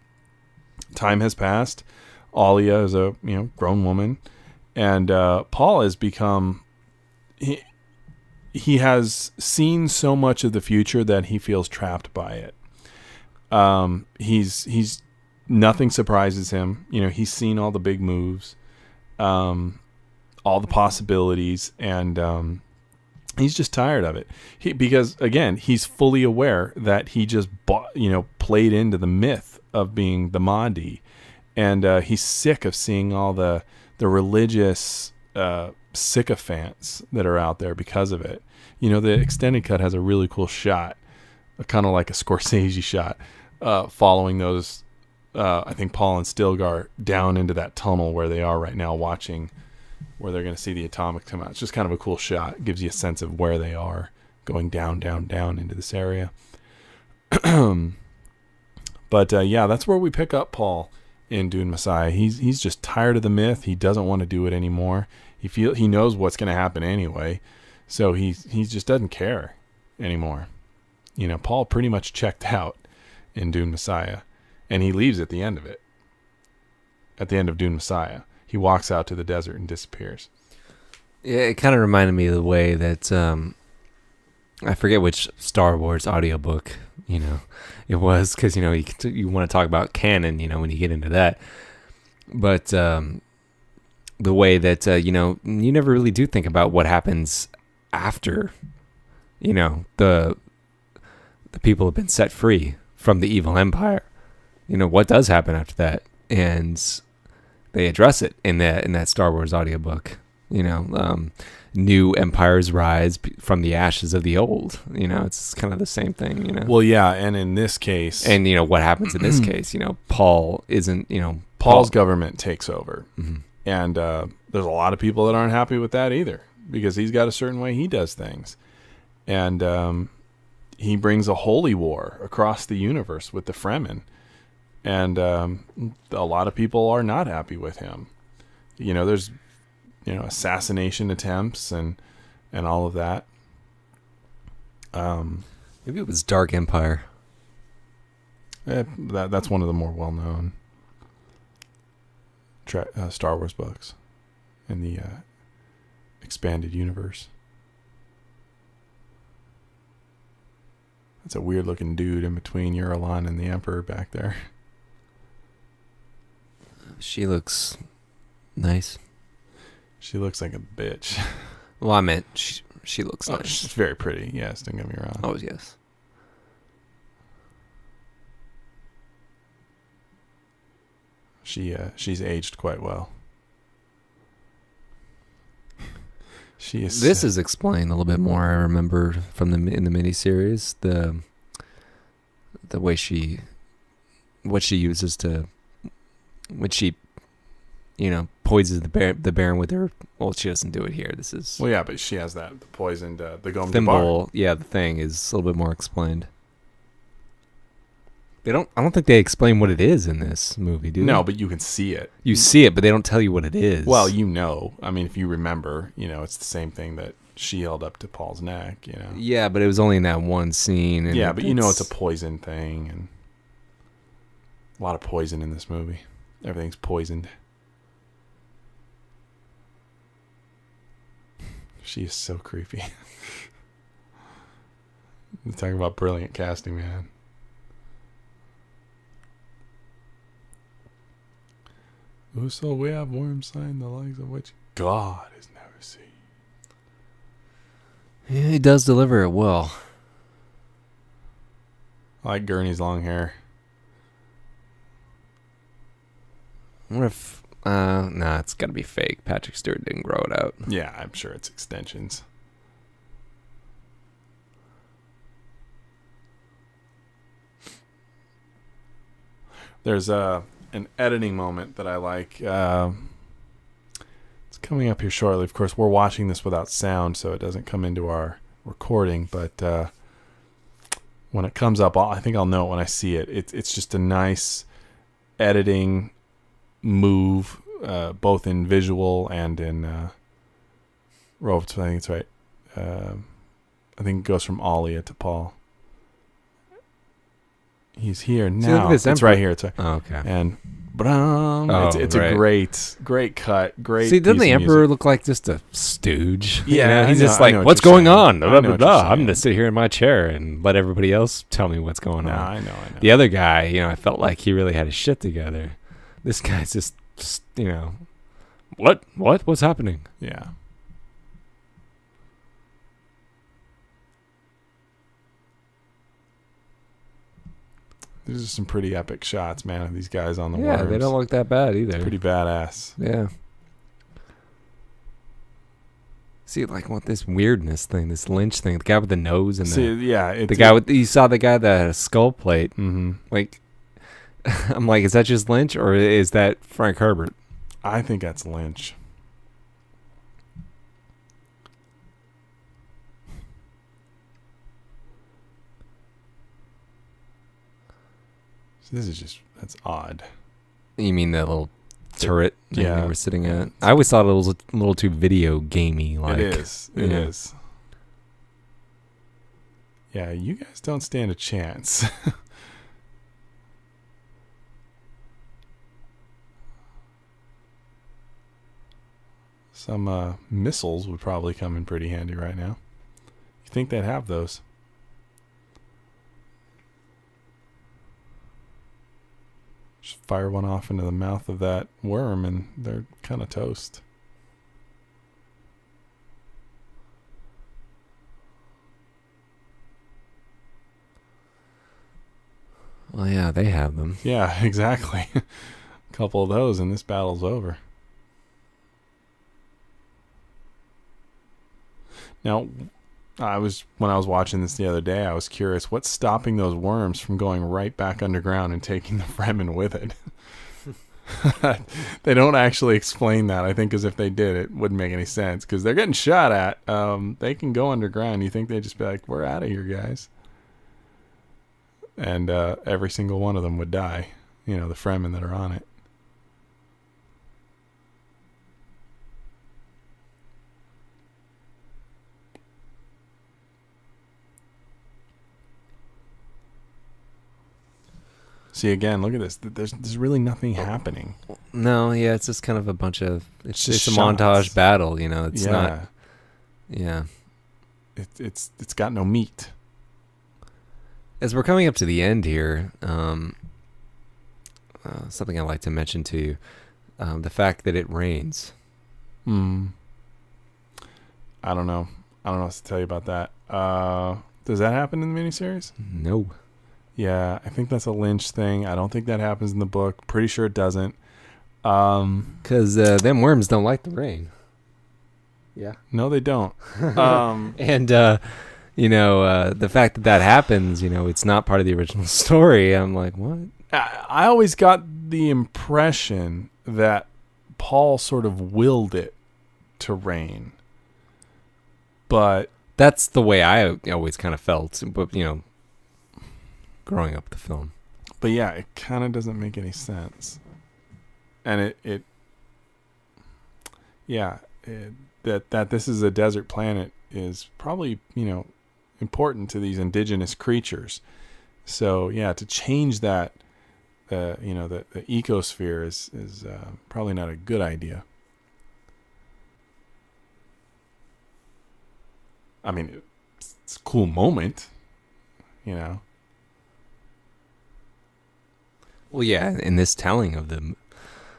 time has passed. Alia is a grown woman, and Paul has become he has seen so much of the future that he feels trapped by it. He's nothing surprises him. He's seen all the big moves, all the possibilities, and he's just tired of it. Because again, he's fully aware that he just played into the myth of being the Mahdi. And he's sick of seeing all the religious sycophants that are out there because of it. The extended cut has a really cool shot, kind of like a Scorsese shot, following those, I think, Paul and Stilgar down into that tunnel where they are right now watching, where they're going to see the atomic come out. It's just kind of a cool shot. It gives you a sense of where they are going down, down, down into this area. But that's where we pick up Paul in Dune Messiah. He's just tired of the myth. He doesn't want to do it anymore. He knows what's going to happen anyway, so he just doesn't care anymore. Paul pretty much checked out in Dune Messiah, and he leaves at the end of it. At the end of Dune Messiah, he walks out to the desert and disappears. Yeah, it kind of reminded me of the way that I forget which Star Wars audiobook it was, because you want to talk about canon when you get into that, But the way that you never really do think about what happens after, the people have been set free from the evil empire. What does happen after that? And they address it in that Star Wars audiobook. New empires rise from the ashes of the old. It's kind of the same thing. Well, yeah, and in this case, and what happens in this case? Paul isn't. Paul's government takes over, mm-hmm. and there's a lot of people that aren't happy with that either, because he's got a certain way he does things, and he brings a holy war across the universe with the Fremen, and a lot of people are not happy with him. There's assassination attempts and all of that. Maybe it was Dark Empire. That's one of the more well-known Star Wars books in the expanded universe. That's a weird-looking dude in between Eurolon and the Emperor back there. She looks nice. She looks like a bitch. Well, I meant she looks nice. She's very pretty. Yes, don't get me wrong. Oh, yes. She's aged quite well. This is explained a little bit more. I remember from in the miniseries the way what she uses to when she poisons the Baron with her. Well, she doesn't do it here. This is but she has the poisoned the Gom thimble. Yeah, the thing is a little bit more explained. I don't think they explain what it is in this movie, do they? No, but you can see it. You see it, but they don't tell you what it is. Well, I mean, if you remember, it's the same thing that she held up to Paul's neck, Yeah, but it was only in that one scene. And but it's a poison thing, and a lot of poison in this movie. Everything's poisoned. She is so creepy. You're talking about brilliant casting, man. So we have worm sign the likes of which God has never seen. Yeah, he does deliver it well. I like Gurney's long hair. I wonder if it's got to be fake. Patrick Stewart didn't grow it out. Yeah, I'm sure it's extensions. There's an editing moment that I like. It's coming up here shortly. Of course, we're watching this without sound, so it doesn't come into our recording. But when it comes up, I think I'll know it when I see it. It's just a nice editing move, both in visual and in ropes. I think it's right. I think it goes from Alia to Paul. He's here now. It's right here. It's right. Oh, okay. And it's right. A great cut. Great. See, doesn't the Emperor look like just a stooge? Yeah, he's just like, what's going on? Blah, blah, blah. I'm gonna sit here in my chair and let everybody else tell me what's going on. I know. The other guy, I felt like he really had his shit together. This guy's just what's happening? Yeah. These are some pretty epic shots, man, of these guys on the worms. Yeah, they don't look that bad either. Pretty badass. Yeah. See, what this weirdness thing, this Lynch thing, the guy with the nose and you saw the guy that had a skull plate. Mm-hmm. I'm like, is that just Lynch or is that Frank Herbert? I think that's Lynch. That's odd. You mean that little turret thing they were sitting at? I always thought it was a little too video gamey. It is. It is. Yeah, you guys don't stand a chance. Some missiles would probably come in pretty handy right now. You think they'd have those? Just fire one off into the mouth of that worm, and they're kind of toast. Well, yeah, they have them. Yeah, exactly. A couple of those, and this battle's over. Now, when I was watching this the other day, I was curious, what's stopping those worms from going right back underground and taking the Fremen with it? They don't actually explain that. I think because if they did, it wouldn't make any sense, because they're getting shot at. They can go underground. You think they'd just be like, we're out of here, guys. And every single one of them would die. The Fremen that are on it. See, again, look at this. There's really nothing happening. No, yeah, it's just kind of a bunch of... It's a shots. montage battle, It's not... Yeah. It's got no meat. As we're coming up to the end here, something I'd like to mention to you, the fact that it rains. I don't know. I don't know what to tell you about that. Does that happen in the miniseries? No. Yeah, I think that's a Lynch thing. I don't think that happens in the book. Pretty sure it doesn't. Because them worms don't like the rain. Yeah. No, they don't. And, the fact that happens, it's not part of the original story. I'm like, what? I always got the impression that Paul sort of willed it to rain. But... That's the way I always kind of felt. But, growing up the film. But yeah, it kind of doesn't make any sense. And that this is a desert planet is probably, important to these indigenous creatures. So yeah, to change that, the ecosphere is probably not a good idea. I mean, it's a cool moment, Well, yeah, in this telling of the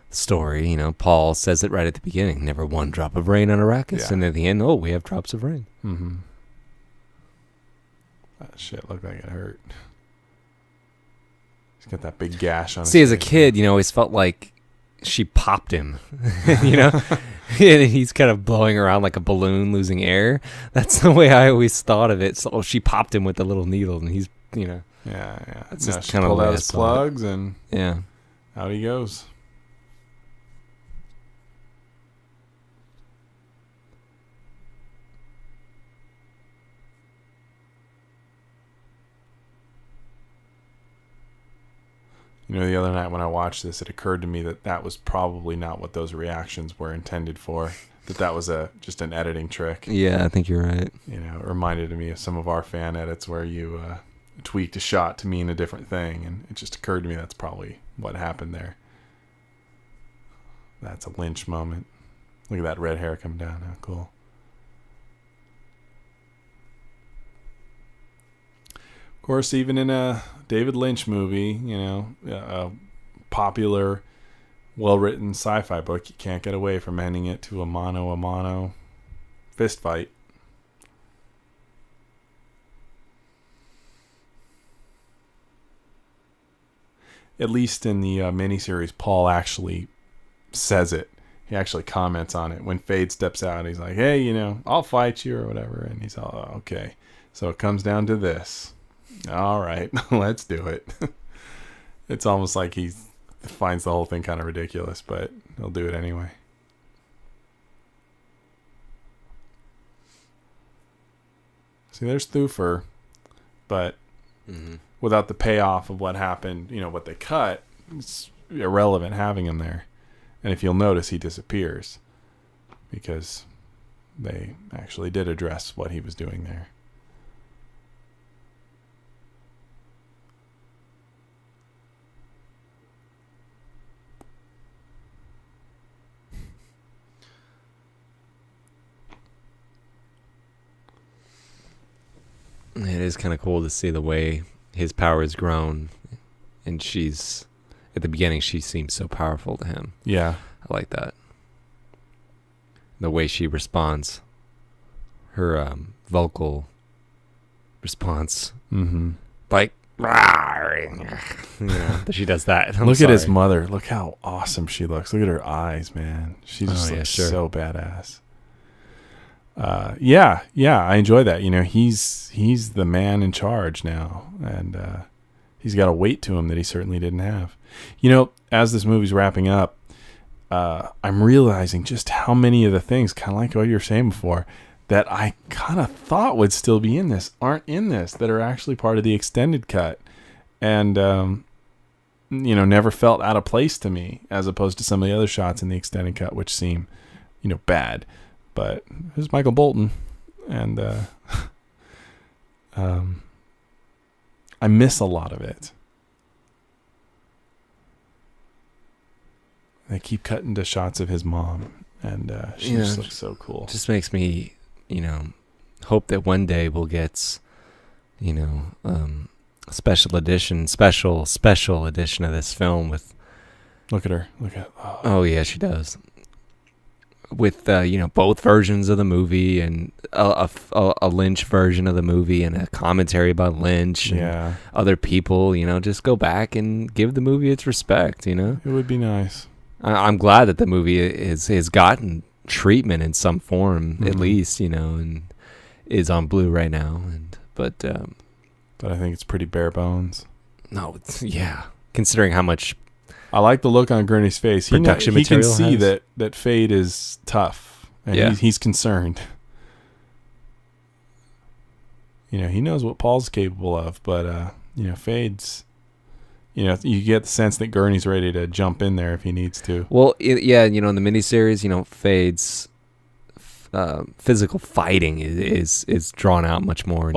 story, Paul says it right at the beginning. Never one drop of rain on Arrakis. Yeah. And at the end, we have drops of rain. Mm-hmm. That shit looked like it hurt. He's got that big gash on his See, as a face. kid, it always felt like she popped him, and he's kind of blowing around like a balloon, losing air. That's the way I always thought of it. So she popped him with the little needle, and he's, Yeah. That's No, just she kind of pulled the way out I his saw plugs, and yeah. out he goes. The other night when I watched this, it occurred to me that was probably not what those reactions were intended for. That was just an editing trick. Yeah, I think you're right. It reminded me of some of our fan edits where you tweaked a shot to mean a different thing, and it just occurred to me that's probably what happened there. That's a Lynch moment. Look at that red hair come down. How cool. Of course, even in a David Lynch movie, a popular, well-written sci-fi book, you can't get away from ending it to a mano-a-mano fist fight. At least in the miniseries, Paul actually says it. He actually comments on it. When Feyd steps out, he's like, hey, I'll fight you or whatever. And he's all, oh, okay. So it comes down to this. All right, let's do it. It's almost like he finds the whole thing kind of ridiculous, but he'll do it anyway. See, there's Thufir, but without the payoff of what happened, what they cut, it's irrelevant having him there. And if you'll notice, he disappears because they actually did address what he was doing there. It is kind of cool to see the way his power has grown, and at the beginning she seems so powerful to him. Yeah. I like that. The way she responds, her vocal response, like, that she does that. Look at his mother. Look how awesome she looks. Look at her eyes, man. She just looks so badass. Yeah, I enjoy that. You know, he's the man in charge now, and he's got a weight to him that he certainly didn't have. You know, as this movie's wrapping up, I'm realizing just how many of the things, kind of like what you were saying before, that I kind of thought would still be in this aren't in this, that are actually part of the extended cut, and you know, never felt out of place to me, as opposed to some of the other shots in the extended cut, which seem, you know, bad. But there's Michael Bolton, and I miss a lot of it. They keep cutting to shots of his mom, and she just looks so cool. Just makes me, you know, hope that one day we'll get, you know, special edition of this film with. Look at her. Oh yeah, she does. With you know, both versions of the movie, and a Lynch version of the movie, and a commentary about Lynch and other people. You know, just go back and give the movie its respect. You know, it would be nice. I'm glad that the movie has gotten treatment in some form, at least, you know, and is on Blu-ray now. But I think it's pretty bare bones. No, considering how much. I like the look on Gurney's face. He can see that Feyd is tough, and he's concerned. You know, he knows what Paul's capable of, but you know, Feyd's. You know, you get the sense that Gurney's ready to jump in there if he needs to. Well, you know, in the miniseries, you know, Feyd's physical fighting is drawn out much more.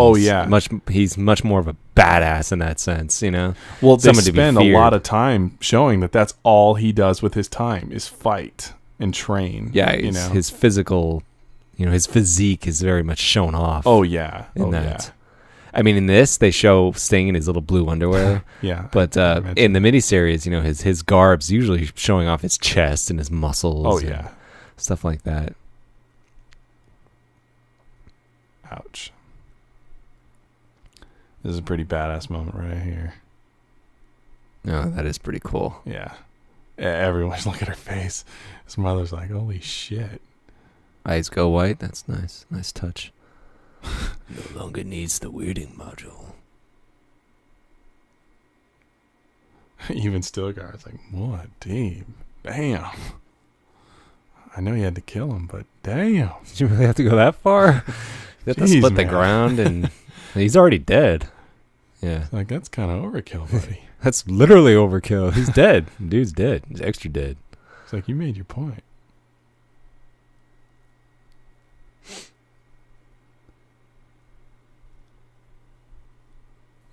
He's much more of a badass in that sense, you know. Well, they spend a lot of time showing that that's all he does with his time is fight and train. Yeah, his physical, you know, his physique is very much shown off. Oh yeah, Yeah. I mean, in this, they show Sting in his little blue underwear. Yeah. But in the miniseries, you know, his garb's usually showing off his chest and his muscles. Oh, yeah. Stuff like that. Ouch. This is a pretty badass moment right here. Oh, that is pretty cool. Yeah. Everyone's look at her face. His mother's like, holy shit. Eyes go white. That's nice. Nice touch. No longer needs the weirding module. Even Stilgar's like, what, Dave? Damn. I know you had to kill him, but damn. Did you really have to go that far? You have to split the ground, and he's already dead. Yeah. It's like, that's kind of overkill, buddy. That's literally overkill. He's dead. Dude's dead. He's extra dead. It's like, you made your point.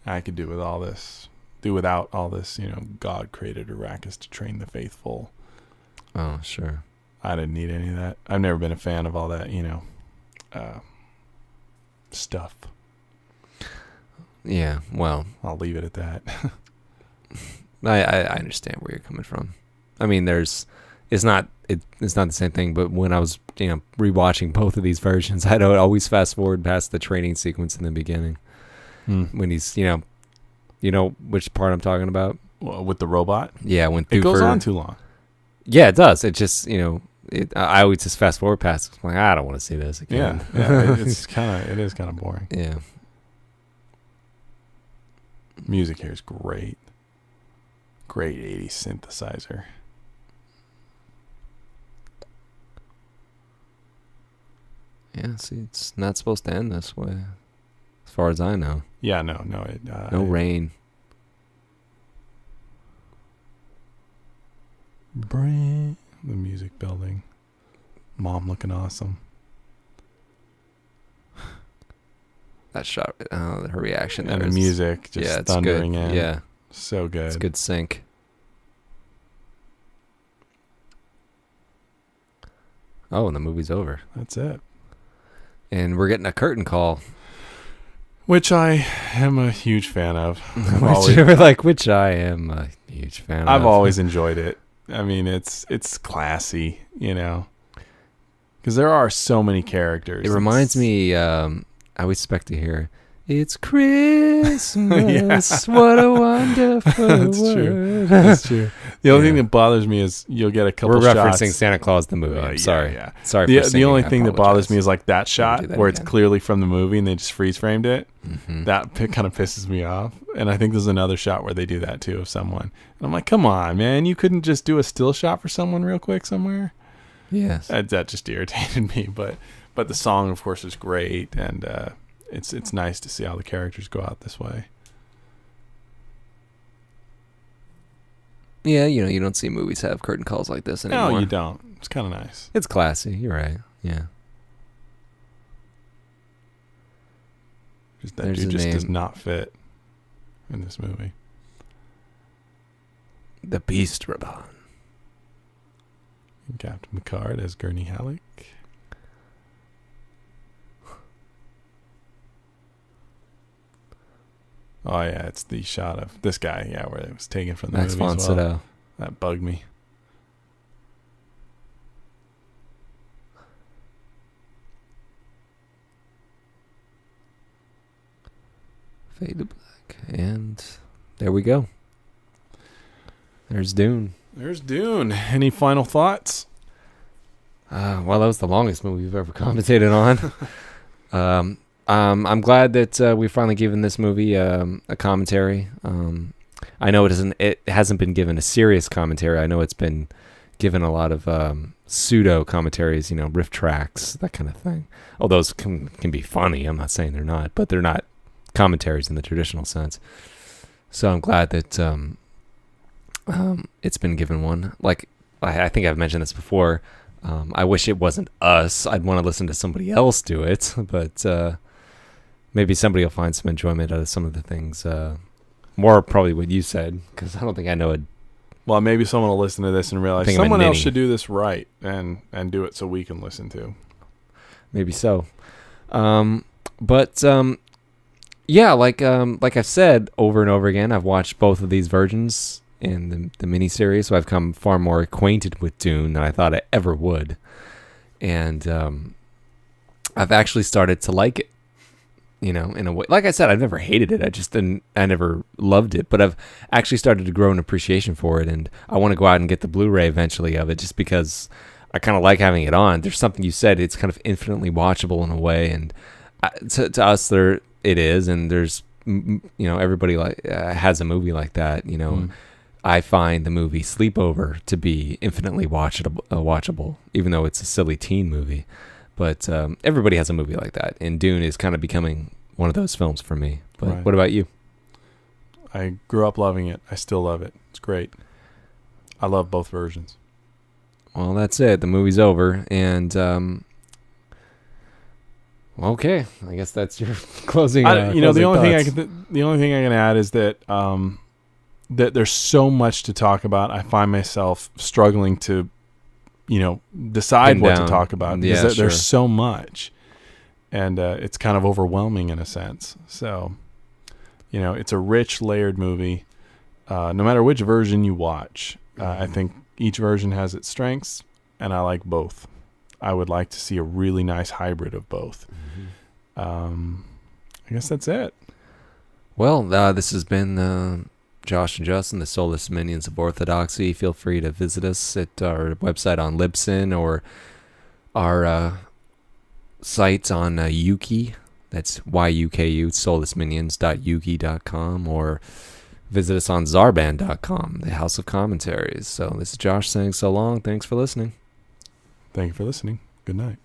I could do without all this, you know, God created Arrakis to train the faithful. Oh, sure. I didn't need any of that. I've never been a fan of all that, you know, stuff. Yeah, well. I'll leave it at that. I understand where you're coming from. I mean, it's not the same thing, but when I was, you know, rewatching both of these versions, I'd always fast forward past the training sequence in the beginning. When he's, you know which part I'm talking about? Well, with the robot? Yeah, when it goes on too long. Yeah, it does. It just, you know, I always just fast forward past it. I'm like, I don't want to see this again. Yeah, it is kind of boring. Yeah. Music here is great. Great 80s synthesizer. Yeah, see, it's not supposed to end this way, as far as I know. Yeah, no. No rain. The music building. Mom looking awesome. That shot, her reaction. And the music just thundering in. Yeah. So good. It's good sync. Oh, and the movie's over. That's it. And we're getting a curtain call. Which I am a huge fan of. Which I am a huge fan of. I've always enjoyed it. I mean, it's classy, because there are so many characters. It reminds me, I always expect to hear, "It's Christmas, what a wonderful That's word." True. That's true. The only thing that bothers me is you'll get a couple We're shots. referencing Santa Claus the movie. I'm sorry. Yeah. Sorry The for singing. only I thing that apologize. bothers me is like that shot that where again. it's clearly from the movie and they just freeze framed it. Mm-hmm. That kind of pisses me off. And I think there's another shot where they do that too of someone. And I'm like, come on, man. You couldn't just do a still shot for someone real quick somewhere? Yes. That just irritated me. But the song, of course, is great. And it's nice to see how the characters go out this way. Yeah, you don't see movies have curtain calls like this anymore. No, you don't. It's kind of nice. It's classy. You're right. Yeah. Just that dude just does not fit in this movie. The Beast Raban. Captain Picard as Gurney Halleck. Oh yeah, it's the shot of this guy. Yeah, where it was taken from the Max movie von as well. Sydow. That bugged me. Fade to black, and there we go. There's Dune. There's Dune. Any final thoughts? Well, that was the longest movie we've ever commentated on. I'm glad that we've finally given this movie a commentary. I know it hasn't been given a serious commentary. I know it's been given a lot of pseudo commentaries, riff tracks, that kind of thing. Oh, those can be funny. I'm not saying they're not, but they're not commentaries in the traditional sense. So I'm glad that it's been given one. Like I think I've mentioned this before. I wish it wasn't us. I'd want to listen to somebody else do it, but maybe somebody will find some enjoyment out of some of the things. More probably what you said, because I don't think I know it. Well, maybe someone will listen to this and realize someone else should do this right and do it so we can listen to. Maybe so. Yeah, like I've said over and over again, I've watched both of these versions in the miniseries, so I've come far more acquainted with Dune than I thought I ever would. And I've actually started to like it, in a way. Like I said, I've never hated it. I never loved it, but I've actually started to grow an appreciation for it, and I want to go out and get the Blu-ray eventually of it just because I kind of like having it on. There's something you said, it's kind of infinitely watchable in a way, and to us, it is, and there's, everybody has a movie like that, I find the movie Sleepover to be infinitely watchable, even though it's a silly teen movie. But everybody has a movie like that, and Dune is kind of becoming one of those films for me. But Right. What about you? I grew up loving it. I still love it. It's great. I love both versions. Well, that's it. The movie's over, and okay. I guess that's your closing. The only thing I can add is that that there's so much to talk about. I find myself struggling to, decide what to talk about because there's so much, and it's kind of overwhelming in a sense. So, it's a rich, layered movie. No matter which version you watch, I think each version has its strengths, and I like both. I would like to see a really nice hybrid of both. I guess that's it. Well, this has been Josh and Justin, the Soulless Minions of Orthodoxy. Feel free to visit us at our website on Libsyn or our site on Yuki. That's YUKU, soullessminions.yuki.com, or visit us on Zarban.com, the House of Commentaries. So this is Josh saying so long. Thanks for listening. Thank you for listening. Good night.